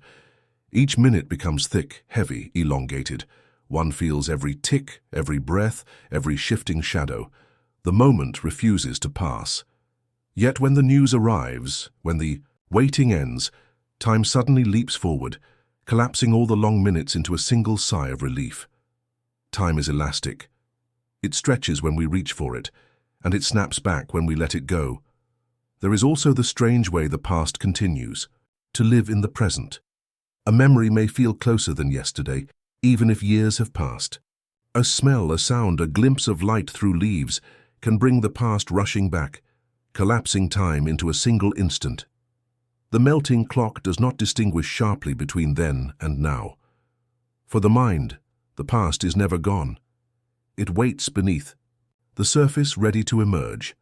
Each minute becomes thick, heavy, elongated. One feels every tick, every breath, every shifting shadow. The moment refuses to pass. Yet when the news arrives, when the waiting ends, time suddenly leaps forward, collapsing all the long minutes into a single sigh of relief. Time is elastic. It stretches when we reach for it, and it snaps back when we let it go. There is also the strange way the past continues, to live in the present. A memory may feel closer than yesterday, even if years have passed. A smell, a sound, a glimpse of light through leaves can bring the past rushing back, collapsing time into a single instant. The melting clock does not distinguish sharply between then and now. For the mind, the past is never gone. It waits beneath, the surface ready to emerge.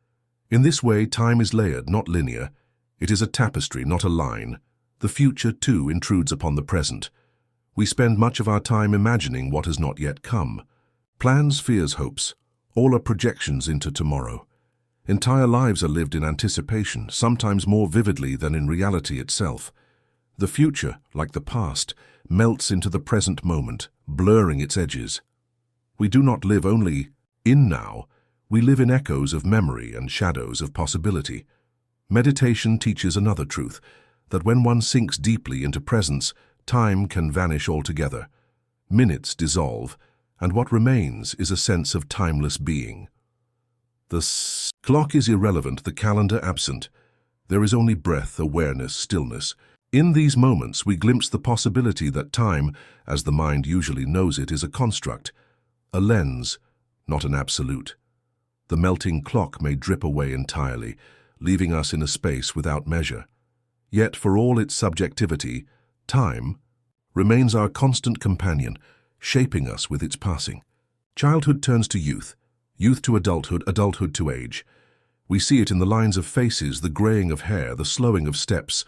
In this way, time is layered, not linear. It is a tapestry, not a line. The future, too, intrudes upon the present. We spend much of our time imagining what has not yet come. Plans, fears, hopes, all are projections into tomorrow. Entire lives are lived in anticipation, sometimes more vividly than in reality itself. The future, like the past, melts into the present moment, blurring its edges. We do not live only in now, we live in echoes of memory and shadows of possibility. Meditation teaches another truth, that when one sinks deeply into presence, time can vanish altogether. Minutes dissolve, and what remains is a sense of timeless being. The clock is irrelevant, the calendar absent. There is only breath, awareness, stillness. In these moments, we glimpse the possibility that time, as the mind usually knows it, is a construct, a lens, not an absolute. The melting clock may drip away entirely, leaving us in a space without measure. Yet, for all its subjectivity, time remains our constant companion, shaping us with its passing. Childhood turns to youth, youth to adulthood, adulthood to age. We see it in the lines of faces, the graying of hair, the slowing of steps.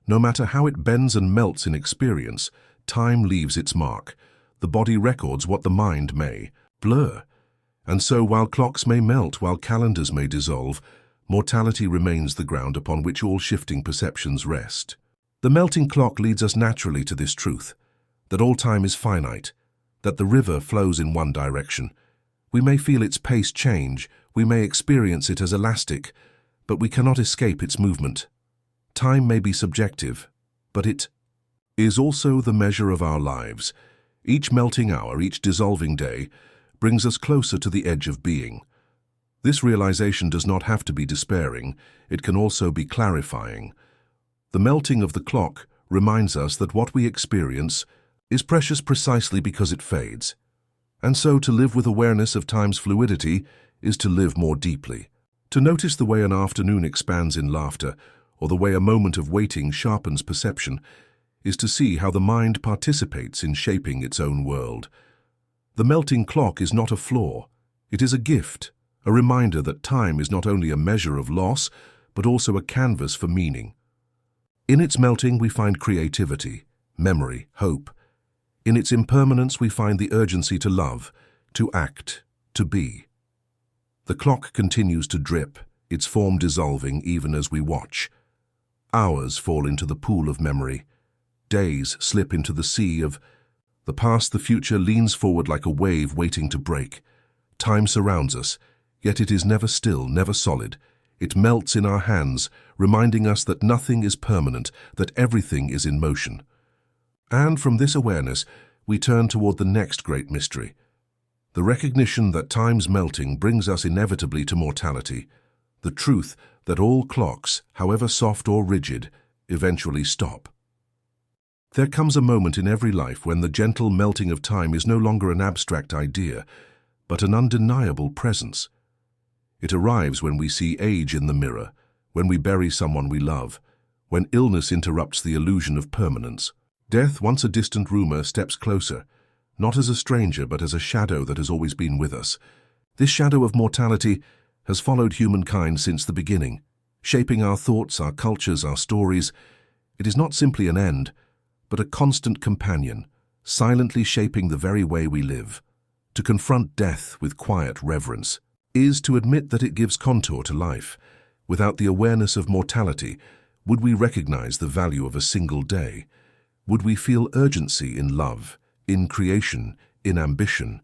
No matter how it bends and melts in experience, time leaves its mark. The body records what the mind may blur. And so, while clocks may melt, while calendars may dissolve, mortality remains the ground upon which all shifting perceptions rest. The melting clock leads us naturally to this truth, that all time is finite, that the river flows in one direction. We may feel its pace change, we may experience it as elastic, but we cannot escape its movement. Time may be subjective, but it is also the measure of our lives. Each melting hour, each dissolving day, brings us closer to the edge of being. This realization does not have to be despairing, it can also be clarifying. The melting of the clock reminds us that what we experience is precious precisely because it fades. And so to live with awareness of time's fluidity is to live more deeply. To notice the way an afternoon expands in laughter, or the way a moment of waiting sharpens perception, is to see how the mind participates in shaping its own world. The melting clock is not a flaw, it is a gift, a reminder that time is not only a measure of loss, but also a canvas for meaning. In its melting we find creativity, memory, hope. In its impermanence we find the urgency to love, to act, to be. The clock continues to drip, its form dissolving even as we watch. Hours fall into the pool of memory. Days slip into the sea of the past. The future leans forward like a wave waiting to break. Time surrounds us, yet it is never still, never solid. It melts in our hands, reminding us that nothing is permanent, that everything is in motion. And from this awareness, we turn toward the next great mystery. The recognition that time's melting brings us inevitably to mortality. The truth that all clocks, however soft or rigid, eventually stop. There comes a moment in every life when the gentle melting of time is no longer an abstract idea, but an undeniable presence. It arrives when we see age in the mirror, when we bury someone we love, when illness interrupts the illusion of permanence. Death, once a distant rumor, steps closer, not as a stranger but as a shadow that has always been with us. This shadow of mortality has followed humankind since the beginning, shaping our thoughts, our cultures, our stories. It is not simply an end, but a constant companion, silently shaping the very way we live. To confront death with quiet reverence is to admit that it gives contour to life. Without the awareness of mortality, would we recognize the value of a single day? Would we feel urgency in love, in creation, in ambition?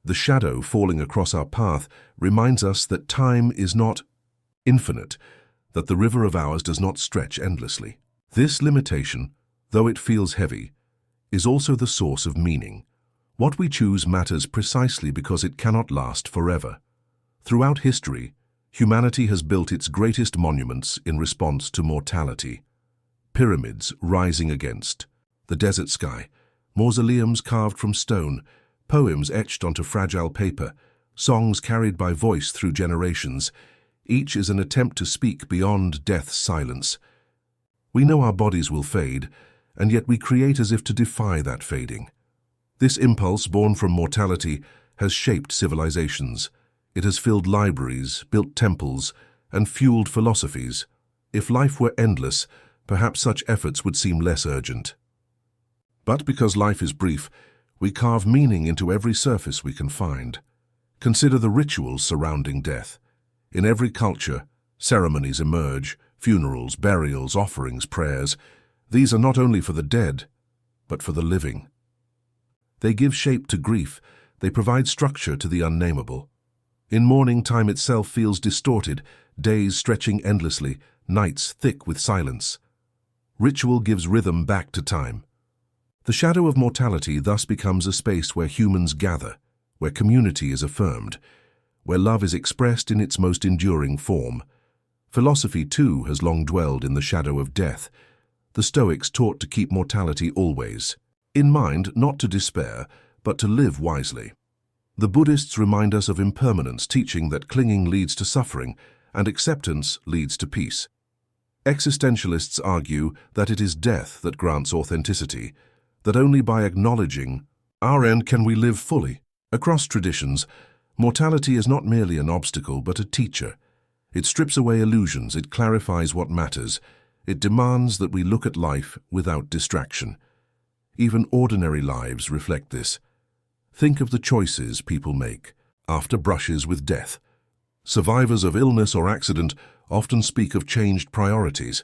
The shadow falling across our path reminds us that time is not infinite, that the river of ours does not stretch endlessly. This limitation, though it feels heavy, is also the source of meaning. What we choose matters precisely because it cannot last forever. Throughout history, humanity has built its greatest monuments in response to mortality. Pyramids rising against the desert sky, mausoleums carved from stone, poems etched onto fragile paper, songs carried by voice through generations. Each is an attempt to speak beyond death's silence. We know our bodies will fade, and yet we create as if to defy that fading. This impulse, born from mortality, has shaped civilizations. It has filled libraries, built temples, and fueled philosophies. If life were endless, perhaps such efforts would seem less urgent. But because life is brief, we carve meaning into every surface we can find. Consider the rituals surrounding death. In every culture, ceremonies emerge, funerals, burials, offerings, prayers. These are not only for the dead, but for the living. They give shape to grief, they provide structure to the unnameable. In mourning, time itself feels distorted, days stretching endlessly, nights thick with silence. Ritual gives rhythm back to time. The shadow of mortality thus becomes a space where humans gather, where community is affirmed, where love is expressed in its most enduring form. Philosophy, too, has long dwelled in the shadow of death. The Stoics taught to keep mortality always in mind, not to despair, but to live wisely. The Buddhists remind us of impermanence, teaching that clinging leads to suffering and acceptance leads to peace. Existentialists argue that it is death that grants authenticity, that only by acknowledging our end can we live fully. Across traditions, mortality is not merely an obstacle but a teacher. It strips away illusions, it clarifies what matters, it demands that we look at life without distraction. Even ordinary lives reflect this. Think of the choices people make after brushes with death. Survivors of illness or accident often speak of changed priorities.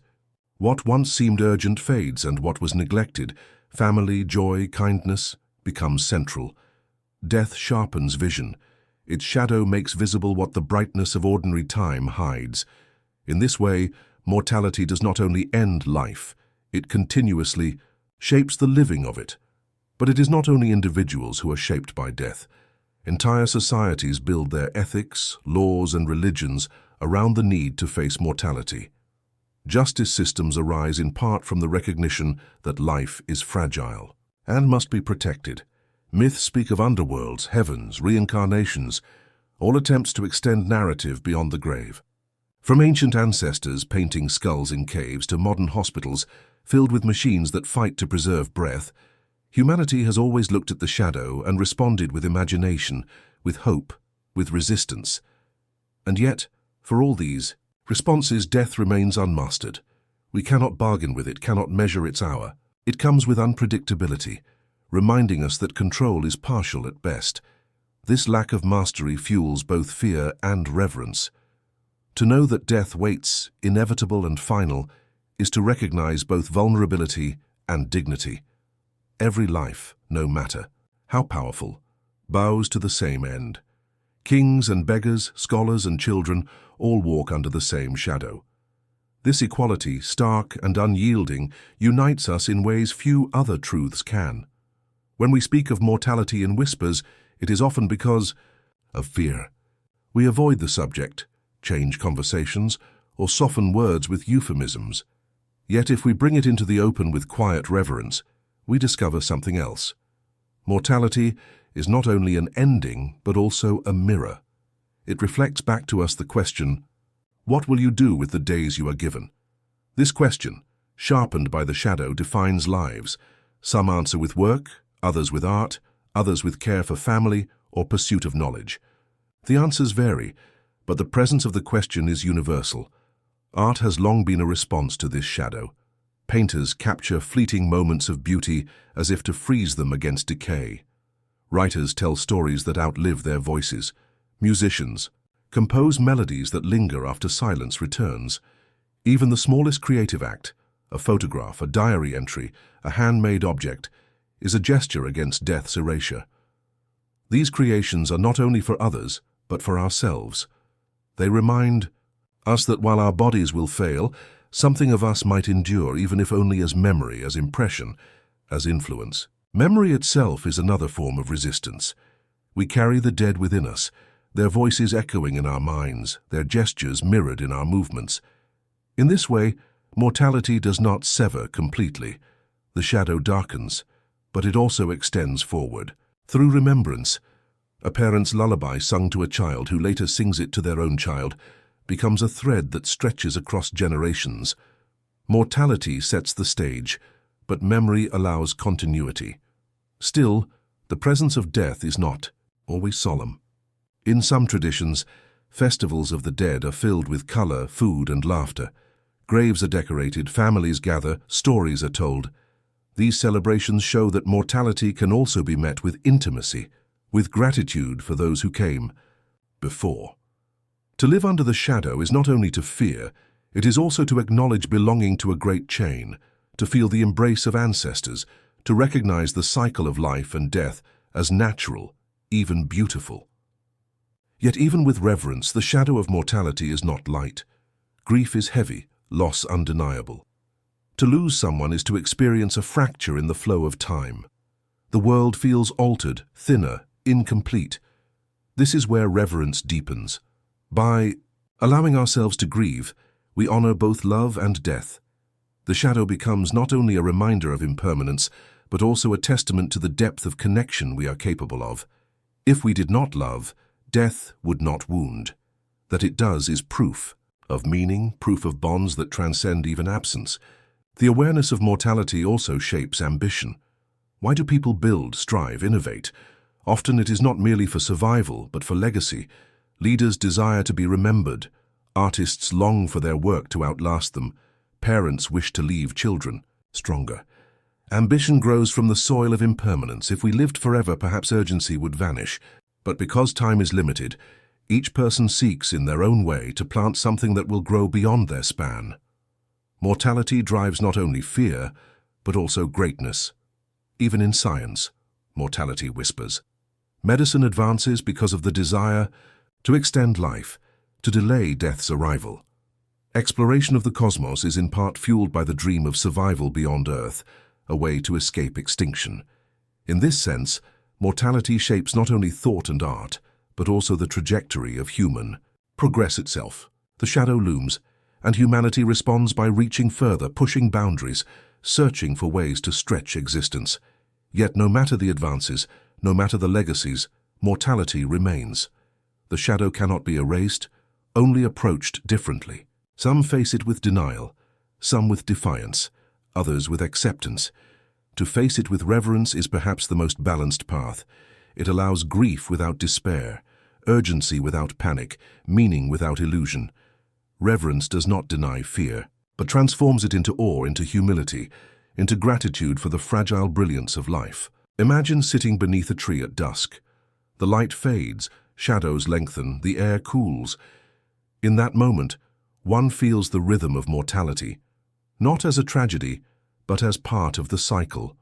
What once seemed urgent fades, and what was neglected, family, joy, kindness, becomes central. Death sharpens vision. Its shadow makes visible what the brightness of ordinary time hides. In this way, mortality does not only end life, it continuously shapes the living of it. But it is not only individuals who are shaped by death. Entire societies build their ethics, laws, and religions around the need to face mortality. Justice systems arise in part from the recognition that life is fragile and must be protected. Myths speak of underworlds, heavens, reincarnations, all attempts to extend narrative beyond the grave. From ancient ancestors painting skulls in caves to modern hospitals filled with machines that fight to preserve breath, humanity has always looked at the shadow and responded with imagination, with hope, with resistance. And yet, for all these responses, death remains unmastered. We cannot bargain with it, cannot measure its hour. It comes with unpredictability, reminding us that control is partial at best. This lack of mastery fuels both fear and reverence. To know that death waits, inevitable and final, is to recognize both vulnerability and dignity. Every life, no matter how powerful, bows to the same end. Kings and beggars, scholars and children all walk under the same shadow. This equality, stark and unyielding, unites us in ways few other truths can. When we speak of mortality in whispers, it is often because of fear. We avoid the subject, change conversations, or soften words with euphemisms. Yet if we bring it into the open with quiet reverence, we discover something else. Mortality is not only an ending, but also a mirror. It reflects back to us the question, what will you do with the days you are given? This question, sharpened by the shadow, defines lives. Some answer with work, others with art, others with care for family or pursuit of knowledge. The answers vary, but the presence of the question is universal. Art has long been a response to this shadow. Painters capture fleeting moments of beauty as if to freeze them against decay. Writers tell stories that outlive their voices. Musicians compose melodies that linger after silence returns. Even the smallest creative act, a photograph, a diary entry, a handmade object, is a gesture against death's erasure. These creations are not only for others, but for ourselves. They remind us that while our bodies will fail, something of us might endure, even if only as memory, as impression, as influence. Memory itself is another form of resistance. We carry the dead within us, their voices echoing in our minds, their gestures mirrored in our movements. In this way, mortality does not sever completely. The shadow darkens, but it also extends forward. Through remembrance, a parent's lullaby sung to a child who later sings it to their own child becomes a thread that stretches across generations. Mortality sets the stage, but memory allows continuity. Still, the presence of death is not always solemn. In some traditions, festivals of the dead are filled with color, food, and laughter. Graves are decorated, families gather, stories are told. These celebrations show that mortality can also be met with intimacy, with gratitude for those who came before. To live under the shadow is not only to fear, it is also to acknowledge belonging to a great chain, to feel the embrace of ancestors, to recognize the cycle of life and death as natural, even beautiful. Yet even with reverence, the shadow of mortality is not light. Grief is heavy, loss undeniable. To lose someone is to experience a fracture in the flow of time. The world feels altered, thinner, incomplete. This is where reverence deepens. By allowing ourselves to grieve, we honor both love and death. The shadow becomes not only a reminder of impermanence, but also a testament to the depth of connection we are capable of. If we did not love, death would not wound. That it does is proof of meaning, proof of bonds that transcend even absence. The awareness of mortality also shapes ambition. Why do people build, strive, innovate? Often it is not merely for survival, but for legacy. Leaders desire to be remembered. Artists long for their work to outlast them. Parents wish to leave children stronger. Ambition grows from the soil of impermanence. If we lived forever, perhaps urgency would vanish. But because time is limited, each person seeks in their own way to plant something that will grow beyond their span. Mortality drives not only fear, but also greatness. Even in science, mortality whispers. Medicine advances because of the desire to extend life, to delay death's arrival. Exploration of the cosmos is in part fueled by the dream of survival beyond Earth, a way to escape extinction. In this sense, mortality shapes not only thought and art, but also the trajectory of human progress itself. The shadow looms, and humanity responds by reaching further, pushing boundaries, searching for ways to stretch existence. Yet no matter the advances, no matter the legacies, mortality remains. The shadow cannot be erased, only approached differently. Some face it with denial, some with defiance, others with acceptance. To face it with reverence is perhaps the most balanced path. It allows grief without despair, urgency without panic, meaning without illusion. Reverence does not deny fear, but transforms it into awe, into humility, into gratitude for the fragile brilliance of life. Imagine sitting beneath a tree at dusk. The light fades, shadows lengthen, the air cools. In that moment, one feels the rhythm of mortality, not as a tragedy, but as part of the cycle.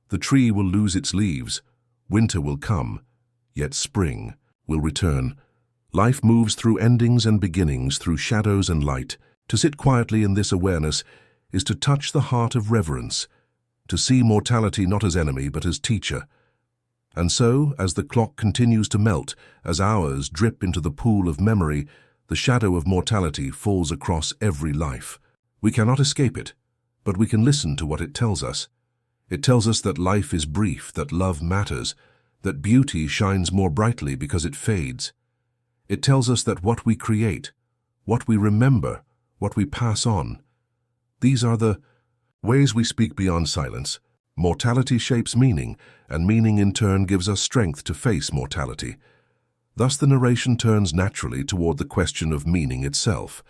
The tree will lose its leaves, winter will come, yet spring will return. Life moves through endings and beginnings, through shadows and light. To sit quietly in this awareness is to touch the heart of reverence, to see mortality not as enemy but as teacher. And so, as the clock continues to melt, as hours drip into the pool of memory, the shadow of mortality falls across every life. We cannot escape it, but we can listen to what it tells us. It tells us that life is brief, that love matters, that beauty shines more brightly because it fades. It tells us that what we create, what we remember, what we pass on, these are the ways we speak beyond silence. Mortality shapes meaning, and meaning in turn gives us strength to face mortality. Thus the narration turns naturally toward the question of meaning itself.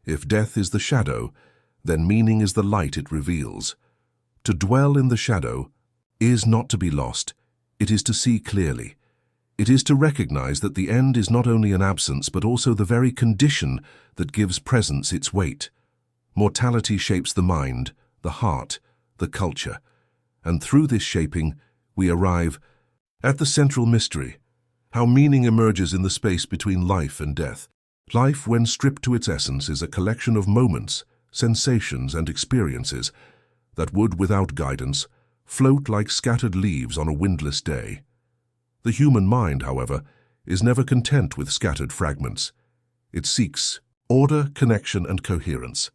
If death is the shadow, then meaning is the light it reveals. To dwell in the shadow is not to be lost, it is to see clearly. It is to recognize that the end is not only an absence but also the very condition that gives presence its weight. Mortality shapes the mind, the heart, the culture, and through this shaping we arrive at the central mystery, how meaning emerges in the space between life and death. Life, when stripped to its essence, is a collection of moments, sensations, and experiences that would, without guidance, float like scattered leaves on a windless day. The human mind, however, is never content with scattered fragments. It seeks order, connection, and coherence.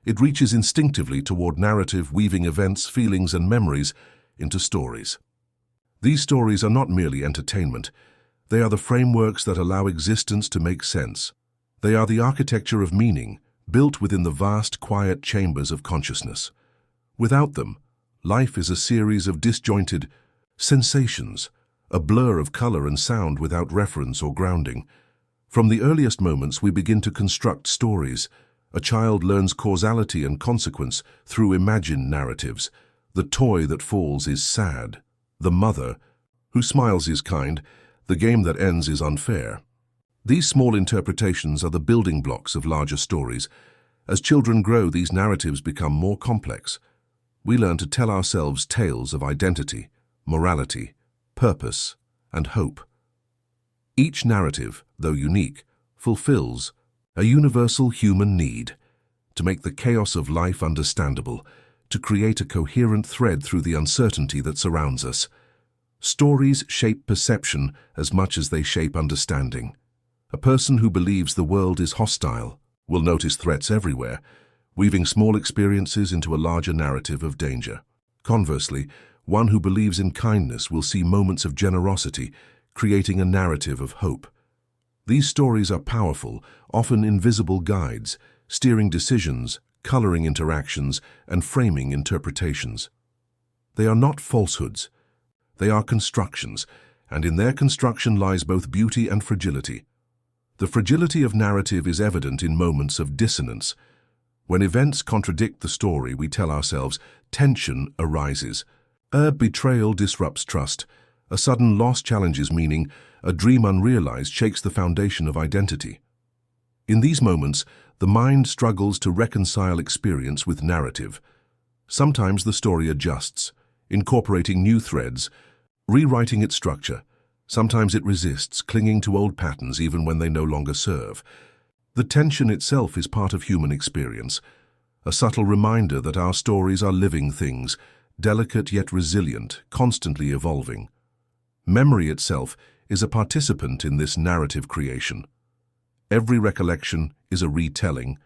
It reaches instinctively toward narrative, weaving events, feelings, and memories into stories. These stories are not merely entertainment. They are the frameworks that allow existence to make sense. They are the architecture of meaning, built within the vast, quiet chambers of consciousness. Without them, life is a series of disjointed sensations, a blur of color and sound without reference or grounding. From the earliest moments, we begin to construct stories. A child learns causality and consequence through imagined narratives. The toy that falls is sad. The mother who smiles is kind. The game that ends is unfair. These small interpretations are the building blocks of larger stories. As children grow, these narratives become more complex. We learn to tell ourselves tales of identity, morality, purpose, and hope. Each narrative, though unique, fulfills a universal human need to make the chaos of life understandable, to create a coherent thread through the uncertainty that surrounds us. Stories shape perception as much as they shape understanding. A person who believes the world is hostile will notice threats everywhere, weaving small experiences into a larger narrative of danger. Conversely, one who believes in kindness will see moments of generosity, creating a narrative of hope. These stories are powerful, often invisible guides, steering decisions, coloring interactions, and framing interpretations. They are not falsehoods. They are constructions, and in their construction lies both beauty and fragility. The fragility of narrative is evident in moments of dissonance. When events contradict the story we tell ourselves, tension arises. A betrayal disrupts trust. A sudden loss challenges meaning. A dream unrealized shakes the foundation of identity. In these moments, the mind struggles to reconcile experience with narrative. Sometimes the story adjusts, incorporating new threads, rewriting its structure. Sometimes it resists, clinging to old patterns even when they no longer serve. The tension itself is part of human experience, a subtle reminder that our stories are living things, delicate yet resilient, constantly evolving. Memory itself is a participant in this narrative creation. Every recollection is a retelling,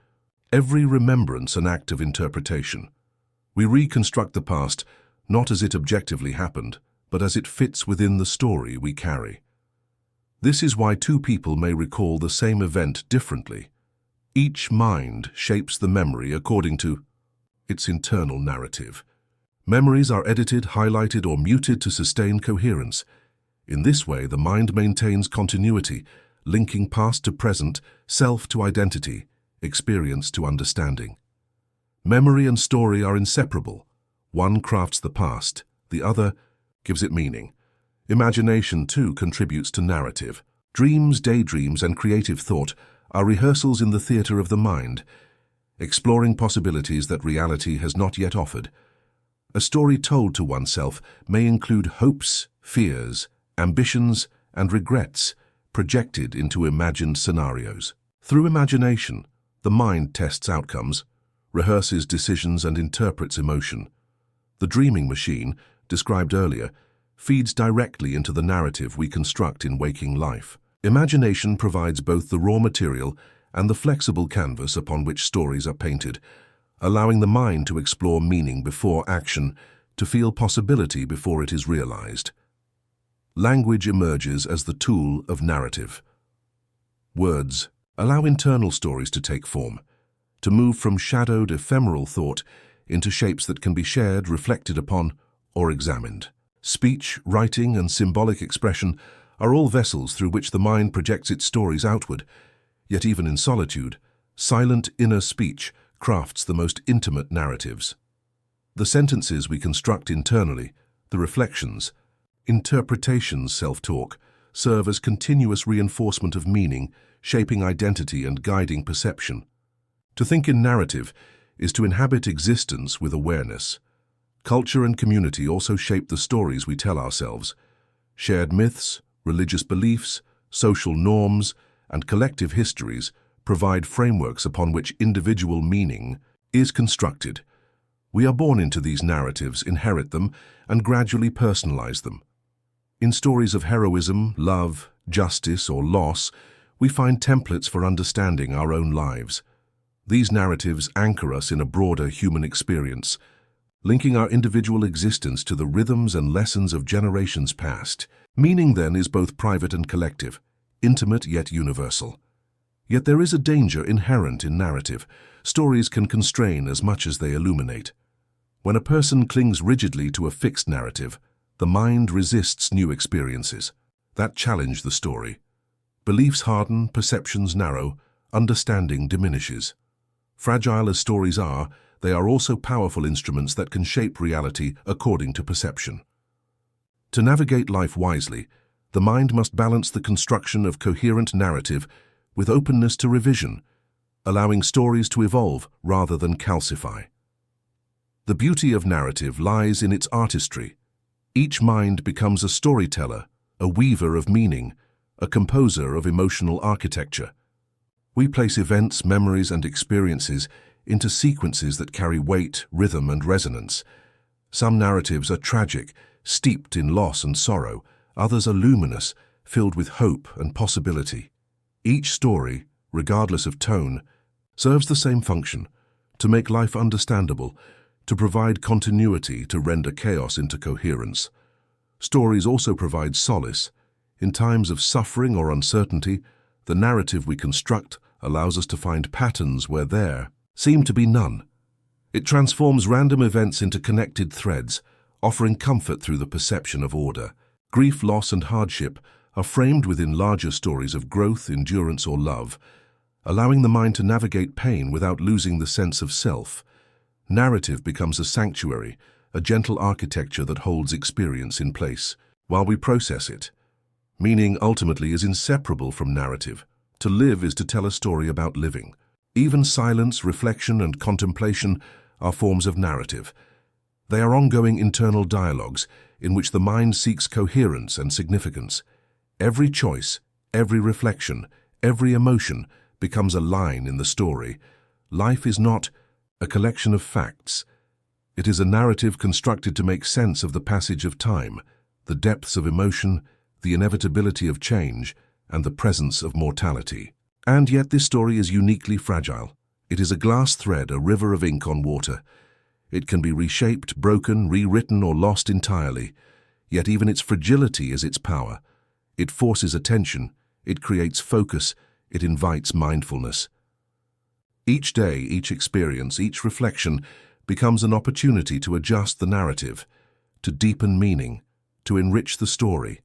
every remembrance an act of interpretation. We reconstruct the past not as it objectively happened, but as it fits within the story we carry. This is why two people may recall the same event differently. Each mind shapes the memory according to its internal narrative. Memories are edited, highlighted, or muted to sustain coherence. In this way, the mind maintains continuity, linking past to present, self to identity, experience to understanding. Memory and story are inseparable. One crafts the past, the other gives it meaning. Imagination, too, contributes to narrative. Dreams, daydreams, and creative thought are rehearsals in the theater of the mind, exploring possibilities that reality has not yet offered. A story told to oneself may include hopes, fears, ambitions, and regrets projected into imagined scenarios. Through imagination, the mind tests outcomes, rehearses decisions, and interprets emotion. The dreaming machine, described earlier, feeds directly into the narrative we construct in waking life. Imagination provides both the raw material and the flexible canvas upon which stories are painted. allowing the mind to explore meaning before action, to feel possibility before it is realized. Language emerges as the tool of narrative. Words allow internal stories to take form, to move from shadowed, ephemeral thought into shapes that can be shared, reflected upon, or examined. Speech, writing, and symbolic expression are all vessels through which the mind projects its stories outward, yet even in solitude, silent inner speech crafts the most intimate narratives. The sentences we construct internally, the reflections, interpretations, self-talk, serve as continuous reinforcement of meaning, shaping identity and guiding perception. To think in narrative is to inhabit existence with awareness. Culture and community also shape the stories we tell ourselves. Shared myths, religious beliefs, social norms, and collective histories provide frameworks upon which individual meaning is constructed. We are born into these narratives, inherit them, and gradually personalize them. In stories of heroism, love, justice, or loss, we find templates for understanding our own lives. These narratives anchor us in a broader human experience, linking our individual existence to the rhythms and lessons of generations past. Meaning, then, is both private and collective, intimate yet universal. Yet there is a danger inherent in narrative. Stories can constrain as much as they illuminate. When a person clings rigidly to a fixed narrative, the mind resists new experiences that challenge the story. Beliefs harden, perceptions narrow, understanding diminishes. Fragile as stories are, they are also powerful instruments that can shape reality according to perception. To navigate life wisely, the mind must balance the construction of coherent narrative with openness to revision, allowing stories to evolve rather than calcify. The beauty of narrative lies in its artistry. Each mind becomes a storyteller, a weaver of meaning, a composer of emotional architecture. We place events, memories, and experiences into sequences that carry weight, rhythm, and resonance. Some narratives are tragic, steeped in loss and sorrow. Others are luminous, filled with hope and possibility. Each story, regardless of tone, serves the same function: to make life understandable, to provide continuity, to render chaos into coherence. Stories also provide solace. In times of suffering or uncertainty, the narrative we construct allows us to find patterns where there seem to be none. It transforms random events into connected threads, offering comfort through the perception of order. Grief, loss, and hardship are framed within larger stories of growth, endurance, or love, allowing the mind to navigate pain without losing the sense of self. Narrative becomes a sanctuary, a gentle architecture that holds experience in place while we process it. Meaning ultimately is inseparable from narrative. To live is to tell a story about living. Even silence, reflection, and contemplation are forms of narrative. They are ongoing internal dialogues in which the mind seeks coherence and significance. Every choice, every reflection, every emotion becomes a line in the story. Life is not a collection of facts. It is a narrative constructed to make sense of the passage of time, the depths of emotion, the inevitability of change, and the presence of mortality. And yet this story is uniquely fragile. It is a glass thread, a river of ink on water. It can be reshaped, broken, rewritten, or lost entirely. Yet even its fragility is its power. It forces attention, it creates focus, it invites mindfulness. Each day, each experience, each reflection becomes an opportunity to adjust the narrative, to deepen meaning, to enrich the story.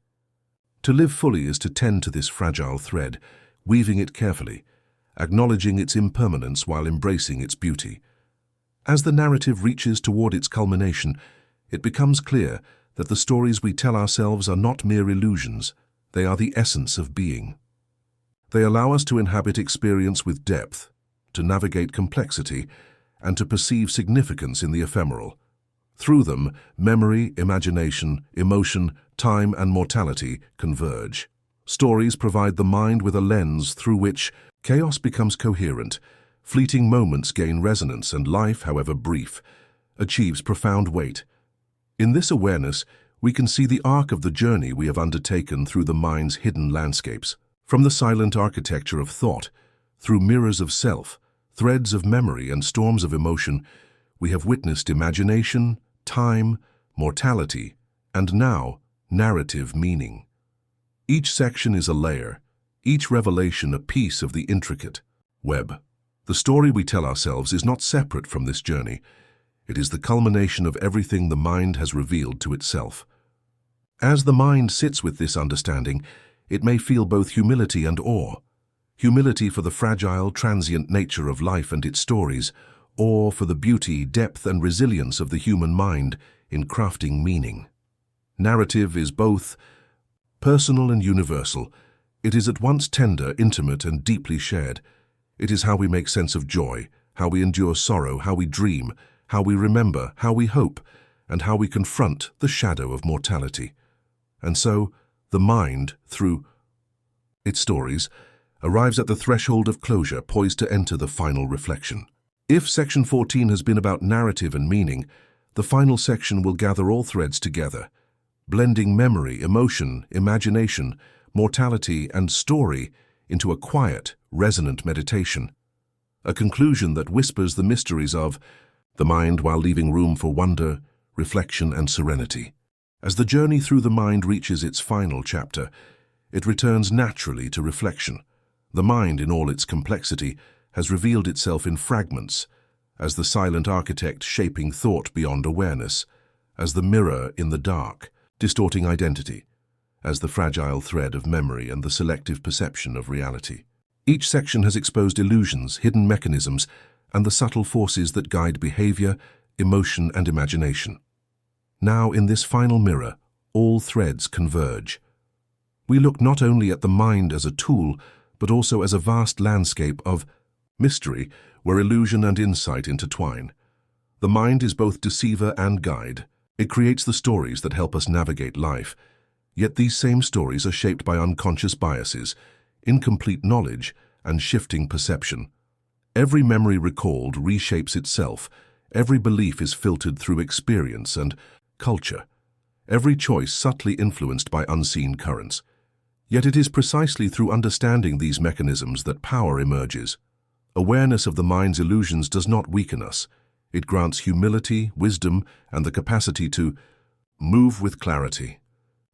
To live fully is to tend to this fragile thread, weaving it carefully, acknowledging its impermanence while embracing its beauty. As the narrative reaches toward its culmination, it becomes clear that the stories we tell ourselves are not mere illusions. They are the essence of being. They allow us to inhabit experience with depth, to navigate complexity, and to perceive significance in the ephemeral. Through them, memory, imagination, emotion, time, and mortality converge. Stories provide the mind with a lens through which chaos becomes coherent, fleeting moments gain resonance, and life, however brief, achieves profound weight. In this awareness, we can see the arc of the journey we have undertaken through the mind's hidden landscapes. From the silent architecture of thought, through mirrors of self, threads of memory and storms of emotion, we have witnessed imagination, time, mortality, and now, narrative meaning. Each section is a layer, each revelation a piece of the intricate web. The story we tell ourselves is not separate from this journey. It is the culmination of everything the mind has revealed to itself. As the mind sits with this understanding, it may feel both humility and awe. Humility for the fragile, transient nature of life and its stories, awe for the beauty, depth, and resilience of the human mind in crafting meaning. Narrative is both personal and universal. It is at once tender, intimate, and deeply shared. It is how we make sense of joy, how we endure sorrow, how we dream, how we remember, how we hope, and how we confront the shadow of mortality. And so, the mind, through its stories, arrives at the threshold of closure, poised to enter the final reflection. If section 14 has been about narrative and meaning, the final section will gather all threads together, blending memory, emotion, imagination, mortality, and story into a quiet, resonant meditation. A conclusion that whispers the mysteries of the mind while leaving room for wonder, reflection, and serenity. As the journey through the mind reaches its final chapter, it returns naturally to reflection. The mind, in all its complexity, has revealed itself in fragments, as the silent architect shaping thought beyond awareness, as the mirror in the dark, distorting identity, as the fragile thread of memory and the selective perception of reality. Each section has exposed illusions, hidden mechanisms, and the subtle forces that guide behavior, emotion, and imagination. Now, in this final mirror, all threads converge. We look not only at the mind as a tool, but also as a vast landscape of mystery where illusion and insight intertwine. The mind is both deceiver and guide. It creates the stories that help us navigate life. Yet these same stories are shaped by unconscious biases, incomplete knowledge, and shifting perception. Every memory recalled reshapes itself. Every belief is filtered through experience and culture. Every choice subtly influenced by unseen currents. Yet it is precisely through understanding these mechanisms that power emerges. Awareness of the mind's illusions does not weaken us. It grants humility, wisdom, and the capacity to move with clarity.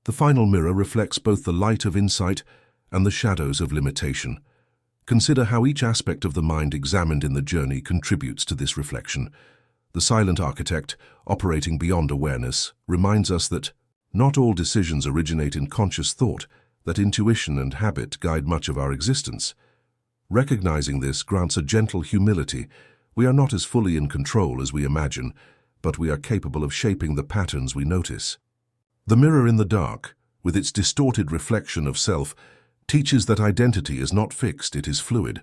The final mirror reflects both the light of insight and the shadows of limitation. Consider how each aspect of the mind examined in the journey contributes to this reflection. The silent architect, operating beyond awareness, reminds us that not all decisions originate in conscious thought, that intuition and habit guide much of our existence. Recognizing this grants a gentle humility. We are not as fully in control as we imagine, but we are capable of shaping the patterns we notice. The mirror in the dark, with its distorted reflection of self, teaches that identity is not fixed, it is fluid,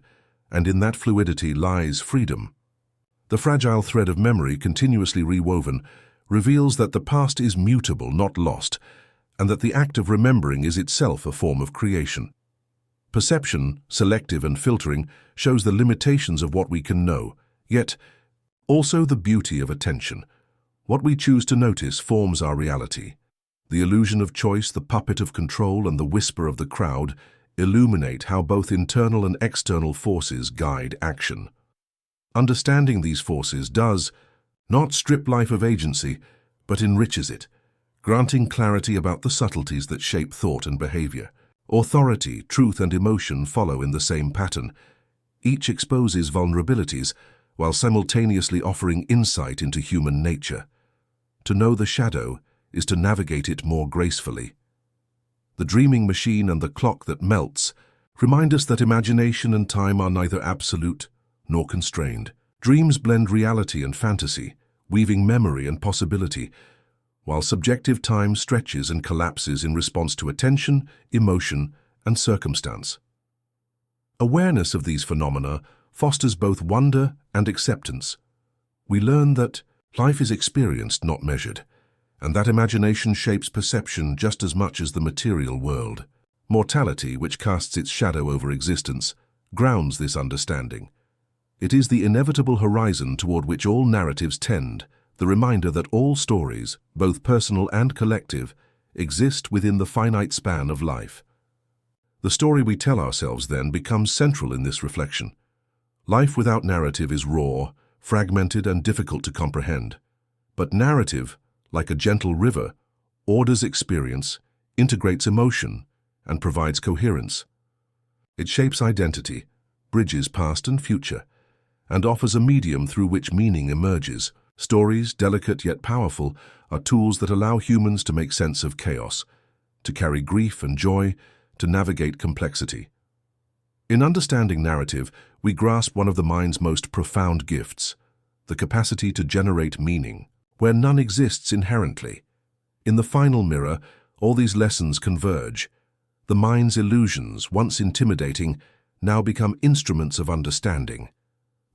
and in that fluidity lies freedom. The fragile thread of memory, continuously rewoven, reveals that the past is mutable, not lost, and that the act of remembering is itself a form of creation. Perception, selective and filtering, shows the limitations of what we can know, yet also the beauty of attention. What we choose to notice forms our reality. The illusion of choice, the puppet of control, and the whisper of the crowd illuminate how both internal and external forces guide action. Understanding these forces does not strip life of agency, but enriches it, granting clarity about the subtleties that shape thought and behavior. Authority, truth, and emotion follow in the same pattern. Each exposes vulnerabilities, while simultaneously offering insight into human nature. To know the shadow is to navigate it more gracefully. The dreaming machine and the clock that melts remind us that imagination and time are neither absolute nor constrained. Dreams blend reality and fantasy, weaving memory and possibility, while subjective time stretches and collapses in response to attention, emotion, and circumstance. Awareness of these phenomena fosters both wonder and acceptance. We learn that life is experienced, not measured, and that imagination shapes perception just as much as the material world. Mortality, which casts its shadow over existence, grounds this understanding. It is the inevitable horizon toward which all narratives tend, the reminder that all stories, both personal and collective, exist within the finite span of life. The story we tell ourselves then becomes central in this reflection. Life without narrative is raw, fragmented, and difficult to comprehend. But narrative, like a gentle river, orders experience, integrates emotion, and provides coherence. It shapes identity, bridges past and future, and offers a medium through which meaning emerges. Stories, delicate yet powerful, are tools that allow humans to make sense of chaos, to carry grief and joy, to navigate complexity. In understanding narrative, we grasp one of the mind's most profound gifts, the capacity to generate meaning, where none exists inherently. In the final mirror, all these lessons converge. The mind's illusions, once intimidating, now become instruments of understanding.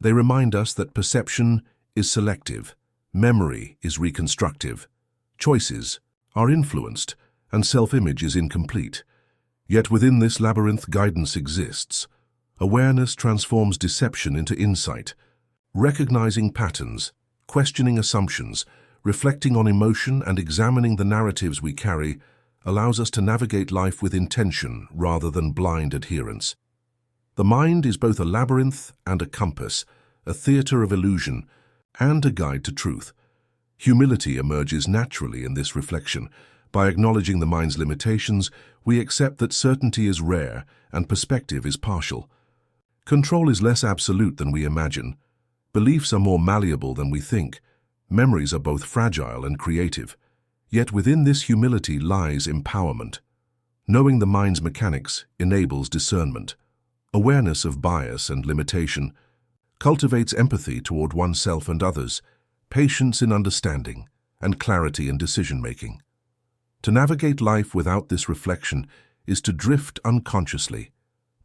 They remind us that perception is selective, memory is reconstructive, choices are influenced, and self-image is incomplete. Yet within this labyrinth guidance exists. Awareness transforms deception into insight. Recognizing patterns, questioning assumptions, reflecting on emotion and examining the narratives we carry allows us to navigate life with intention rather than blind adherence. The mind is both a labyrinth and a compass, a theater of illusion, and a guide to truth. Humility emerges naturally in this reflection. By acknowledging the mind's limitations, we accept that certainty is rare and perspective is partial. Control is less absolute than we imagine. Beliefs are more malleable than we think. Memories are both fragile and creative. Yet within this humility lies empowerment. Knowing the mind's mechanics enables discernment. Awareness of bias and limitation cultivates empathy toward oneself and others, patience in understanding, and clarity in decision-making. To navigate life without this reflection is to drift unconsciously.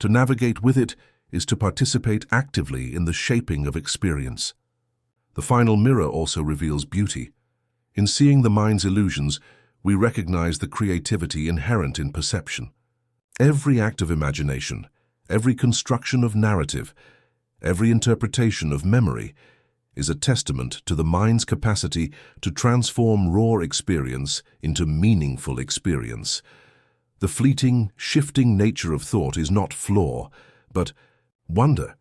To navigate with it is to participate actively in the shaping of experience. The final mirror also reveals beauty. In seeing the mind's illusions, we recognize the creativity inherent in perception. Every act of imagination, every construction of narrative, every interpretation of memory is a testament to the mind's capacity to transform raw experience into meaningful experience. The fleeting, shifting nature of thought is not flaw, but wonder.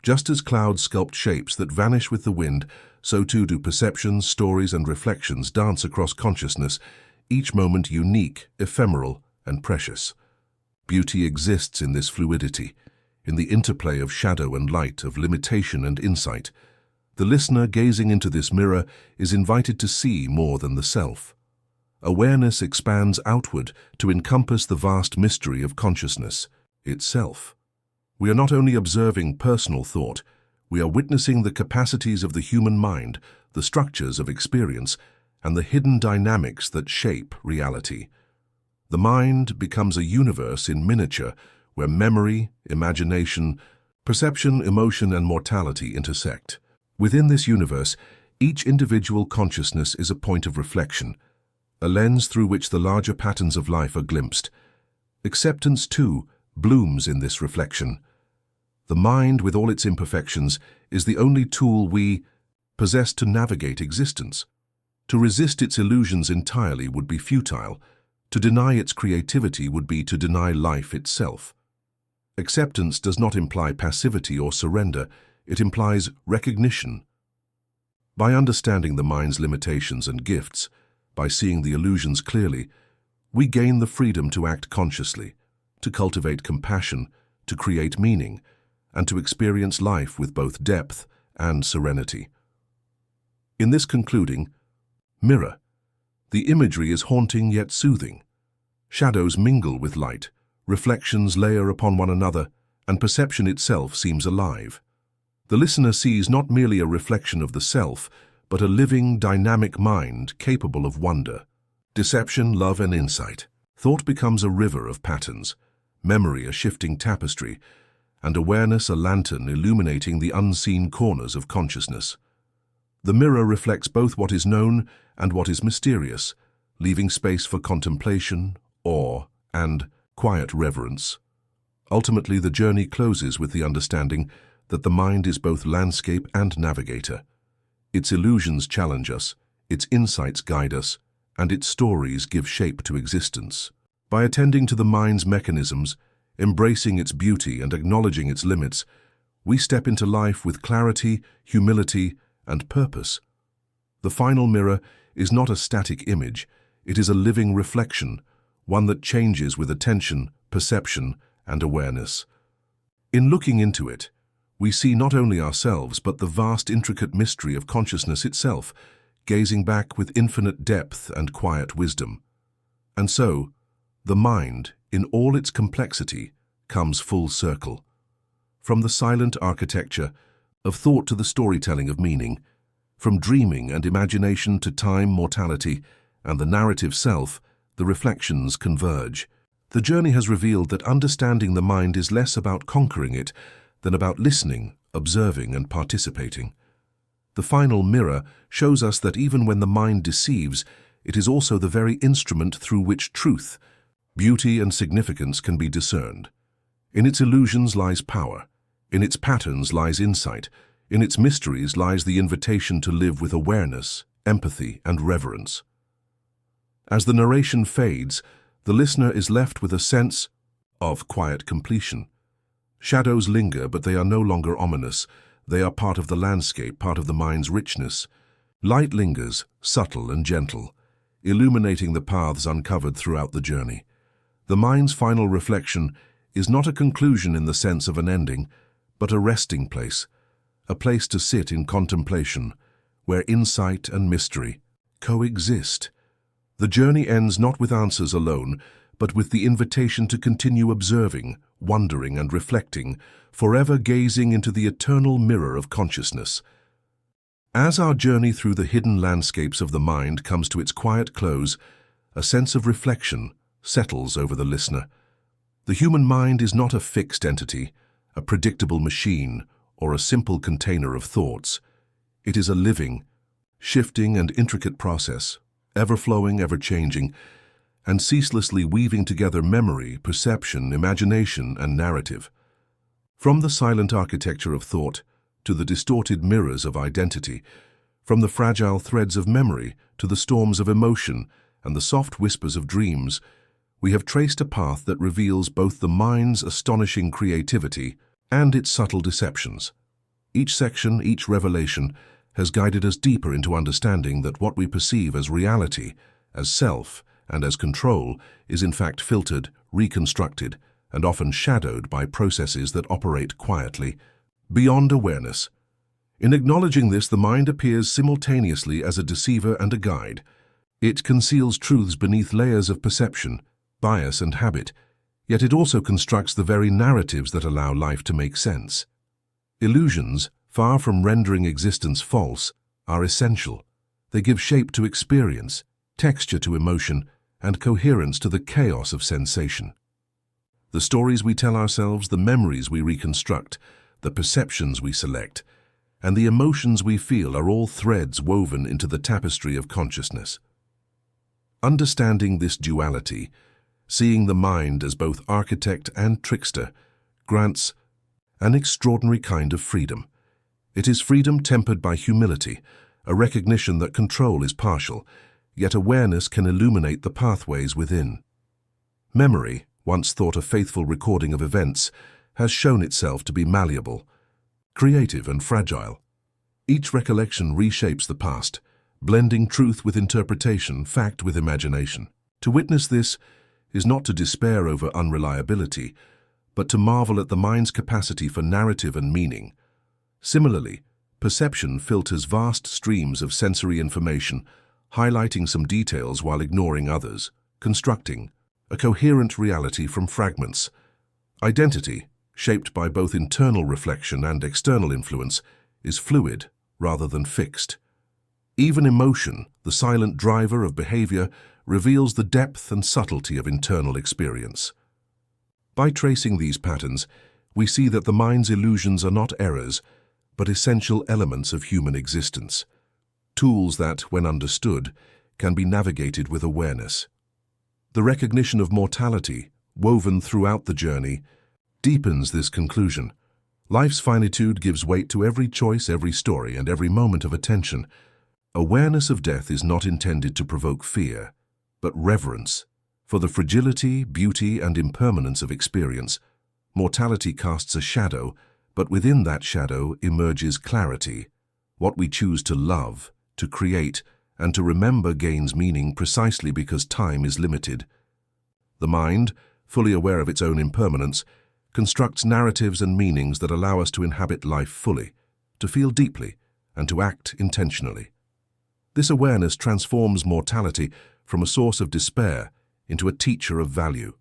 Just as clouds sculpt shapes that vanish with the wind, so too do perceptions, stories, and reflections dance across consciousness, each moment unique, ephemeral, and precious. Beauty exists in this fluidity, in the interplay of shadow and light, of limitation and insight. The listener gazing into this mirror is invited to see more than the self. Awareness expands outward to encompass the vast mystery of consciousness itself. We are not only observing personal thought, we are witnessing the capacities of the human mind, the structures of experience, and the hidden dynamics that shape reality. The mind becomes a universe in miniature where memory, imagination, perception, emotion, and mortality intersect. Within this universe, each individual consciousness is a point of reflection, a lens through which the larger patterns of life are glimpsed. Acceptance, too, blooms in this reflection. The mind, with all its imperfections, is the only tool we possess to navigate existence. To resist its illusions entirely would be futile. To deny its creativity would be to deny life itself. Acceptance does not imply passivity or surrender. It implies recognition. By understanding the mind's limitations and gifts, by seeing the illusions clearly, we gain the freedom to act consciously, to cultivate compassion, to create meaning, and to experience life with both depth and serenity. In this concluding mirror, the imagery is haunting yet soothing. Shadows mingle with light, reflections layer upon one another, and perception itself seems alive. The listener sees not merely a reflection of the self, but a living, dynamic mind capable of wonder, deception, love, and insight. Thought becomes a river of patterns, memory a shifting tapestry, and awareness a lantern illuminating the unseen corners of consciousness. The mirror reflects both what is known and what is mysterious, leaving space for contemplation, awe, and quiet reverence. Ultimately, the journey closes with the understanding that the mind is both landscape and navigator. Its illusions challenge us, its insights guide us, and its stories give shape to existence. By attending to the mind's mechanisms, embracing its beauty and acknowledging its limits, We step into life with clarity, humility, and purpose. The final mirror is not a static image, it is a living reflection, one that changes with attention, perception, and awareness. In looking into it, we see not only ourselves but the vast intricate mystery of consciousness itself, gazing back with infinite depth and quiet wisdom. And so, the mind, in all its complexity, comes full circle. From the silent architecture of thought to the storytelling of meaning, from dreaming and imagination to time, mortality, and the narrative self, the reflections converge. The journey has revealed that understanding the mind is less about conquering it than about listening, observing, and participating. The final mirror shows us that even when the mind deceives, it is also the very instrument through which truth, beauty, and significance can be discerned. In its illusions lies power. In its patterns lies insight. In its mysteries lies the invitation to live with awareness, empathy, and reverence. As the narration fades, the listener is left with a sense of quiet completion. Shadows linger, but they are no longer ominous. They are part of the landscape, part of the mind's richness. Light lingers, subtle and gentle, illuminating the paths uncovered throughout the journey. The mind's final reflection is not a conclusion in the sense of an ending, but a resting place, a place to sit in contemplation, where insight and mystery coexist. The journey ends not with answers alone, but with the invitation to continue observing, wondering, and reflecting, forever gazing into the eternal mirror of consciousness. As our journey through the hidden landscapes of the mind comes to its quiet close, a sense of reflection settles over the listener. The human mind is not a fixed entity, a predictable machine, or a simple container of thoughts. It is a living, shifting, and intricate process, ever-flowing, ever-changing, and ceaselessly weaving together memory, perception, imagination, and narrative. From the silent architecture of thought to the distorted mirrors of identity, from the fragile threads of memory to the storms of emotion and the soft whispers of dreams, we have traced a path that reveals both the mind's astonishing creativity and its subtle deceptions. Each section, each revelation, has guided us deeper into understanding that what we perceive as reality, as self, and as control is in fact filtered, reconstructed, and often shadowed by processes that operate quietly, beyond awareness. In acknowledging this, the mind appears simultaneously as a deceiver and a guide. It conceals truths beneath layers of perception, bias, and habit, yet it also constructs the very narratives that allow life to make sense. Illusions, far from rendering existence false, are essential. They give shape to experience, texture to emotion, and coherence to the chaos of sensation. The stories we tell ourselves, the memories we reconstruct, the perceptions we select, and the emotions we feel are all threads woven into the tapestry of consciousness. Understanding this duality, seeing the mind as both architect and trickster, grants an extraordinary kind of freedom. It is freedom tempered by humility, a recognition that control is partial, yet awareness can illuminate the pathways within. Memory, once thought a faithful recording of events, has shown itself to be malleable, creative, and fragile. Each recollection reshapes the past, blending truth with interpretation, fact with imagination. To witness this is not to despair over unreliability, but to marvel at the mind's capacity for narrative and meaning. Similarly, perception filters vast streams of sensory information, highlighting some details while ignoring others, constructing a coherent reality from fragments. Identity, shaped by both internal reflection and external influence, is fluid rather than fixed. Even emotion, the silent driver of behavior, reveals the depth and subtlety of internal experience. By tracing these patterns, we see that the mind's illusions are not errors, but essential elements of human existence, tools that, when understood, can be navigated with awareness. The recognition of mortality, woven throughout the journey, deepens this conclusion. Life's finitude gives weight to every choice, every story, and every moment of attention. Awareness of death is not intended to provoke fear, but reverence. For the fragility, beauty, and impermanence of experience, mortality casts a shadow, But within that shadow emerges clarity. What we choose to love, to create, and to remember gains meaning precisely because time is limited. The mind, fully aware of its own impermanence, constructs narratives and meanings that allow us to inhabit life fully, to feel deeply, and to act intentionally. This awareness transforms mortality from a source of despair into a teacher of value.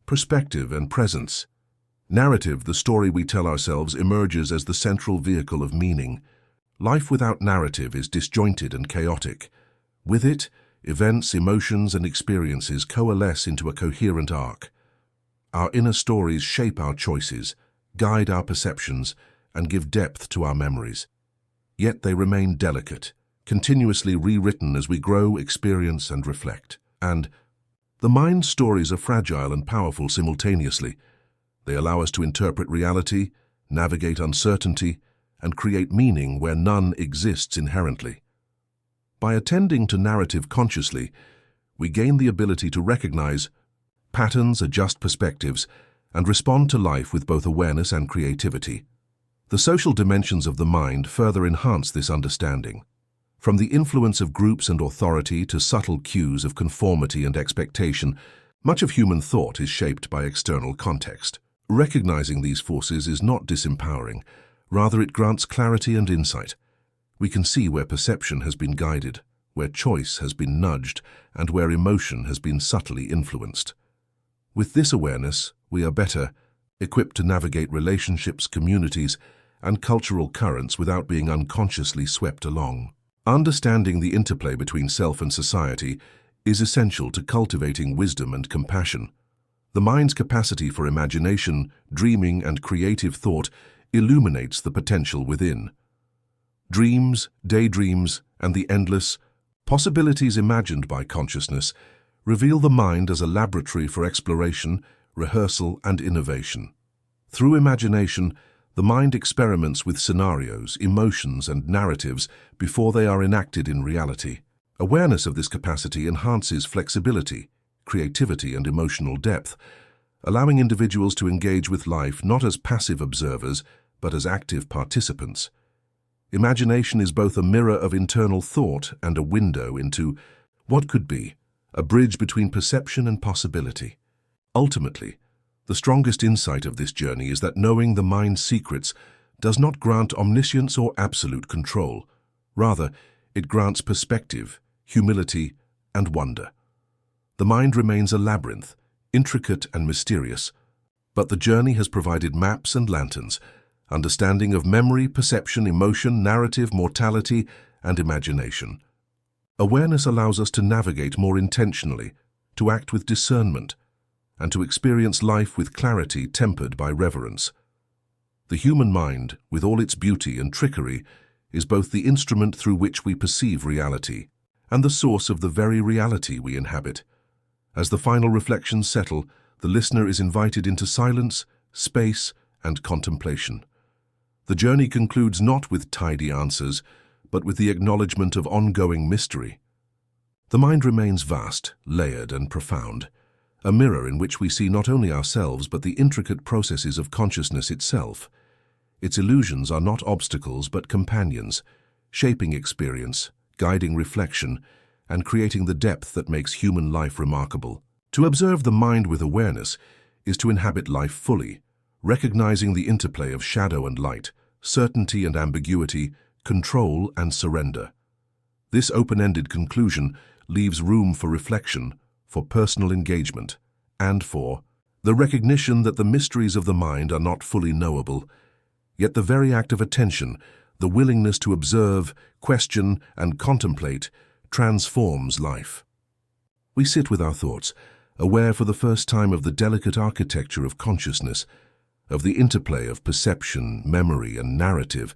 Perspective and presence. Narrative, the story we tell ourselves, emerges as the central vehicle of meaning. Life without narrative is disjointed and chaotic. With it, events, emotions, and experiences coalesce into a coherent arc. Our inner stories shape our choices, guide our perceptions, and give depth to our memories. Yet they remain delicate, continuously rewritten as we grow, experience, and reflect. And the mind's stories are fragile and powerful simultaneously. They allow us to interpret reality, navigate uncertainty, and create meaning where none exists inherently. By attending to narrative consciously, we gain the ability to recognize patterns, adjust perspectives, and respond to life with both awareness and creativity. The social dimensions of the mind further enhance this understanding. From the influence of groups and authority to subtle cues of conformity and expectation, much of human thought is shaped by external context. Recognizing these forces is not disempowering, rather it grants clarity and insight. We can see where perception has been guided, where choice has been nudged, and where emotion has been subtly influenced. With this awareness, we are better equipped to navigate relationships, communities, and cultural currents without being unconsciously swept along. Understanding the interplay between self and society is essential to cultivating wisdom and compassion. The mind's capacity for imagination, dreaming, and creative thought illuminates the potential within. Dreams, daydreams, and the endless possibilities imagined by consciousness reveal the mind as a laboratory for exploration, rehearsal, and innovation. Through imagination, the mind experiments with scenarios, emotions, and narratives before they are enacted in reality. Awareness of this capacity enhances flexibility, creativity, and emotional depth, allowing individuals to engage with life not as passive observers, but as active participants. Imagination is both a mirror of internal thought and a window into what could be, a bridge between perception and possibility. Ultimately, the strongest insight of this journey is that knowing the mind's secrets does not grant omniscience or absolute control. Rather, it grants perspective, humility, and wonder. The mind remains a labyrinth, intricate and mysterious, but the journey has provided maps and lanterns, understanding of memory, perception, emotion, narrative, mortality, and imagination. Awareness allows us to navigate more intentionally, to act with discernment, and to experience life with clarity tempered by reverence. The human mind, with all its beauty and trickery, is both the instrument through which we perceive reality and the source of the very reality we inhabit. As the final reflections settle, the listener is invited into silence, space, and contemplation. The journey concludes not with tidy answers, but with the acknowledgement of ongoing mystery. The mind remains vast, layered, and profound, a mirror in which we see not only ourselves but the intricate processes of consciousness itself. Its illusions are not obstacles but companions, shaping experience, guiding reflection, and creating the depth that makes human life remarkable. To observe the mind with awareness is to inhabit life fully, recognizing the interplay of shadow and light, certainty and ambiguity, control and surrender. This open-ended conclusion leaves room for reflection, for personal engagement, and for the recognition that the mysteries of the mind are not fully knowable, yet the very act of attention, the willingness to observe, question, and contemplate, transforms life. We sit with our thoughts, aware for the first time of the delicate architecture of consciousness, of the interplay of perception, memory, and narrative,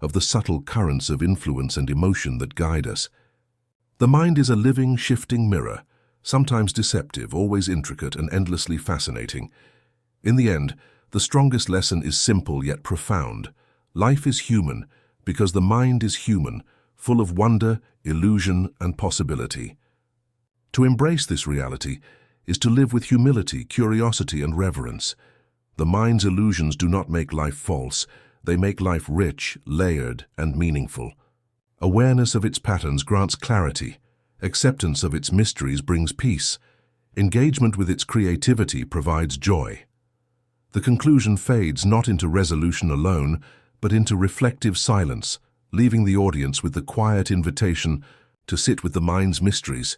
of the subtle currents of influence and emotion that guide us. The mind is a living, shifting mirror, sometimes deceptive, always intricate, and endlessly fascinating. In the end, the strongest lesson is simple yet profound. Life is human because the mind is human, full of wonder, illusion, and possibility. To embrace this reality is to live with humility, curiosity, and reverence. The mind's illusions do not make life false. They make life rich, layered, and meaningful. Awareness of its patterns grants clarity. Acceptance of its mysteries brings peace. Engagement with its creativity provides joy. The conclusion fades not into resolution alone, but into reflective silence, leaving the audience with the quiet invitation to sit with the mind's mysteries,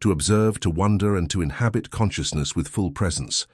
to observe, to wonder, and to inhabit consciousness with full presence.